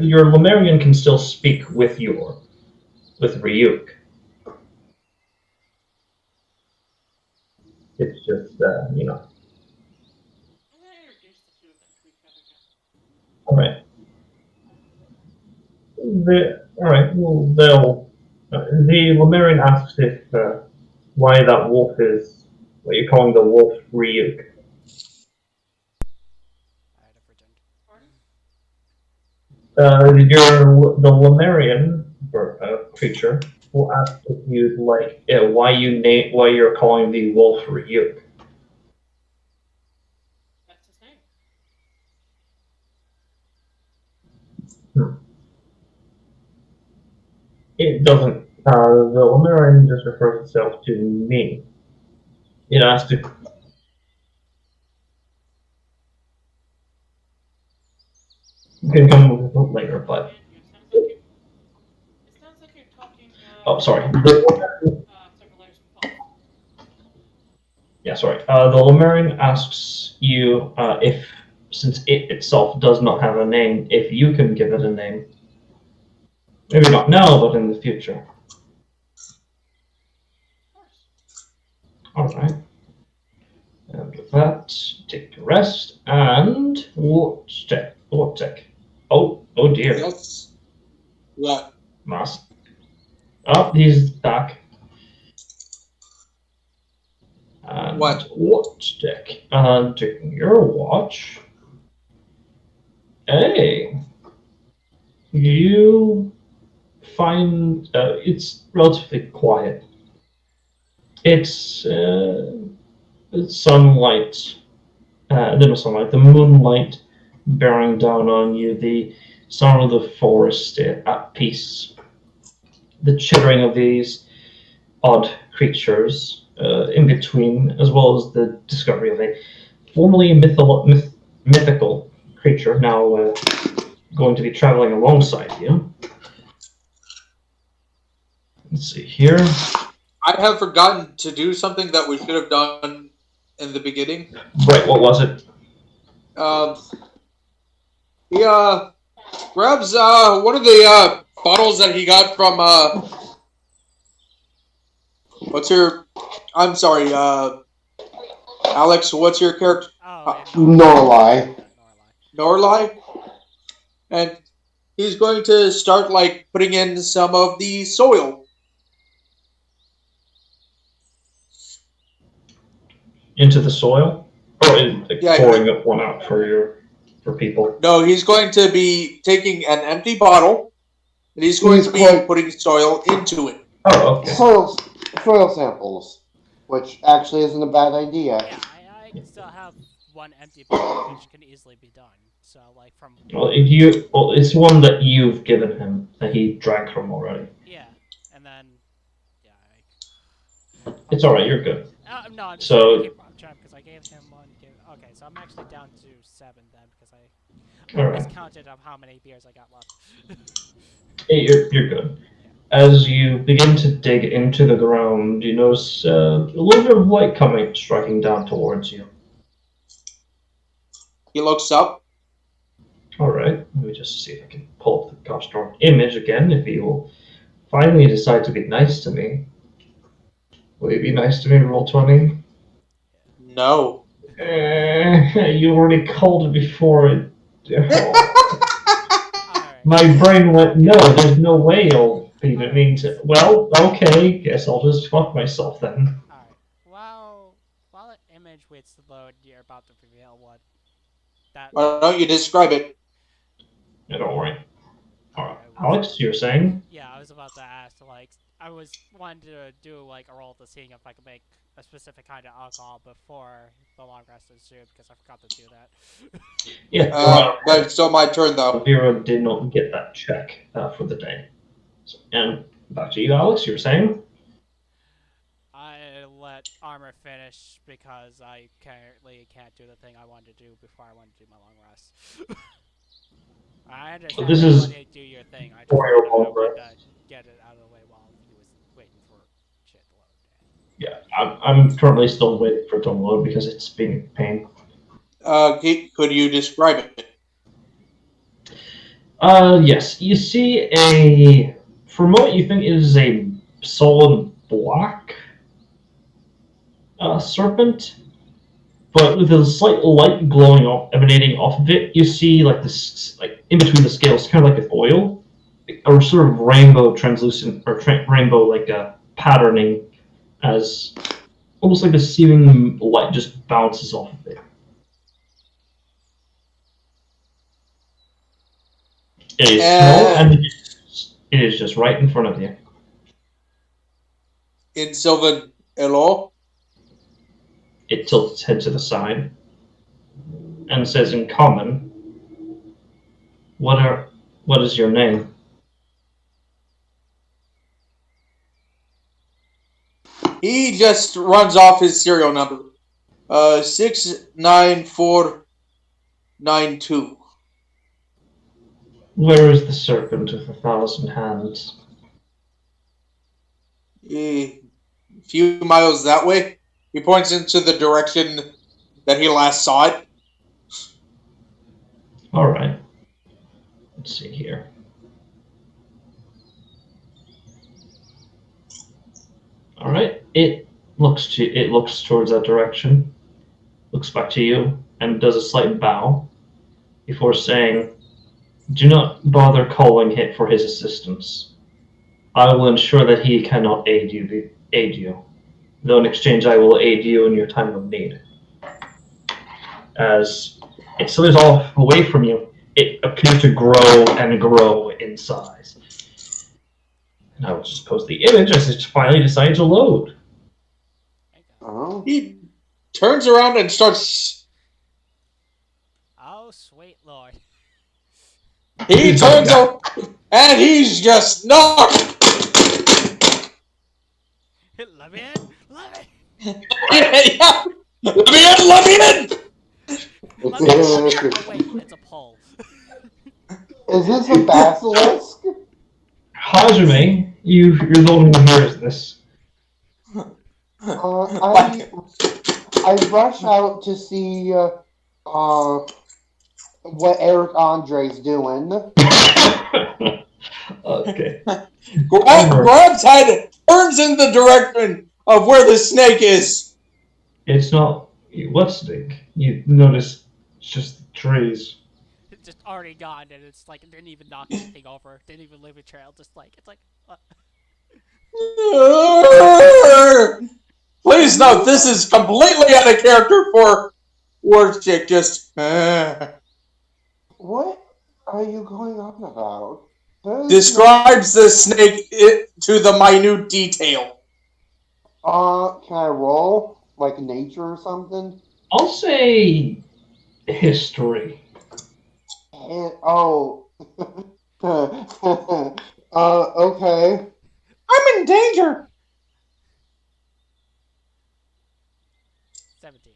Speaker 1: Your Lemurian can still speak with Ryuk. It's just
Speaker 3: I'm gonna introduce the two of them to each other now.
Speaker 1: all right. All right. Well, they'll. The Lemurian asks if why that wolf is what you're calling the wolf Ryuk.
Speaker 4: I had to pretend.
Speaker 1: The Lemurian creature will ask if you'd like why you're calling the wolf Ryuk.
Speaker 3: That's his name.
Speaker 1: It doesn't. The Lemurian just refers itself to me. It asks if You can come with it later, but
Speaker 3: It sounds like you're talking.
Speaker 1: oh, sorry.
Speaker 3: Several layers from Paul.
Speaker 1: Yeah, sorry. The Lemurian asks you if, since it itself does not have a name, if you can give it a name. Maybe not now, but in the future.
Speaker 3: Of course.
Speaker 1: All right. And with that, take a rest and what check? What check? Oh dear.
Speaker 2: Yes. What?
Speaker 1: Mas. Oh, he's back. And
Speaker 2: What?
Speaker 1: watch deck. And taking your watch. Hey, you find it's relatively quiet. It's sunlight, no sunlight, the moonlight bearing down on you, the sound of the forest at peace, the chittering of these odd creatures in between, as well as the discovery of a formerly mythical creature now going to be traveling alongside you. Let's see here.
Speaker 2: I have forgotten to do something that we should have done in the beginning.
Speaker 1: Right, what was it?
Speaker 2: Um, he grabs one of the bottles that he got from what's your? I'm sorry, Alex. What's your character?
Speaker 4: Oh, yeah,
Speaker 5: Norlai.
Speaker 2: Norlai, and he's going to start like putting in some of the soil.
Speaker 1: Into the soil? Or like,
Speaker 2: Yeah.
Speaker 1: pouring one out for people?
Speaker 2: No, he's going to be taking an empty bottle and he's going to be putting soil into it.
Speaker 1: Oh, okay.
Speaker 5: Soil samples, which actually isn't a bad idea.
Speaker 4: Yeah, I still have one empty bottle, which can easily be done. So, like, from...
Speaker 1: Well, it's one that you've given him, that he drank from already.
Speaker 4: Yeah, and then... Yeah,
Speaker 1: It's alright, you're good.
Speaker 4: no, I'm just
Speaker 1: So,
Speaker 4: trying to keep track, because I gave him one... Okay, so I'm actually down to 7 then, because I miscounted of how many beers I got left.
Speaker 1: You're good. As you begin to dig into the ground, you notice a little bit of light striking down towards you.
Speaker 2: He looks up.
Speaker 1: Alright, let me just see if I can pull up the gosh darn image again, if he will finally decide to be nice to me. Will he be nice to me in Roll20?
Speaker 2: No.
Speaker 1: You already called it before. My brain went, no, there's no way you'll be mean to. Well, okay, guess I'll just fuck myself then.
Speaker 4: Alright, while the image waits to load, you're about to reveal what that...
Speaker 2: Why don't you describe it?
Speaker 1: Yeah, don't worry. Alright, Alex, you're saying?
Speaker 4: Yeah, I was about to ask, like, I was wanting to do, like, a roll to seeing if I could make a specific kind of alcohol before the long rest ensued, because I forgot to do that.
Speaker 2: That's still my turn, though.
Speaker 1: Vera did not get that check for the day. So, and back to you, Alex, you were saying?
Speaker 4: I let Armor finish because I currently can't do the thing I wanted to do before I wanted to do my long rest. I understand
Speaker 1: this
Speaker 4: you
Speaker 1: is
Speaker 4: wanted to do your thing. I just wanted to get it out of the way while he was waiting for shit to load.
Speaker 1: Yeah, I'm currently still waiting for it to load because it's been a pain.
Speaker 2: Could you describe it?
Speaker 1: Yes. You see from what you think is a solid black serpent, but with a slight light glowing off, emanating off of it. You see like this, like in between the scales, kind of like with oil, or sort of rainbow translucent or rainbow like patterning, as almost like the seeming light just bounces off of it. It is small and it is just right in front of you.
Speaker 2: In Sylvan Elo?
Speaker 1: It tilts its head to the side and says in common, what is your name?
Speaker 2: He just runs off his serial number. 69492.
Speaker 1: Where is the serpent with 1,000 hands?
Speaker 2: A few miles that way. He points into the direction that he last saw it.
Speaker 1: Alright. Let's see here. Alright. It looks towards that direction, looks back to you, and does a slight bow before saying, "Do not bother calling him for his assistance. I will ensure that he cannot aid you. Though in exchange I will aid you in your time of need." As it slithers off away from you, it appears to grow and grow in size. And I will just post the image as it finally decides to load.
Speaker 5: Oh.
Speaker 2: He turns around and starts.
Speaker 4: Oh, sweet lord.
Speaker 2: He turns around and he's just knocked.
Speaker 4: Let me in! Let me
Speaker 2: Yeah. Let me in! Let me in!
Speaker 4: Let me in! Oh wait, it's a pole.
Speaker 5: Is this a basilisk?
Speaker 1: Hajime, you're the one who hears this.
Speaker 5: I rush out to see what Eric Andre's doing.
Speaker 1: Okay.
Speaker 2: Grab's head turns in the direction of where the snake is.
Speaker 1: It's not. What snake? You notice it's just trees.
Speaker 4: It's just already gone, and it's like it didn't even knock anything over. Didn't even leave a trail. Just like it's like.
Speaker 2: Please note, this is completely out of character for Warchick. Just
Speaker 5: What are you going on about?
Speaker 2: describes the snake to the minute detail.
Speaker 5: Can I roll? Like nature or something?
Speaker 1: I'll say history.
Speaker 5: Oh. Okay.
Speaker 2: I'm in danger.
Speaker 4: 17.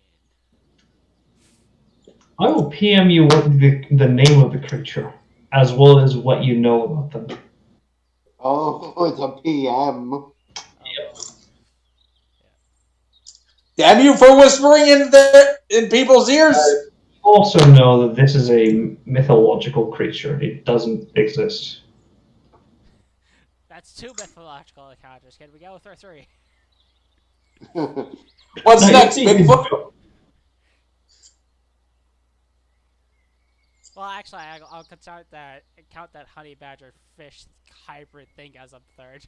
Speaker 1: I will PM you what the name of the creature, as well as what you know about them.
Speaker 5: Oh, it's a PM.
Speaker 4: Oh,
Speaker 2: Damn you for whispering in people's ears.
Speaker 1: Also know that this is a mythological creature. It doesn't exist.
Speaker 4: That's 2 mythological encounters. Can we go with our 3?
Speaker 2: What's
Speaker 1: No,
Speaker 2: next, Bigfoot?
Speaker 4: Well, actually, I'll count that honey badger fish hybrid thing as a 3rd.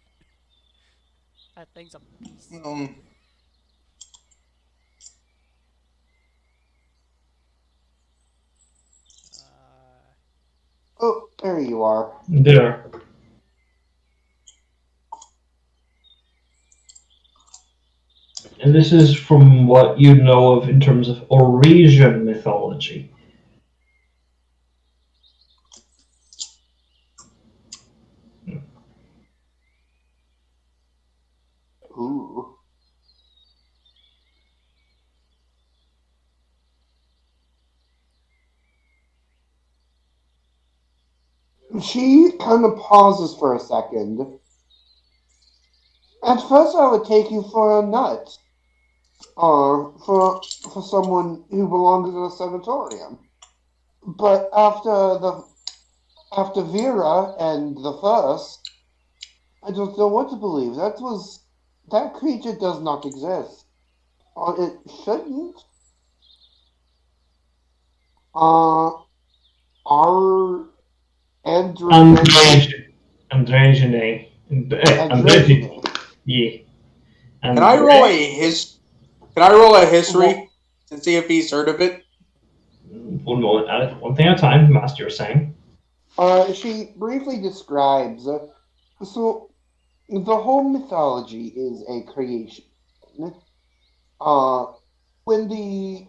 Speaker 4: That thing's a beast.
Speaker 5: Oh, there you are.
Speaker 1: There. And this is from what you know of in terms of Oresian mythology.
Speaker 5: Ooh. She kind of pauses for a second. At first, I would take you for a nut. For someone who belongs in a sanatorium. But after Vera and the first, I don't know what to believe. That creature does not exist. Or it shouldn't. Our
Speaker 1: Androgene. Yeah.
Speaker 2: Can I roll a history to see if he's heard of it?
Speaker 1: One moment, one thing at a time, Master, you're saying.
Speaker 5: She briefly describes. So, the whole mythology is a creation. When the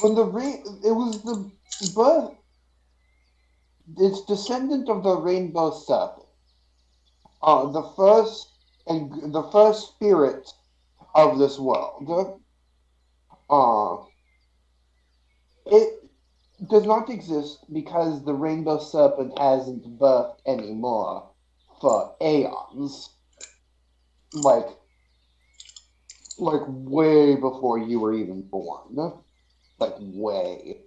Speaker 5: it was the birth, it's descendant of the rainbow serpent. The first spirit of this world. Uh, it does not exist because the rainbow serpent hasn't birthed anymore for aeons. Like way before you were even born. Like way.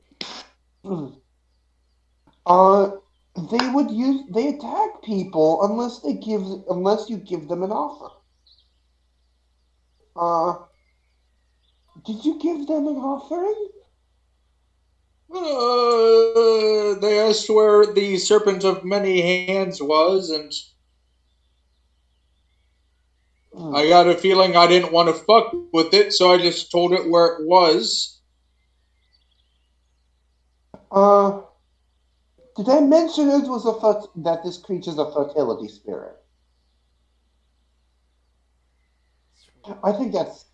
Speaker 5: They attack people unless you give them an offer. Did you give them an offering?
Speaker 2: They asked where the serpent of many hands was, and I got a feeling I didn't want to fuck with it, so I just told it where it was.
Speaker 5: Did I mention that this creature's a fertility spirit? I think that's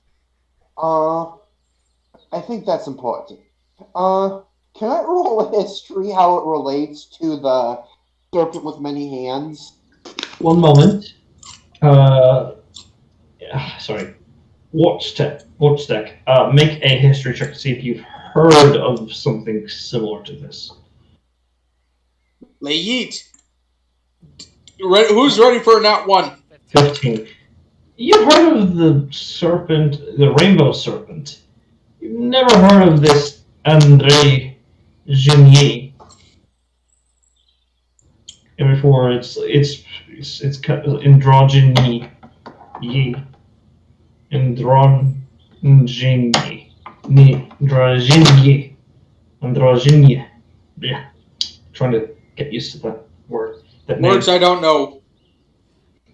Speaker 5: important. Can I roll a history how it relates to the serpent with many hands?
Speaker 1: One moment. Sorry. Watch deck. Make a history check to see if you've heard of something similar to this.
Speaker 2: Layit. Who's ready for that one?
Speaker 1: 15. You've heard of the serpent, the rainbow serpent. You've never heard of this André Genier. And before it's androgyny. Ye. Androgyny. Androgyny. Yeah. Trying to get used to that word.
Speaker 2: Words I don't know.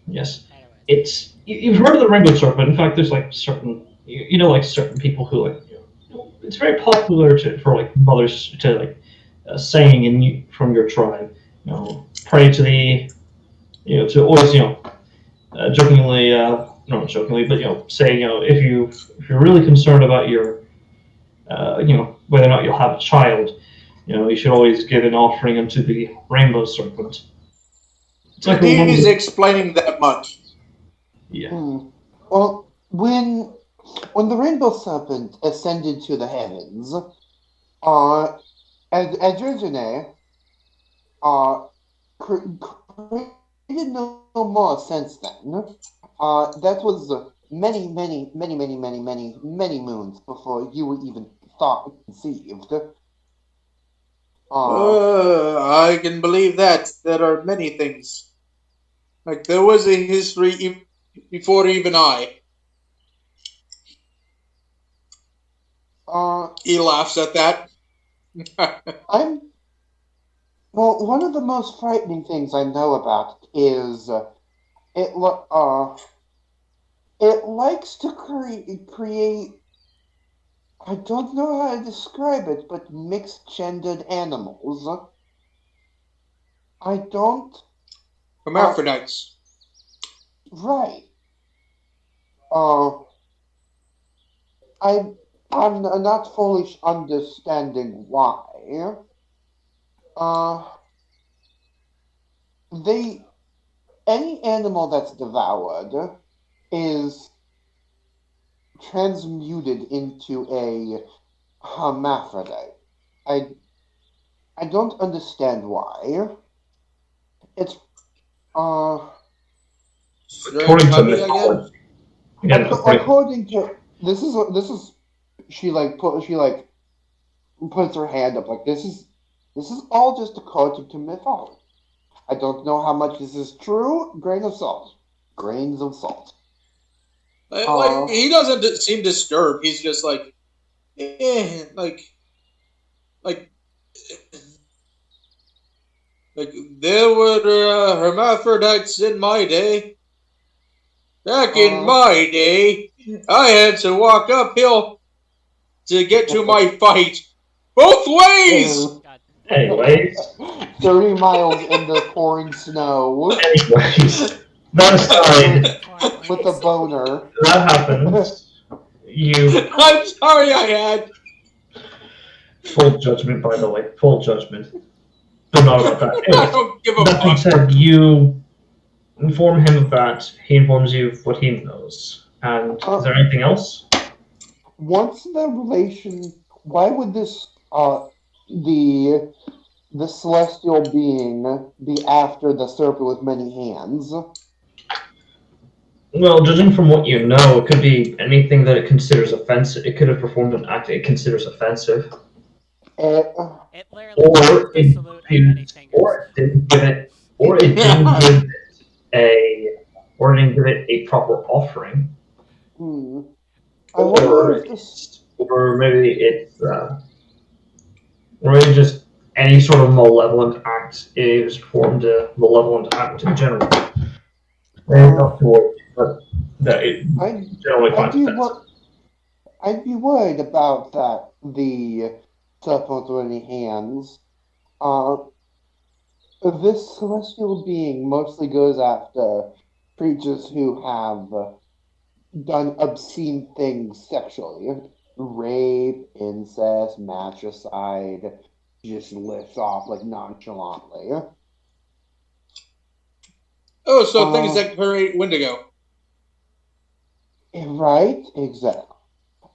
Speaker 1: Yes. It's you've heard of the rainbow serpent. In fact, there's like certain like certain people who it's very popular for like mothers to like saying from your tribe, pray to the to always jokingly not jokingly but saying if you're really concerned about your whether or not you'll have a child, you should always give an offering unto the rainbow serpent. It's like
Speaker 2: He's explaining that much.
Speaker 1: Yeah.
Speaker 5: Well, when the rainbow serpent ascended to the heavens, Adrigene created no more since then. That was many moons before you were even thought conceived.
Speaker 2: I can believe that. There are many things. Like there was a history before even I. He laughs at that.
Speaker 5: One of the most frightening things I know about is it likes to create. I don't know how to describe it, but mixed-gendered animals. I don't.
Speaker 2: Hermaphrodites.
Speaker 5: Right. I'm not fully understanding why. Any animal that's devoured is transmuted into a hermaphrodite. I don't understand why. It's
Speaker 1: according to mythology.
Speaker 5: According to this is she puts her hand up like this is all just according to mythology. I don't know how much this is true. Grains of salt.
Speaker 2: Like he doesn't seem disturbed. He's just like there were hermaphrodites in my day. Back in my day, I had to walk uphill to get to my fight. Both ways!
Speaker 1: Anyways.
Speaker 5: 30 miles in the pouring snow.
Speaker 1: Anyways. That aside.
Speaker 5: With a boner.
Speaker 1: That happens.
Speaker 2: I'm sorry I had.
Speaker 1: Full judgment, by the way. Full judgment. But not about that. Anyways,
Speaker 2: I don't give a
Speaker 1: that being said, you inform him of that. He informs you of what he knows. And is there anything else?
Speaker 5: Why would this the celestial being be after the serpent with many hands?
Speaker 1: Well, judging from what you know, it could be anything that it considers offensive. It could have performed an act it considers offensive,
Speaker 5: It,
Speaker 4: It literally
Speaker 1: or
Speaker 4: gave the
Speaker 1: it
Speaker 4: salute of many
Speaker 1: used,
Speaker 4: fingers.
Speaker 1: or it didn't give it a, or it didn't give it a proper offering,
Speaker 5: hmm. I wonder if this.
Speaker 1: or maybe it's, or maybe just any sort of malevolent act is performed a malevolent act in general. Maybe not towards, but that it
Speaker 5: I'd,
Speaker 1: generally
Speaker 5: I'd
Speaker 1: finds
Speaker 5: be
Speaker 1: offensive.
Speaker 5: wor- I'd be worried about that. The serpent with many hands. Uh, this celestial being mostly goes after creatures who have done obscene things sexually. Rape, incest, matricide, just lifts off like nonchalantly.
Speaker 2: Oh, so things
Speaker 5: Uh,
Speaker 2: that create Wendigo.
Speaker 5: right? Exactly.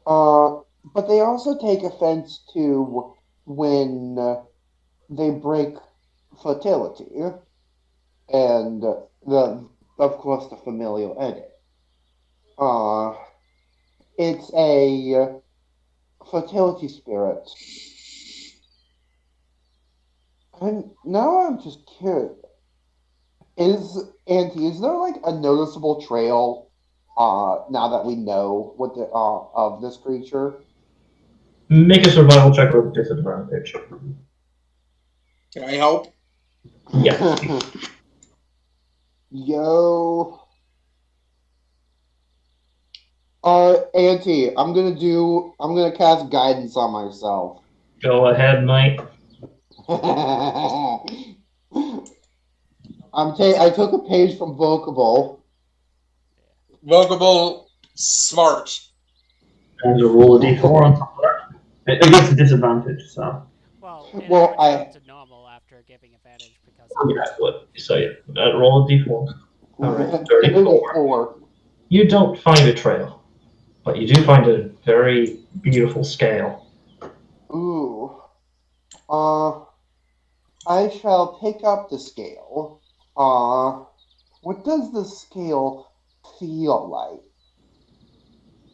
Speaker 5: But they also take offense to when they break fertility and the of course the familial edit. Uh, it's a fertility spirit. And now I'm just curious. Is there like a noticeable trail now that we know what the of this creature?
Speaker 1: Make a survival check with disadvantage.
Speaker 2: Can I help?
Speaker 1: Yes.
Speaker 5: Yo. Auntie, I'm gonna cast guidance on myself.
Speaker 1: Go ahead, Mike.
Speaker 5: I took a page from Vocable.
Speaker 2: Vocable smart.
Speaker 1: And you roll a d4 on top of that. It gets a disadvantage, so.
Speaker 4: Well, it
Speaker 5: Well,
Speaker 4: averaged out to normal after giving advantage because of
Speaker 1: Yeah, but, so yeah, roll a d4. Alright, 34.
Speaker 5: 34.
Speaker 1: You don't find a trail, but you do find a very beautiful scale.
Speaker 5: Ooh. Uh, I shall pick up the scale. What does the scale feel like?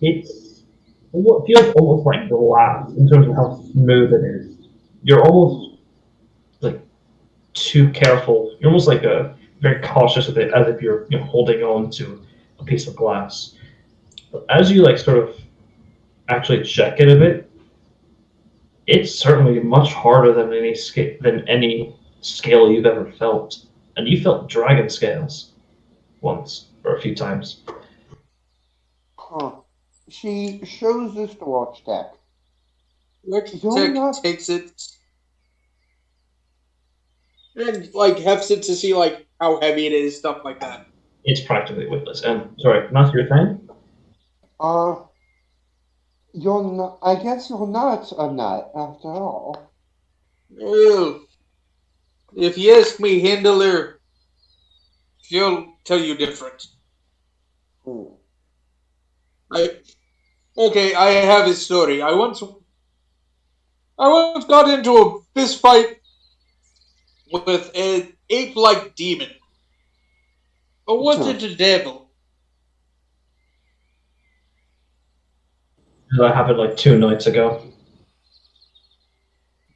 Speaker 1: It's what feels almost like glass in terms of how smooth it is. You're almost like too careful. You're almost like very cautious of it, as if you're holding on to a piece of glass. But as you like sort of actually check it a bit, it's certainly much harder than any scale you've ever felt. And you felt dragon scales once or a few times.
Speaker 5: Huh. She shows this to Watchtech.
Speaker 2: Which
Speaker 5: You're
Speaker 2: tech
Speaker 5: not.
Speaker 2: takes it and like hefts it to see like how heavy it is, stuff like that.
Speaker 1: It's practically weightless. And sorry, not your thing.
Speaker 5: Uh, you're not. I guess you're not a nut after all.
Speaker 2: Well, if you ask me, Handler, she'll tell you different.
Speaker 5: Hmm.
Speaker 2: I okay, I have a story. I once got into a fist fight with an ape-like demon. Or was it a devil?
Speaker 1: That happened like 2 nights ago.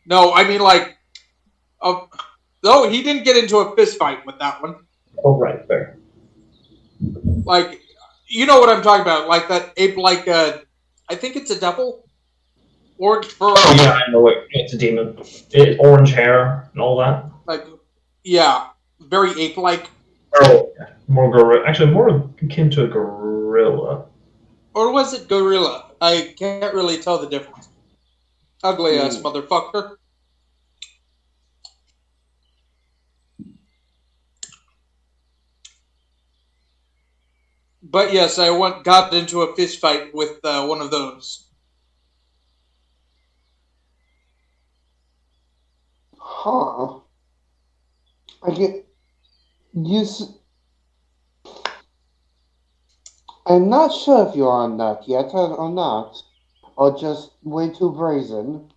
Speaker 2: No, I mean like, uh, no, he didn't get into a fist fight with that one.
Speaker 1: Oh, right, fair.
Speaker 2: Like, you know what I'm talking about? Like that ape-like. I think it's a devil. Orange fur.
Speaker 1: Oh, yeah, I know it. It's a demon. Orange hair and all that.
Speaker 2: Like, yeah, very ape-like.
Speaker 1: Oh, yeah. More gorilla. Actually, more akin to a gorilla.
Speaker 2: Or was it gorilla? I can't really tell the difference. Ugly ass motherfucker. But yes, I got into a fist fight with one of those.
Speaker 5: Huh. I get. You. I'm not sure if you're a nut yet or not, or just way too brazen.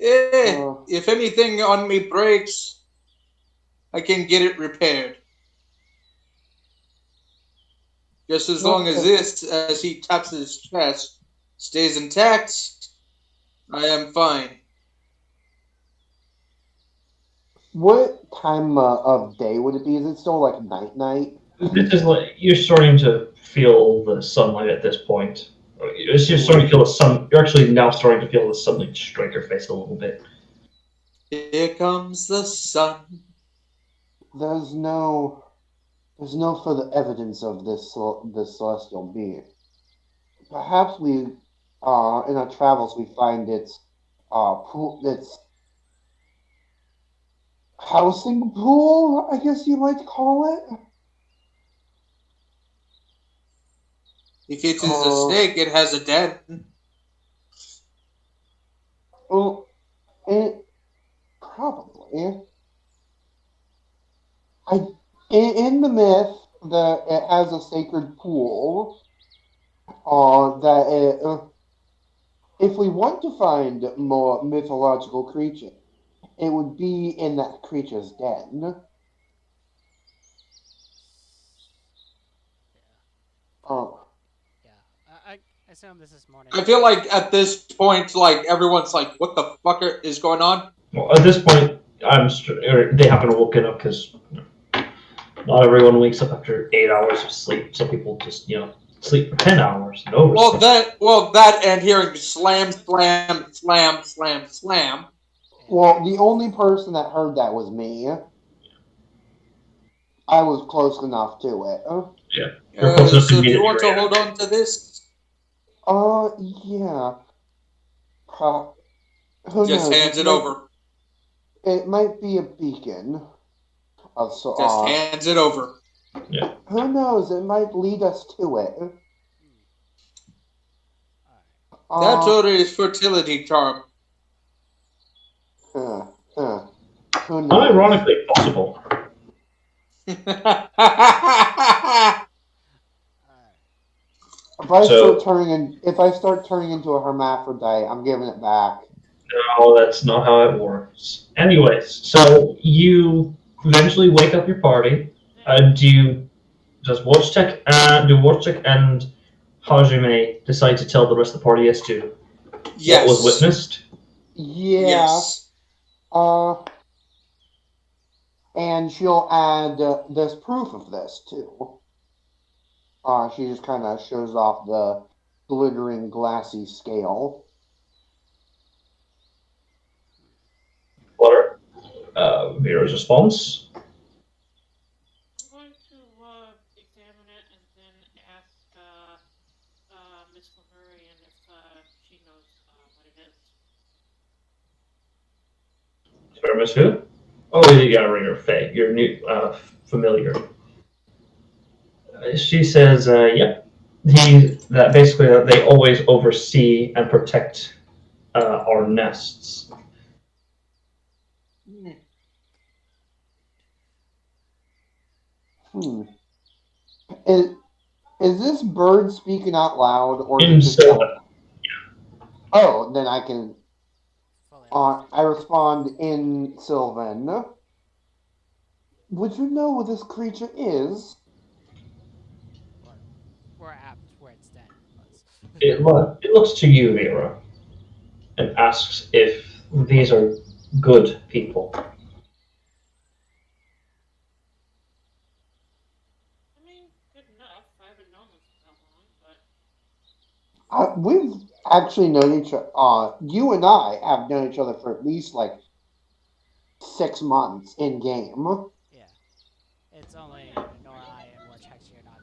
Speaker 2: If anything on me breaks, I can get it repaired. Just as long as this, as he taps his chest, stays intact, I am fine.
Speaker 5: What time of day would it be? Is it still like night?
Speaker 1: This is like you're starting to feel the sunlight at this point. You're starting to feel the sun. You're actually now starting to feel the sunlight strike your face a little bit.
Speaker 2: Here comes the sun.
Speaker 5: There's no further evidence of this celestial being. Perhaps we, in our travels, we find its housing pool, I guess you might call it.
Speaker 2: If it is a snake, it has a den.
Speaker 5: Well, probably. In the myth, that it has a sacred pool. If we want to find more mythological creature, it would be in that creature's den.
Speaker 4: I assume this is morning.
Speaker 2: I feel like at this point, like everyone's like, "What the fuck is going on?"
Speaker 1: Well, at this point, they haven't woken up because not everyone wakes up after 8 hours of sleep. Some people just sleep for 10 hours.
Speaker 2: Well, that and hearing slam, slam, slam, slam, slam.
Speaker 5: Well, the only person that heard that was me. I was close enough to it.
Speaker 1: Yeah.
Speaker 2: So do you want to hold on to this?
Speaker 5: Yeah. Who
Speaker 2: Just
Speaker 5: knows?
Speaker 2: hands it over.
Speaker 5: It might be a beacon.
Speaker 2: Just hands it over.
Speaker 1: Yeah.
Speaker 5: Who knows? It might lead us to it.
Speaker 2: That's Ori's fertility charm.
Speaker 5: Who knows?
Speaker 1: Unironically possible.
Speaker 5: If I start turning into a hermaphrodite, I'm giving it back.
Speaker 1: No, that's not how it works. Anyways, so you eventually wake up your party. Does Wojtek and Hajime decide to tell the rest of the party as to what was witnessed?
Speaker 5: Yeah.
Speaker 2: Yes.
Speaker 5: And she'll add there's proof of this too. She just kind of shows off the glittering glassy scale.
Speaker 1: What are Vera's response?
Speaker 3: I'm going to examine it and then ask Miss Lemurian if she knows what it is.
Speaker 1: Sorry, Miss who? Oh, yeah, your Faye, your new familiar. She says, "Yep, that basically they always oversee and protect our nests."
Speaker 5: Is this bird speaking out loud or
Speaker 1: in Sylvan?
Speaker 5: Oh, then I can. I respond in Sylvan. Would you know what this creature is?
Speaker 4: We're apt where it's den was.
Speaker 1: It looks to you, Vera, and asks if these are good people.
Speaker 3: I mean, good enough. I haven't known them for that long, but
Speaker 5: We've actually known each other. You and I have known each other for at least like 6 months in game.
Speaker 4: Yeah, it's only Nora, I, and Wojtek you're not.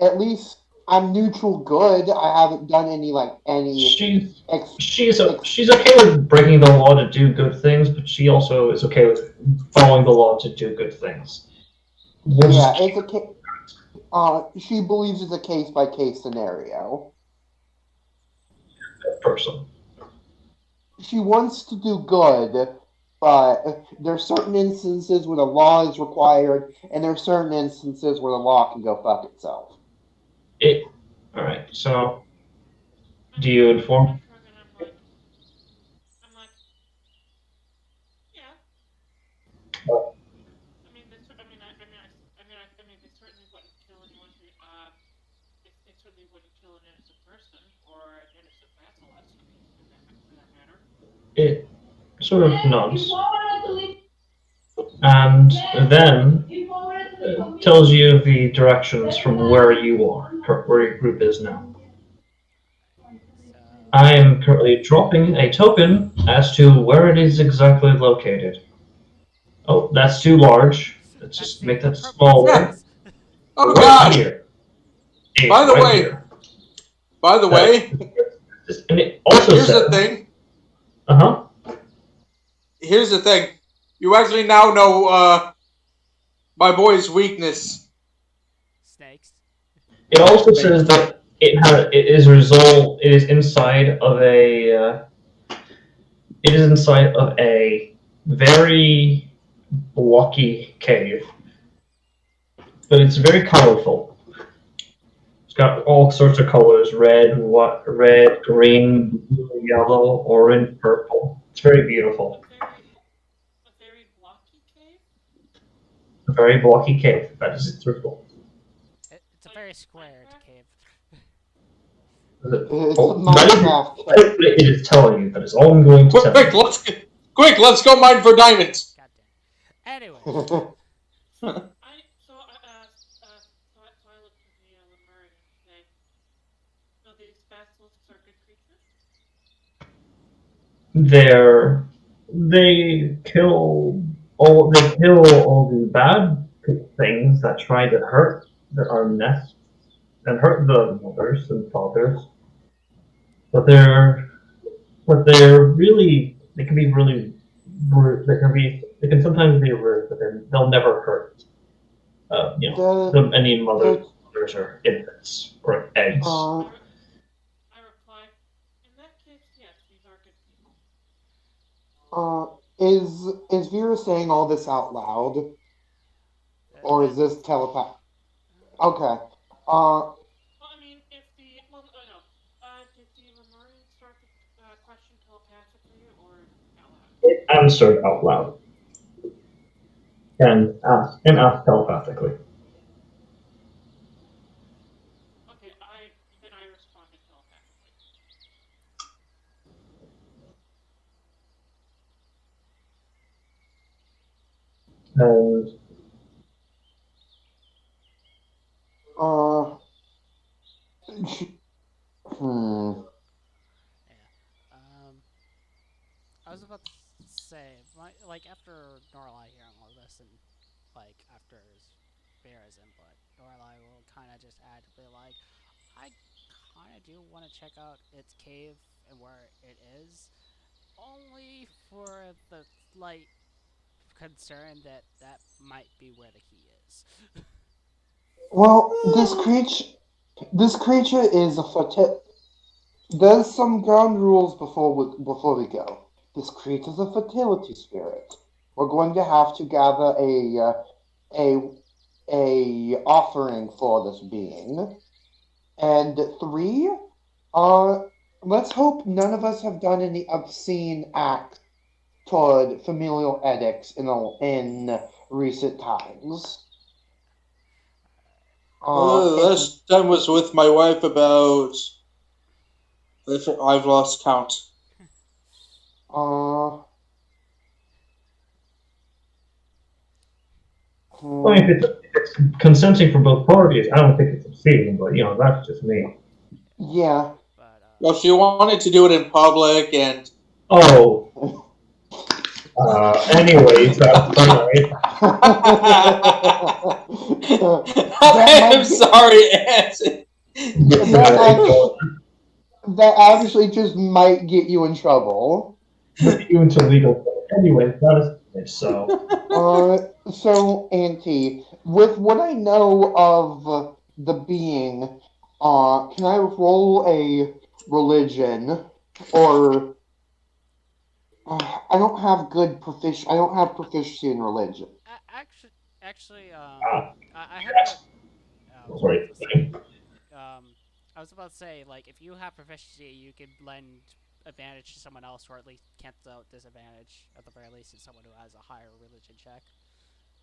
Speaker 5: At least I'm neutral good. I haven't done any.
Speaker 1: She's okay with breaking the law to do good things, but she also is okay with following the law to do good things.
Speaker 5: It's a she believes it's a case by case scenario.
Speaker 1: Person.
Speaker 5: She wants to do good, but there are certain instances where the law is required, and there are certain instances where the law can go fuck itself.
Speaker 1: All right, so
Speaker 3: I'm
Speaker 1: Do you
Speaker 3: I
Speaker 1: inform?
Speaker 3: shrug and I'm like, yeah. I mean, this. I mean, I mean, they certainly wouldn't kill anyone who. They certainly wouldn't kill an innocent person or an innocent basilisk, for that matter.
Speaker 1: It sort of nods, and then tells you the directions from where you are, where your group is now.
Speaker 4: So,
Speaker 1: I am currently dropping a token as to where it is exactly located. Oh, that's too large. Let's
Speaker 4: that's
Speaker 1: just
Speaker 4: the
Speaker 1: make that
Speaker 4: appropriate
Speaker 1: smaller.
Speaker 4: size.
Speaker 2: Oh
Speaker 1: Right
Speaker 2: God!
Speaker 1: here. It's
Speaker 2: By the
Speaker 1: right
Speaker 2: way,
Speaker 1: here.
Speaker 2: by the
Speaker 1: That,
Speaker 2: way,
Speaker 1: and it also
Speaker 2: here's the
Speaker 1: says,
Speaker 2: thing.
Speaker 1: uh huh.
Speaker 2: Here's the thing. You actually now know my boy's weakness.
Speaker 4: Snakes.
Speaker 1: It also says that it is result. It is inside of a. It is inside of a very blocky cave, but it's very colorful. It's got all sorts of colors: red, green, blue, yellow, orange, purple. It's very beautiful.
Speaker 3: A very blocky cave.
Speaker 1: A very blocky cave. That is its result.
Speaker 4: It's a very squared
Speaker 3: Minecraft.
Speaker 4: cave.
Speaker 5: It's a
Speaker 1: Oh, that is
Speaker 5: Minecraft cave.
Speaker 1: what it is telling you. That is all I'm going to tell
Speaker 2: Quick,
Speaker 1: you.
Speaker 2: let's go mine for diamonds.
Speaker 4: God damn. Anyway,
Speaker 3: So I looked at the Lemurian and say, "So these basilisks are good creatures."
Speaker 1: They're they kill all the bad things that try to hurt our nests and hurt the mothers and fathers. But they're really they can be really rude. They can sometimes be rude, but then they'll never hurt
Speaker 5: the
Speaker 1: any
Speaker 5: the
Speaker 1: mothers or infants or eggs.
Speaker 5: uh
Speaker 3: I reply, "In that case, yes, these are good people."
Speaker 5: uh is Vera saying all this out loud, or is
Speaker 4: that
Speaker 5: this telepath? Okay. Uh,
Speaker 3: Well, I mean, if the well, oh no, did the Lemurian start the question telepathically or out loud?
Speaker 1: It answered out loud and asked telepathically.
Speaker 3: Okay, I responded telepathically.
Speaker 1: And
Speaker 5: uh, hmm.
Speaker 4: yeah. I was about to say, like after Norlai hearing all this, and like after Vera's input, Norlai will kind of just add to be like, I kind of do want to check out its cave and where it is, only for the slight concern that that might be where the key is.
Speaker 5: Well, this creature is a There's some ground rules before we go. This creature's a fertility spirit. We're going to have to gather a offering for this being. And three, uh, let's hope none of us have done any obscene act toward familial edicts in recent times. And
Speaker 2: Last time was with my wife about. I've lost count.
Speaker 5: uh,
Speaker 1: I mean,
Speaker 5: hmm,
Speaker 1: if it's consenting for both parties, I don't think it's obscene. But that's just me.
Speaker 5: yeah.
Speaker 4: But
Speaker 2: Well, she wanted to do it in public, and
Speaker 1: Oh, anyways, that's fine.
Speaker 5: That
Speaker 2: I am
Speaker 5: might get
Speaker 2: sorry, Anson.
Speaker 5: that
Speaker 1: Yeah,
Speaker 5: actually that actually just might get you in trouble.
Speaker 1: put you into legal. Anyways, that is so.
Speaker 5: Uh, so Auntie, with what I know of the being, can I roll a religion, or I don't have I don't have proficiency in religion.
Speaker 4: actually,
Speaker 1: Uh,
Speaker 4: I have a.
Speaker 1: yes.
Speaker 4: I was about
Speaker 1: Sorry.
Speaker 4: to say. Um, I was about to say, like, if you have proficiency, you can lend advantage to someone else, or at least cancel out disadvantage. At the very least, it's someone who has a higher religion check.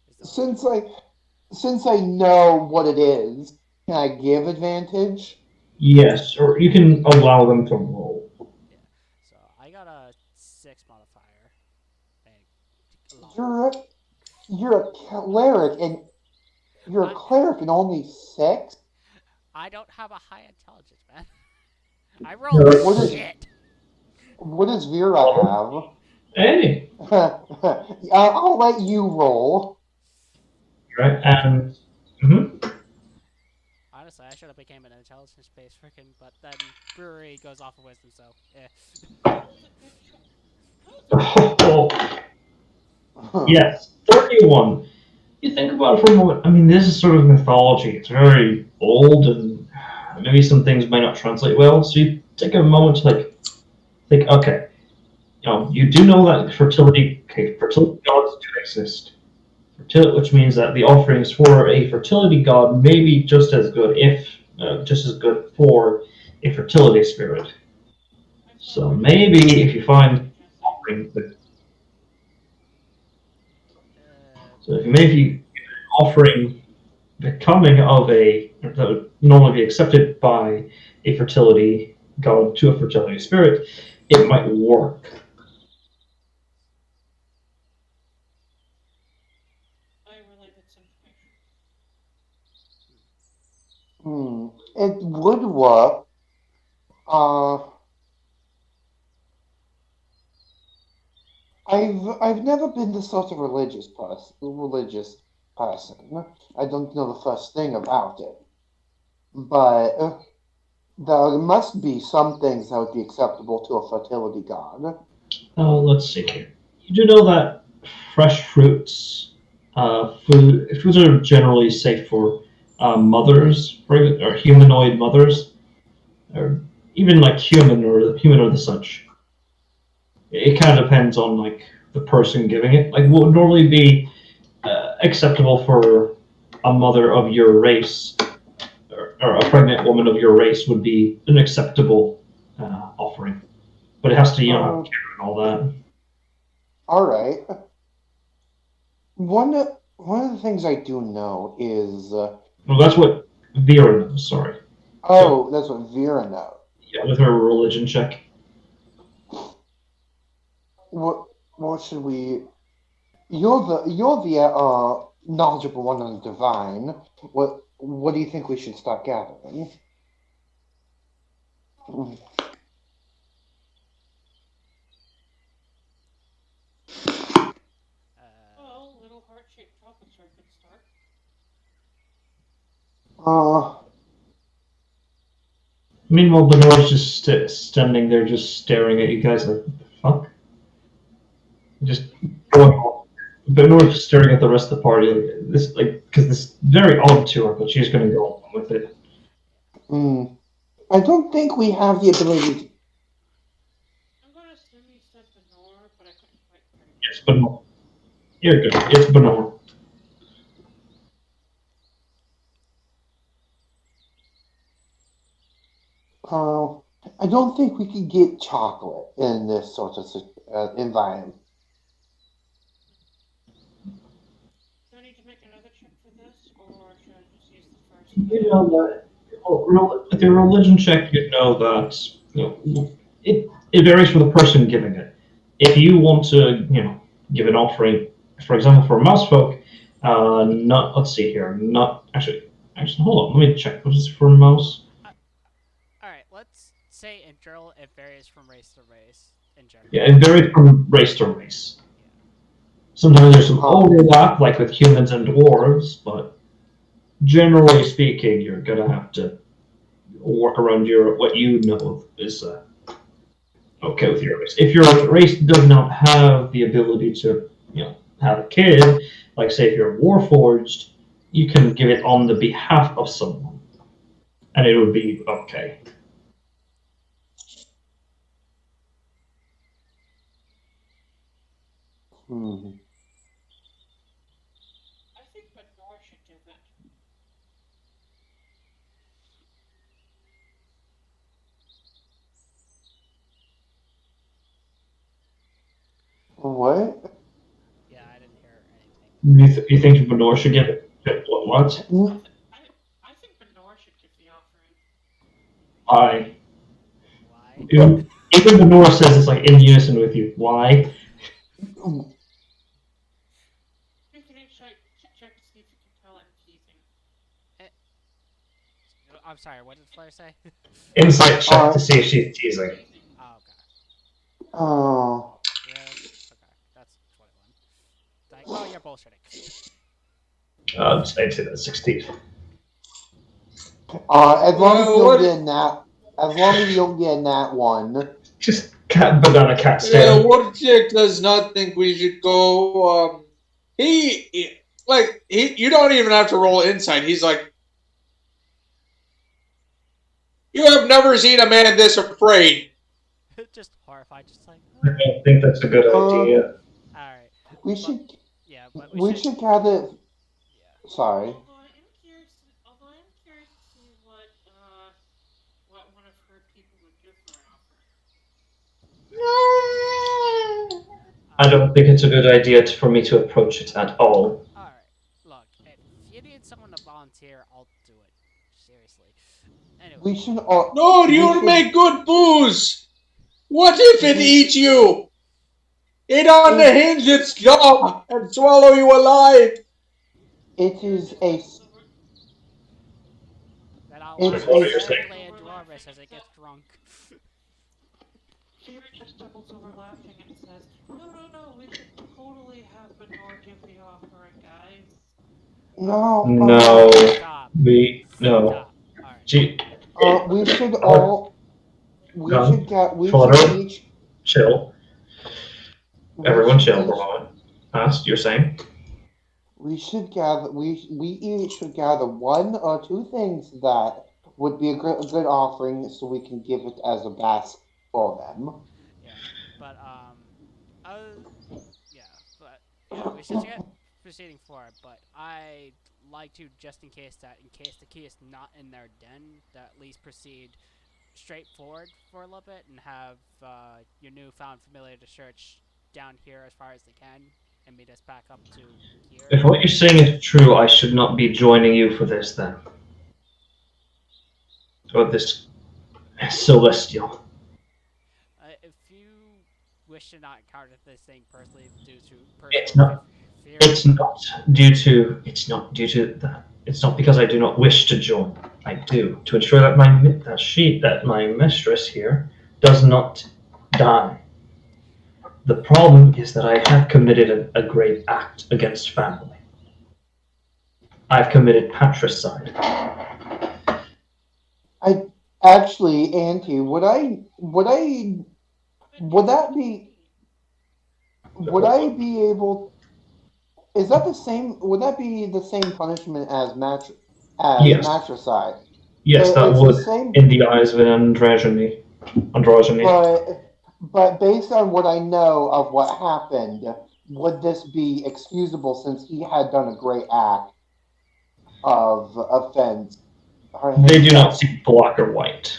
Speaker 4: Is the only way.
Speaker 5: Since I know what it is, can I give advantage?
Speaker 1: Yes, or you can allow them to roll.
Speaker 4: Yeah. So I got a 6 modifier. And allow them.
Speaker 5: You're you're a cleric and you're a
Speaker 4: I
Speaker 5: cleric and only 6.
Speaker 4: I don't have a high intelligence, man. I roll
Speaker 5: What does
Speaker 4: shit.
Speaker 5: what does Vera have?
Speaker 1: Hey,
Speaker 5: I'll let you roll.
Speaker 1: right, and mhm.
Speaker 4: Honestly, I should have became an intelligence based freaking, but then brewery goes off of wisdom, so yeah.
Speaker 3: How is it good? How is it good?
Speaker 1: Oh, yes, 31. You think about it for a moment. I mean, this is sort of mythology. It's very old, and maybe some things might not translate well. So you take a moment to think. Okay, you do know that fertility gods do exist. Which means that the offerings for a fertility god may be just as good, if just as good for a fertility spirit.
Speaker 3: My son
Speaker 1: So
Speaker 3: already
Speaker 1: maybe if you find
Speaker 3: suggesting.
Speaker 1: offering, so if
Speaker 4: But
Speaker 1: maybe offering the coming of that would normally be accepted by a fertility god to a fertility spirit, it might work.
Speaker 3: I relay this information.
Speaker 5: It would work. Uh, I've never been this sort of religious person. I don't know the first thing about it, but there must be some things that would be acceptable to a fertility god.
Speaker 1: Let's see here. You do know that fresh fruits, foods are generally safe for mothers, or humanoid mothers, or even like human or the such. It kind of depends on like the person giving it. Like what would normally be acceptable for a mother of your race, or a pregnant woman of your race would be an acceptable offering, but it has to have
Speaker 5: Uh,
Speaker 1: care and all that.
Speaker 5: all right. One of the things I do know is
Speaker 1: Well, that's what Vera knows. Sorry. So
Speaker 5: oh, that's what Vera knows.
Speaker 1: yeah, with her religion check.
Speaker 5: What should we? You're the knowledgeable one on the divine. What do you think we should start gathering?
Speaker 4: uh,
Speaker 3: Well, little heart-shaped chocolates are a good start.
Speaker 5: Uh,
Speaker 1: Meanwhile, Benoit's just standing there, just staring at you guys like, what the fuck? Just going on. Benoit's just staring at the rest of the party because this is very odd to her, but she's going to go along with it.
Speaker 5: mm, I don't think we have the ability.
Speaker 3: I'm gonna assume you said Benor, but I couldn't quite hear you.
Speaker 1: Yes, Benoit. You're good. It's Benoit.
Speaker 5: Uh, I don't think we could get chocolate in this sort of environment.
Speaker 3: Do I need to make another check for this, or should I just use the first
Speaker 1: You know that with your religion check, you know that it varies for the person giving it. If you want to, give an offering, for example, for mouse folk, not let's see here, not actually hold on, let me check. What is it for mouse?
Speaker 4: uh, all right. Let's say in general it varies from race to race. In general,
Speaker 1: Yeah, it varies from race to race.
Speaker 4: yeah.
Speaker 1: Sometimes there's some
Speaker 5: Huh.
Speaker 1: overlap, like with humans and dwarves, but generally speaking, you're gonna have to work around what you know is okay with your race. If your race does not have the ability to, have a kid, like say if you're warforged, you can give it on the behalf of someone, and it would be okay.
Speaker 5: Hmm.
Speaker 3: I think Benor should give it.
Speaker 1: You think Benor should give it? What?
Speaker 3: I think Benor should give the offering.
Speaker 1: Why?
Speaker 4: Why?
Speaker 1: Even Benor says it's like in unison with you. Why?
Speaker 3: You can check to see if you can tell I'm teasing.
Speaker 4: Eh, I'm sorry. What did Flair say?
Speaker 1: Insight check to see if she's teasing.
Speaker 4: Oh, okay.
Speaker 5: Oh.
Speaker 4: Really? Okay, that's 21. Like, oh, you're bullshitting.
Speaker 1: I'd say that's 16.
Speaker 5: As long as you don't
Speaker 2: what?
Speaker 5: get in that, as long as you don't get in that one.
Speaker 1: Just cat banana cat
Speaker 2: Yeah,
Speaker 1: stare.
Speaker 2: Wojcik does not think we should go. You don't even have to roll insight. He's like, you have never seen a man this afraid.
Speaker 4: Just horrified, just like,
Speaker 1: I don't think that's a good idea.
Speaker 4: Alright.
Speaker 5: We
Speaker 4: But,
Speaker 5: should.
Speaker 4: yeah, but
Speaker 5: We should gather.
Speaker 4: Yeah.
Speaker 5: Sorry.
Speaker 3: Although I am curious to see what one of her people would give for an offering.
Speaker 1: I don't think it's a good idea for me to approach it at all.
Speaker 4: Alright. Look, if you need someone to volunteer, I'll do it. Seriously. Anyway.
Speaker 5: We should all.
Speaker 2: No,
Speaker 5: we
Speaker 2: you'll
Speaker 5: should-
Speaker 2: make good booze. What if it eats you? It unhinge its jaw and swallow you alive.
Speaker 5: It is a.
Speaker 4: Then I'll
Speaker 5: It's
Speaker 4: watch
Speaker 1: what
Speaker 5: a.
Speaker 1: you're saying.
Speaker 4: hysterically enormous as it gets drunk.
Speaker 3: Jared just doubles over laughing and says, No, we should totally have Benor give the offering, guys.
Speaker 5: No.
Speaker 1: No,
Speaker 4: Stop.
Speaker 1: no.
Speaker 4: Stop. Alright.
Speaker 1: Gee,
Speaker 5: We should all. We
Speaker 1: Gun,
Speaker 5: should get. We
Speaker 1: flutter.
Speaker 5: should each.
Speaker 1: chill.
Speaker 5: we
Speaker 1: Everyone
Speaker 5: should
Speaker 1: chill for a
Speaker 5: each-
Speaker 1: moment. Past, you're saying?
Speaker 5: We should gather. We each should gather one or two things that would be a good offering, so we can give it as a basket for them.
Speaker 4: Yeah. But, yeah. But, yeah, we should get proceeding forward, but I'd like to, just in case the key is not in their den, that at least proceed straight forward for a little bit and have your newfound familiar to search down here as far as they can and meet us back up to here.
Speaker 1: If what you're saying is true, I should not be joining you for this then. Or this celestial.
Speaker 4: If you wish to not encounter this thing personally due to
Speaker 1: It's
Speaker 4: personal
Speaker 1: not.
Speaker 4: fear,
Speaker 1: It's not due to. It's not due to that. It's not because I do not wish to join. I do to ensure that my mistress here does not die. The problem is that I have committed a great act against family. I've committed patricide.
Speaker 5: Actually, Auntie, would that be? Would I be able? Is that the same? Would that be the same punishment as
Speaker 1: Yes.
Speaker 5: matricide?
Speaker 1: Yes, that
Speaker 5: It's
Speaker 1: would,
Speaker 5: the same.
Speaker 1: in the eyes of an androgyny.
Speaker 5: But based on what I know of what happened, would this be excusable since he had done a great act of offense?
Speaker 1: They do not see black or white.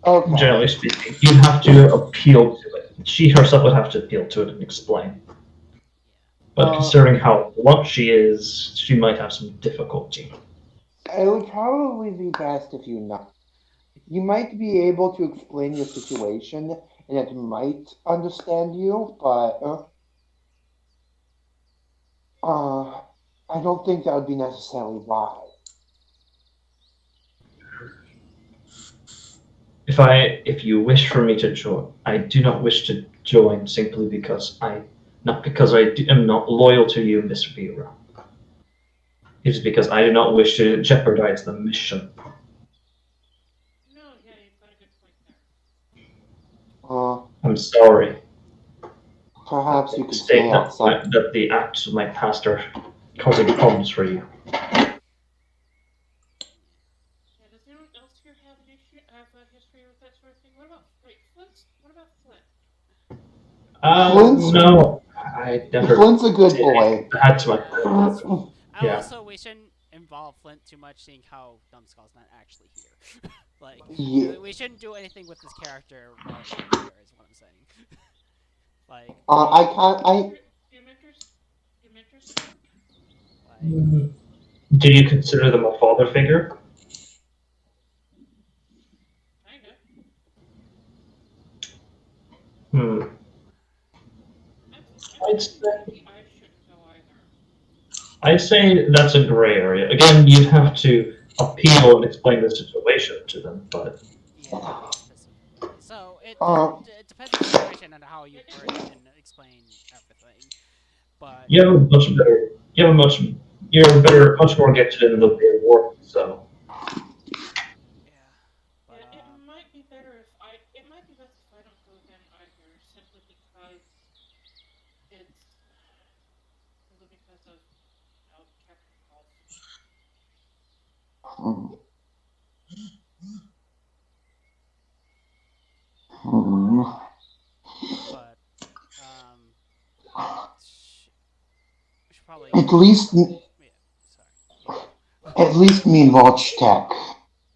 Speaker 5: Okay.
Speaker 1: Generally speaking, you'd have to appeal to it. She herself would have to appeal to it and explain. But considering how blunt she is, she might have some difficulty.
Speaker 5: It would probably be best if you not. You might be able to explain your situation, and it might understand you, but I don't think that would be necessarily wise.
Speaker 1: If you wish for me to join, I do not wish to join simply because not because I am not loyal to you, Miss Vera. It is because I do not wish to jeopardize the mission.
Speaker 3: No, yeah, you've got a good point there.
Speaker 1: I'm sorry.
Speaker 5: Perhaps you could
Speaker 1: State
Speaker 5: stay outside.
Speaker 1: that the acts of my past are causing problems for you.
Speaker 3: Yeah, does anyone else here have a history with that sort of thing? What about Flint? What about Flint?
Speaker 1: No, I never.
Speaker 5: Flint's a good boy.
Speaker 1: That's my.
Speaker 4: And also, we shouldn't involve Flint too much, seeing how Dumbskull's not actually here. Like,
Speaker 5: Yeah.
Speaker 4: we shouldn't do anything with this character while he's here, is what I'm saying. Like,
Speaker 5: I can't.
Speaker 3: Your him interested.
Speaker 4: Like,
Speaker 1: Do you consider them a father figure?
Speaker 3: Kinda.
Speaker 1: Hmm.
Speaker 3: I'm
Speaker 1: I'd
Speaker 3: thinking
Speaker 1: say
Speaker 3: maybe I shouldn't go either.
Speaker 1: I'd say that's a gray area. Again, you'd have to appeal and explain the situation to them, but
Speaker 4: yeah, specifically. So
Speaker 5: Uh,
Speaker 4: it depends on the situation and how you word it and explain everything. But
Speaker 1: you have a much better, you have a much, you're better, much more gifted in the way of work. So
Speaker 4: yeah, but
Speaker 3: Yeah, it might be best if I don't go then either, it's simply because of Captain Policy.
Speaker 5: hmm, hmm.
Speaker 4: but um, we should probably
Speaker 5: At
Speaker 4: get.
Speaker 5: least,
Speaker 4: Yeah, sorry, you go.
Speaker 5: at least me and Volchtech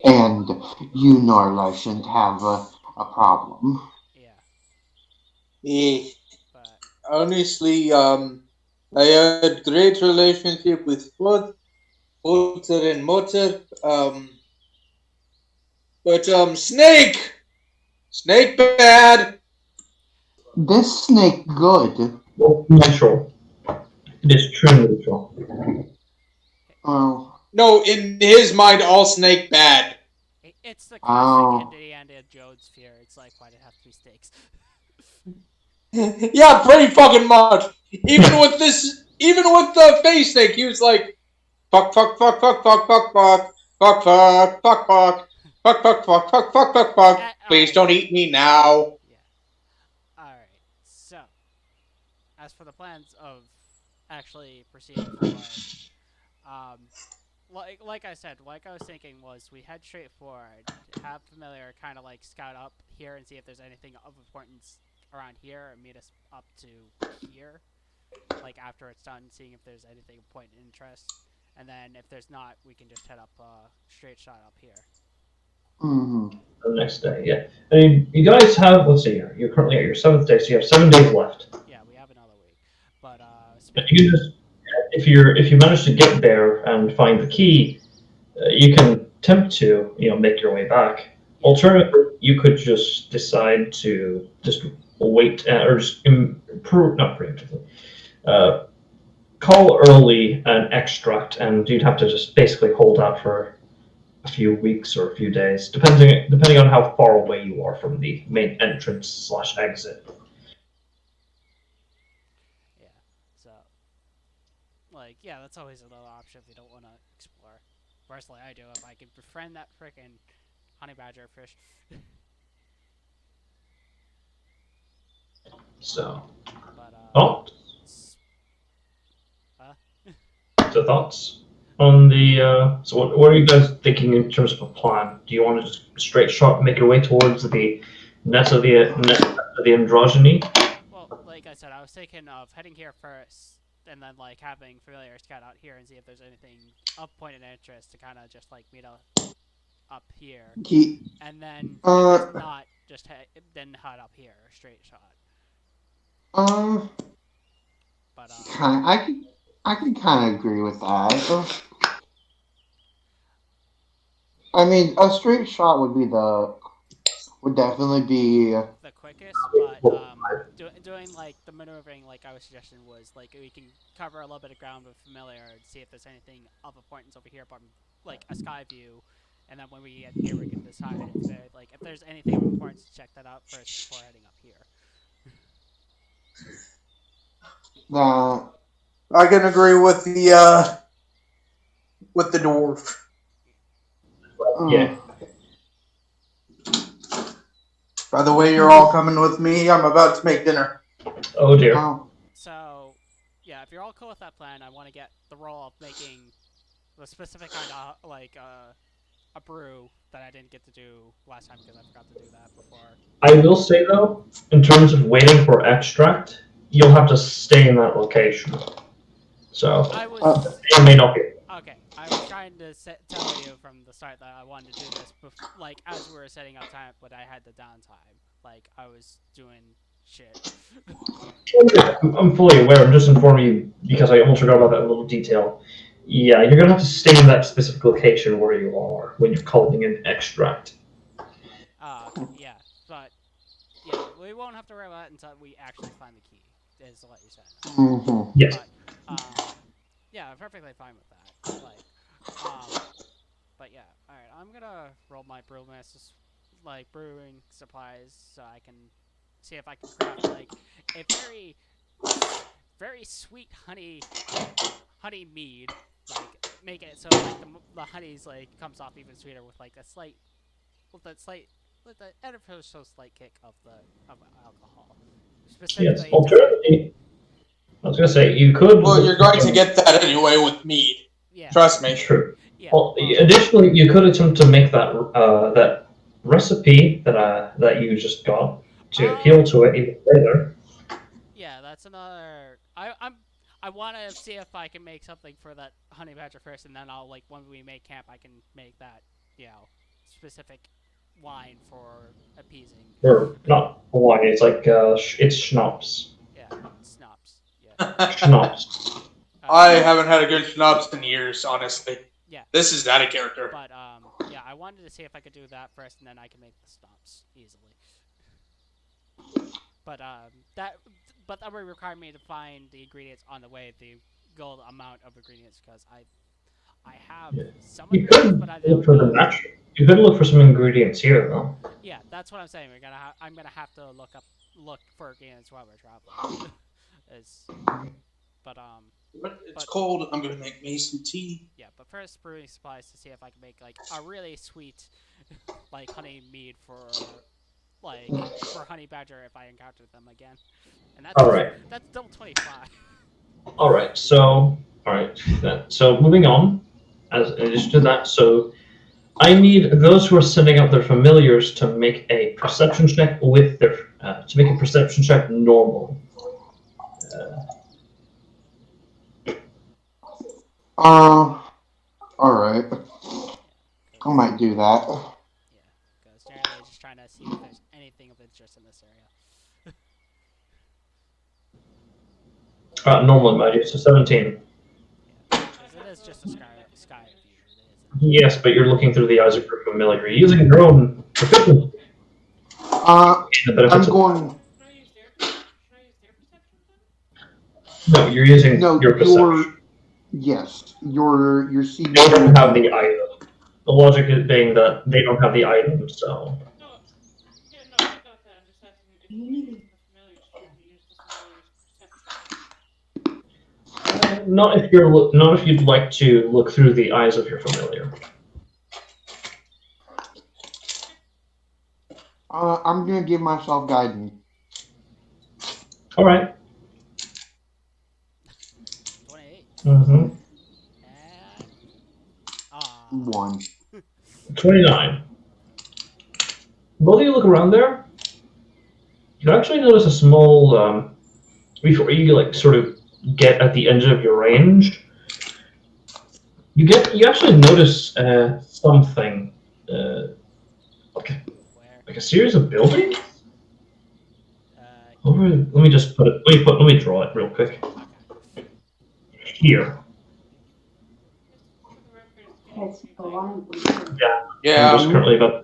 Speaker 5: and you, Narla, shouldn't have a problem.
Speaker 4: Yeah,
Speaker 2: Yeah.
Speaker 4: but
Speaker 2: Honestly, I had great relationship with both Walter and Motor. But Snake bad.
Speaker 5: This snake good.
Speaker 1: well, neutral. It is true neutral.
Speaker 5: Oh,
Speaker 2: No, in his mind, all Snake bad.
Speaker 4: it's the classic
Speaker 5: oh.
Speaker 4: Indiana Jones fear. It's like, why'd it have to be stakes?
Speaker 2: Yeah, pretty fucking much. Even with the face Snake, he was like, fuck, fuck, fuck, fuck, fuck, fuck, fuck, fuck, fuck, fuck, fuck, fuck, fuck, fuck, fuck, fuck, fuck, fuck.
Speaker 4: All
Speaker 2: Please
Speaker 4: right,
Speaker 2: don't eat me now.
Speaker 4: yeah, all right. So, as for the plans of actually proceeding forward, um, like I said, like I was thinking was we head straight forward, have familiar kind of like scout up here and see if there's anything of importance around here, and meet us up to here. Like after it's done, seeing if there's anything of point of interest, and then if there's not, we can just head up straight shot up here.
Speaker 5: Hmm.
Speaker 1: The next day, yeah. I mean, you guys have. Let's see here. You're currently at your 7th day, so you have 7 days left.
Speaker 4: Yeah, we have another week, but
Speaker 1: You can just, if you manage to get there and find the key, you can attempt to make your way back.
Speaker 4: yeah,
Speaker 1: Alternatively, you could just decide to just wait or just improve, not preemptively, uh, call early and extract, and you'd have to just basically hold out for a few weeks or a few days, depending on how far away you are from the main entrance slash exit.
Speaker 4: yeah. So like, yeah, that's always another option if you don't want to explore. Personally, I do if I can befriend that frickin' honey badger fish.
Speaker 1: So,
Speaker 4: But
Speaker 1: oh,
Speaker 4: uh,
Speaker 1: the thoughts on the. So, what are you guys thinking in terms of a plan? Do you want to just straight shot make your way towards the net of the androgyny?
Speaker 4: well, like I said, I was thinking of heading here first, and then like having familiar scout out here and see if there's anything of point of interest to kind of just like meet up here,
Speaker 5: He,
Speaker 4: and then if there's
Speaker 5: uh,
Speaker 4: not, just then head up here straight shot.
Speaker 5: uh,
Speaker 4: But
Speaker 5: kind I can kind of agree with that. I mean, a straight shot would definitely be.
Speaker 4: the quickest, but doing like the maneuvering, like I was suggesting, was like we can cover a little bit of ground with familiar and see if there's anything of importance over here, but like a sky view, and then when we get here, we can decide if there's anything of importance to check that out first before heading up here.
Speaker 5: That.
Speaker 2: I can agree with the dwarf.
Speaker 1: Yeah.
Speaker 5: Mm,
Speaker 2: By the way, you're all coming with me. I'm about to make dinner.
Speaker 1: Oh dear.
Speaker 5: oh,
Speaker 4: So, yeah, if you're all cool with that plan, I want to get the role of making the specific kind of like a brew that I didn't get to do last time because I forgot to do that before.
Speaker 1: I will say though, in terms of waiting for extract, you'll have to stay in that location. So
Speaker 4: I
Speaker 5: uh,
Speaker 4: was
Speaker 1: it may not be.
Speaker 4: Okay, I was trying to tell you from the start that I wanted to do this, like as we were setting up time, but I had the downtime. Like I was doing Shit.
Speaker 1: I'm fully aware. I'm just informing you because I almost forgot about that little detail. Yeah, you're gonna have to stay in that specific location where you are when you're calling an extract.
Speaker 4: Okay, yeah, but yeah, we won't have to worry about it until we actually find the key. Is what you're saying.
Speaker 5: Mm-hmm.
Speaker 1: Yes.
Speaker 4: But yeah, I'm perfectly fine with that. Like, um, but yeah, all right. I'm gonna roll my brewmaster's like brewing supplies so I can see if I can craft like a very sweet honey mead. Like make it so like the honey's like comes off even sweeter with like a slight with that slight with the artificial slight kick of alcohol.
Speaker 1: Yes.
Speaker 4: Specifically designed.
Speaker 1: Alternatively, I was gonna say you could
Speaker 2: Well,
Speaker 1: look
Speaker 2: you're
Speaker 1: for
Speaker 2: going to
Speaker 1: some.
Speaker 2: get that anyway with mead.
Speaker 4: Yeah.
Speaker 2: Trust me.
Speaker 1: True.
Speaker 4: Yeah.
Speaker 1: Well,
Speaker 4: Well.
Speaker 1: additionally, you could attempt to make that recipe that you just got to appeal to it even further.
Speaker 4: Yeah, that's another. I want to see if I can make something for that honey badger first, and then I'll like when we make camp, I can make that specific wine for appeasing.
Speaker 1: Or not wine. It's like it's schnapps.
Speaker 4: Yeah, snaps. Yeah.
Speaker 1: Schnapps.
Speaker 2: I
Speaker 4: Uh,
Speaker 2: haven't had a good schnapps in years, honestly.
Speaker 4: yeah,
Speaker 2: This is out of character.
Speaker 4: but yeah, I wanted to see if I could do that first, and then I can make the snaps easily. But that would require me to find the ingredients on the way, the gold amount of ingredients, because I have
Speaker 1: Yeah.
Speaker 4: some
Speaker 1: You
Speaker 4: ingredients,
Speaker 1: could
Speaker 4: but I
Speaker 1: look
Speaker 4: don't
Speaker 1: for the
Speaker 4: know.
Speaker 1: natural. You could look for some ingredients here, though.
Speaker 4: Yeah, that's what I'm saying. I'm gonna have to look for ingredients while we're traveling. Is but
Speaker 2: But it's
Speaker 4: but
Speaker 2: cold. I'm going to make me some tea.
Speaker 4: yeah, but first brewing supplies to see if I can make like a really sweet like honey mead for honey badger if I encounter them again, and
Speaker 1: All right.
Speaker 4: that's still 25.
Speaker 1: All right. All right. So moving on. As in addition to that, so I need those who are sending out their familiars to make a perception check with their to make a perception check normally.
Speaker 5: All right. I
Speaker 4: Cause
Speaker 5: might do that.
Speaker 4: yeah, because generally just trying to see if there's anything of interest in this area.
Speaker 1: Normally, mind you, so 17.
Speaker 4: Yeah, because it is just a sky view. It isn't.
Speaker 1: Yes, but you're looking through the eyes of your familiar. You're using your own proficiency
Speaker 5: Uh,
Speaker 1: and the benefits
Speaker 5: I'm
Speaker 1: of.
Speaker 5: going.
Speaker 3: Should I use their perception then?
Speaker 1: No, you're using
Speaker 5: No,
Speaker 1: your perception.
Speaker 5: yes, your
Speaker 1: They don't have the
Speaker 5: CPU.
Speaker 1: item. The logic is being that they don't have the item, so.
Speaker 3: No, yeah, no, I got that. I'm just asking if we're using the familiars, should we use the familiars' perception?
Speaker 1: Not if you'd like to look through the eyes of your familiar.
Speaker 3: Okay.
Speaker 5: I'm gonna give myself guidance.
Speaker 1: All right.
Speaker 4: 28.
Speaker 1: Mm-hmm.
Speaker 4: And ah.
Speaker 5: 1.
Speaker 1: 29. Both of you look around there. You actually notice a small. Before you like sort of get at the edge of your range, you actually notice something like
Speaker 4: Where?
Speaker 1: like a series of buildings.
Speaker 4: Uh.
Speaker 1: Over. Let me just put it. Let me draw it real quick.
Speaker 4: Okay.
Speaker 1: Here.
Speaker 3: Just for the record, it's getting
Speaker 1: Yeah. I'm
Speaker 2: Yeah.
Speaker 1: just currently about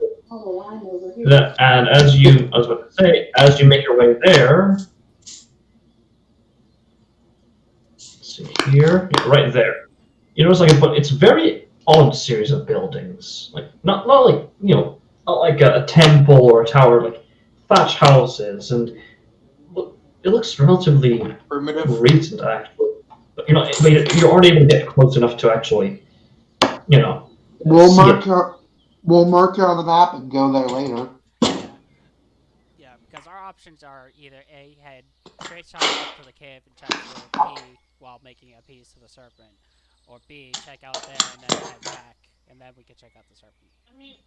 Speaker 1: that, and I was about to say, as you make your way there, let's see here, yeah, right there. You notice but it's a very odd series of buildings, like not like not like a temple or a tower, like thatch houses, and it looks relatively
Speaker 2: Primitive.
Speaker 1: recent actually. But you're already able to get close enough to actually, you know,
Speaker 5: We'll
Speaker 1: see
Speaker 5: mark
Speaker 1: it.
Speaker 5: it. We'll mark it on the map and go there later.
Speaker 4: Yeah. Yeah, because our options are either A, head straight shot up to the cave and check for a key while making a piece to the serpent, or B, check out there and then head back, and then we can check out the serpent.
Speaker 3: I mean,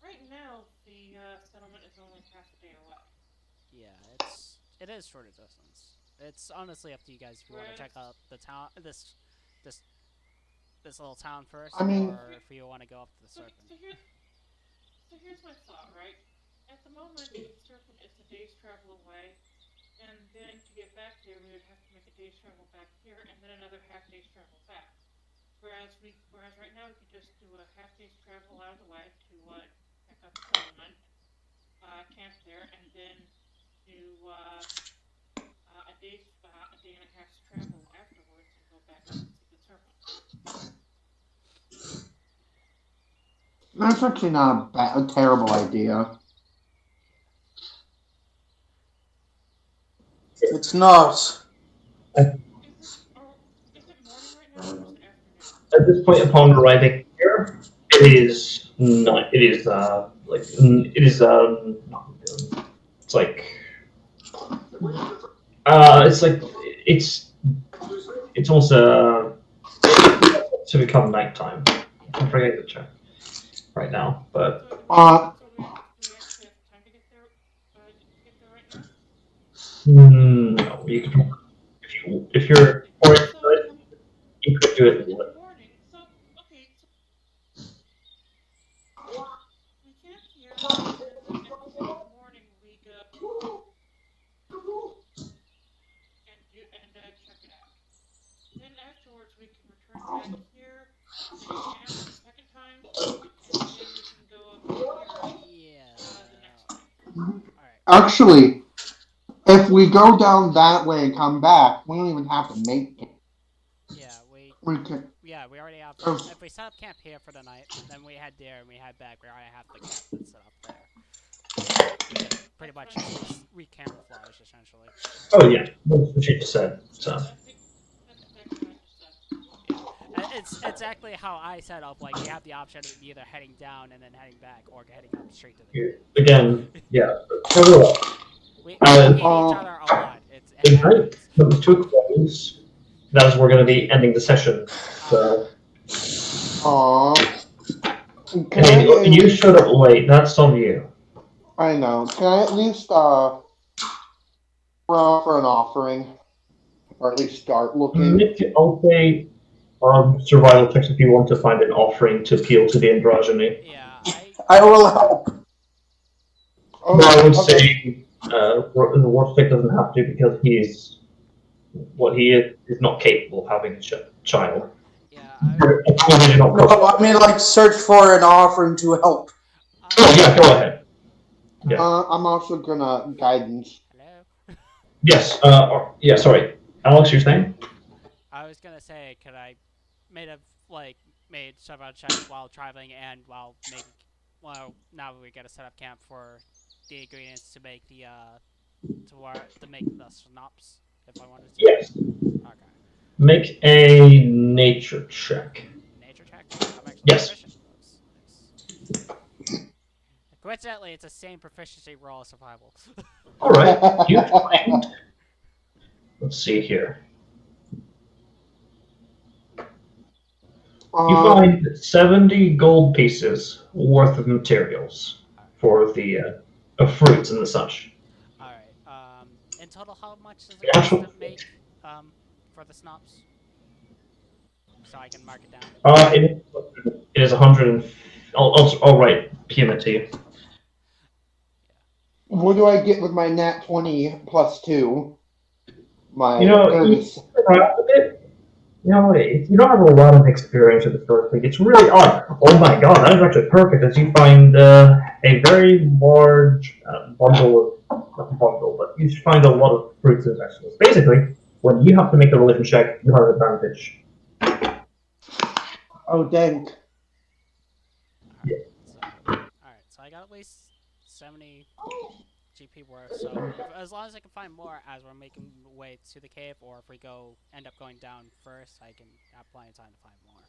Speaker 3: right now the settlement is only half a day away.
Speaker 4: Yeah, it is short a distance. It's honestly up to you guys if you want to check out the town, this this little town first,
Speaker 5: I mean,
Speaker 4: or if you want to go up to the
Speaker 3: So,
Speaker 4: serpent.
Speaker 3: so here's my thought, right? At the moment, the serpent is a day's travel away, and then to get back there, we would have to make a day's travel back here, and then another half day's travel back. Whereas right now we could just do a half day's travel out of the way to check out the settlement, camp there, and then do a day and a half's travel afterwards and go back up and see the serpent.
Speaker 5: That's actually not a terrible idea.
Speaker 2: It's not.
Speaker 3: Is it morning right now, or is it afternoon?
Speaker 1: At this point, upon arriving here, it is not. It is like it is not, it's like it's like it's it's almost to become nighttime. I'm forgetting to check right now, but
Speaker 3: Do we actually have time to get there? Right now?
Speaker 1: no, you can if you're oriented, you could do it.
Speaker 3: In the morning. Okay. So we camp here, and then in the morning we go and check it out. Then afterwards we can return back here, make camp a second time, and then we can go up here
Speaker 4: Yeah.
Speaker 3: the next night.
Speaker 4: Alright.
Speaker 5: Actually, if we go down that way and come back, we don't even have to make it.
Speaker 4: Yeah, we
Speaker 5: can.
Speaker 4: Yeah, we already have. If we set up camp here for the night, then we head there and we head back. We already have the camp that's set up there. We can pretty much just re-camouflage essentially.
Speaker 1: Oh yeah, that's what you just said. So.
Speaker 3: That's exactly what I just said.
Speaker 4: Yeah, it's exactly how I set up. Like we have the option of either heading down and then heading back, or heading up straight to the cave.
Speaker 1: Again, yeah.
Speaker 4: We hate each other a lot. It happens.
Speaker 1: Comes to a close. That's where we're going to be ending the session. So. You showed up late. That's on you.
Speaker 5: I know. Can I at least offer an offering, or at least start looking?
Speaker 1: I'll say survival checks if you want to find an offering to appeal to the androgyny.
Speaker 4: Yeah,
Speaker 2: I will help.
Speaker 1: I would say the Warstick doesn't have to because he is not capable of having a child.
Speaker 4: Yeah.
Speaker 2: I mean, like, search for an offering to help.
Speaker 1: Oh yeah, go ahead. Yeah.
Speaker 5: I'm also gonna guidance.
Speaker 4: Hello.
Speaker 1: Yes. Yeah. Sorry, Alex, you're saying?
Speaker 4: I was gonna say, could I made several checks while traveling and while making. Well, now we gotta set up camp for the ingredients to make the to make the schnapps. If I wanted to.
Speaker 1: Yes.
Speaker 4: Okay.
Speaker 1: Make a nature check.
Speaker 4: Nature check? I'm actually proficient in those. Nice. Coincidentally, it's the same proficiency roll as survival.
Speaker 1: Alright, you find. Let's see here. You find 70 gold pieces worth of materials for the fruits and the such.
Speaker 4: Alright. In total, how much does it cost to make for the schnapps? So I can mark it down.
Speaker 1: It is 100 and... I'll write PM it to you.
Speaker 5: What do I get with my nat 20 plus 2? My
Speaker 1: you don't have a lot of experience with the sort of thing. It's really odd. Oh my god, that is actually perfect, as you find a very large bundle of, not bundle, but you find a lot of fruits and vegetables. Basically, when you have to make a religion check, you have an advantage.
Speaker 5: Oh, dang.
Speaker 1: Yeah.
Speaker 4: Alright, so I got at least 70 GP worth, so as long as I can find more as we're making the way to the cave, or if we end up going down first, I can have plenty of time to find more.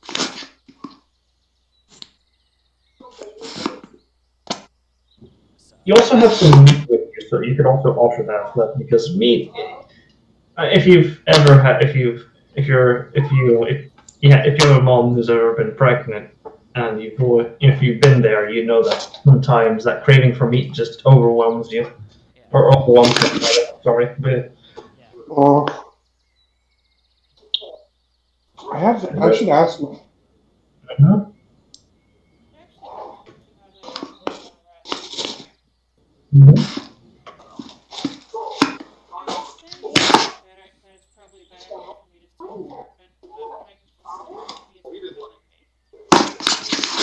Speaker 4: So.
Speaker 1: You also have some meat with you, so you could also offer that because meat. If you've ever had, if you have a mom who's ever been pregnant, and if you've been there, you know that sometimes that craving for meat just overwhelms you.
Speaker 4: Yeah.
Speaker 1: Or overwhelms you. Sorry. But,
Speaker 5: oh. I should ask.
Speaker 1: Mhm.
Speaker 3: I was saying that it's probably a bad idea for me to steal Serpent, but my philosophy has been telling me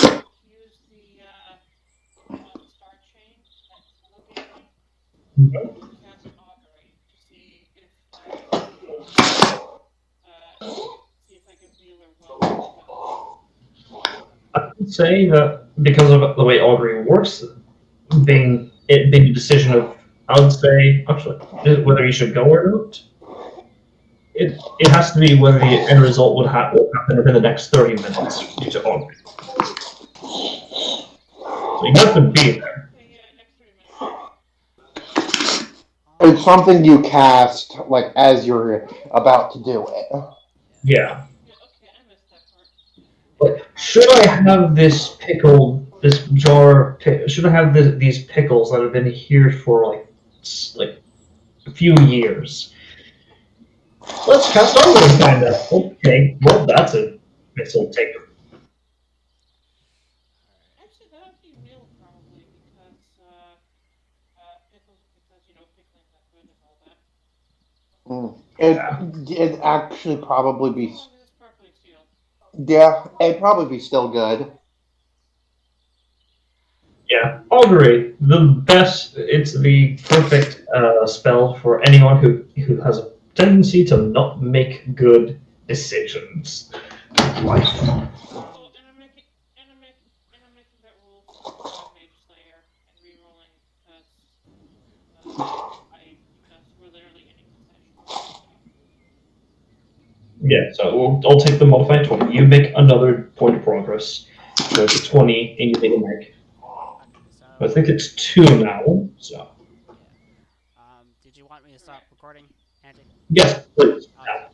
Speaker 3: to use the star chain that Silo gave me to cast an augury to see if see if I can wheel or well with the ghost.
Speaker 1: I would say that because of the way augury works, being a decision of, I would say actually whether you should go or not. It has to be whether the end result will happen within the next 30 minutes due to augury. So you have to be there.
Speaker 3: Okay, yeah, next 3 minutes.
Speaker 5: It's something you cast like as you're about to do it.
Speaker 1: Yeah.
Speaker 3: Yeah, okay, I missed that part.
Speaker 1: But should I have this jar? Should I have these pickles that have been here for like a few years? Let's cast over and find out. Okay, well that's a missile taker.
Speaker 3: Actually, that would be real probably pickles because pickling liquid and all that.
Speaker 5: It
Speaker 1: Yeah.
Speaker 5: it actually probably
Speaker 3: As
Speaker 5: be
Speaker 3: long as it's properly sealed.
Speaker 5: yeah, it'd probably be still good.
Speaker 1: Yeah, augury, the best. It's the perfect spell for anyone who has a tendency to not make good decisions.
Speaker 3: Oh, and I'm making that rule for Mage Slayer and rerolling because we're literally in a catastrophe.
Speaker 1: Yeah, so I'll take the modified 20. You make another point of progress. So it's a 20, and you take a make.
Speaker 4: Okay, so
Speaker 1: I think it's 2 now. So
Speaker 4: yeah. Did you want me to stop recording, Andy?
Speaker 1: yes, please.
Speaker 4: Okay.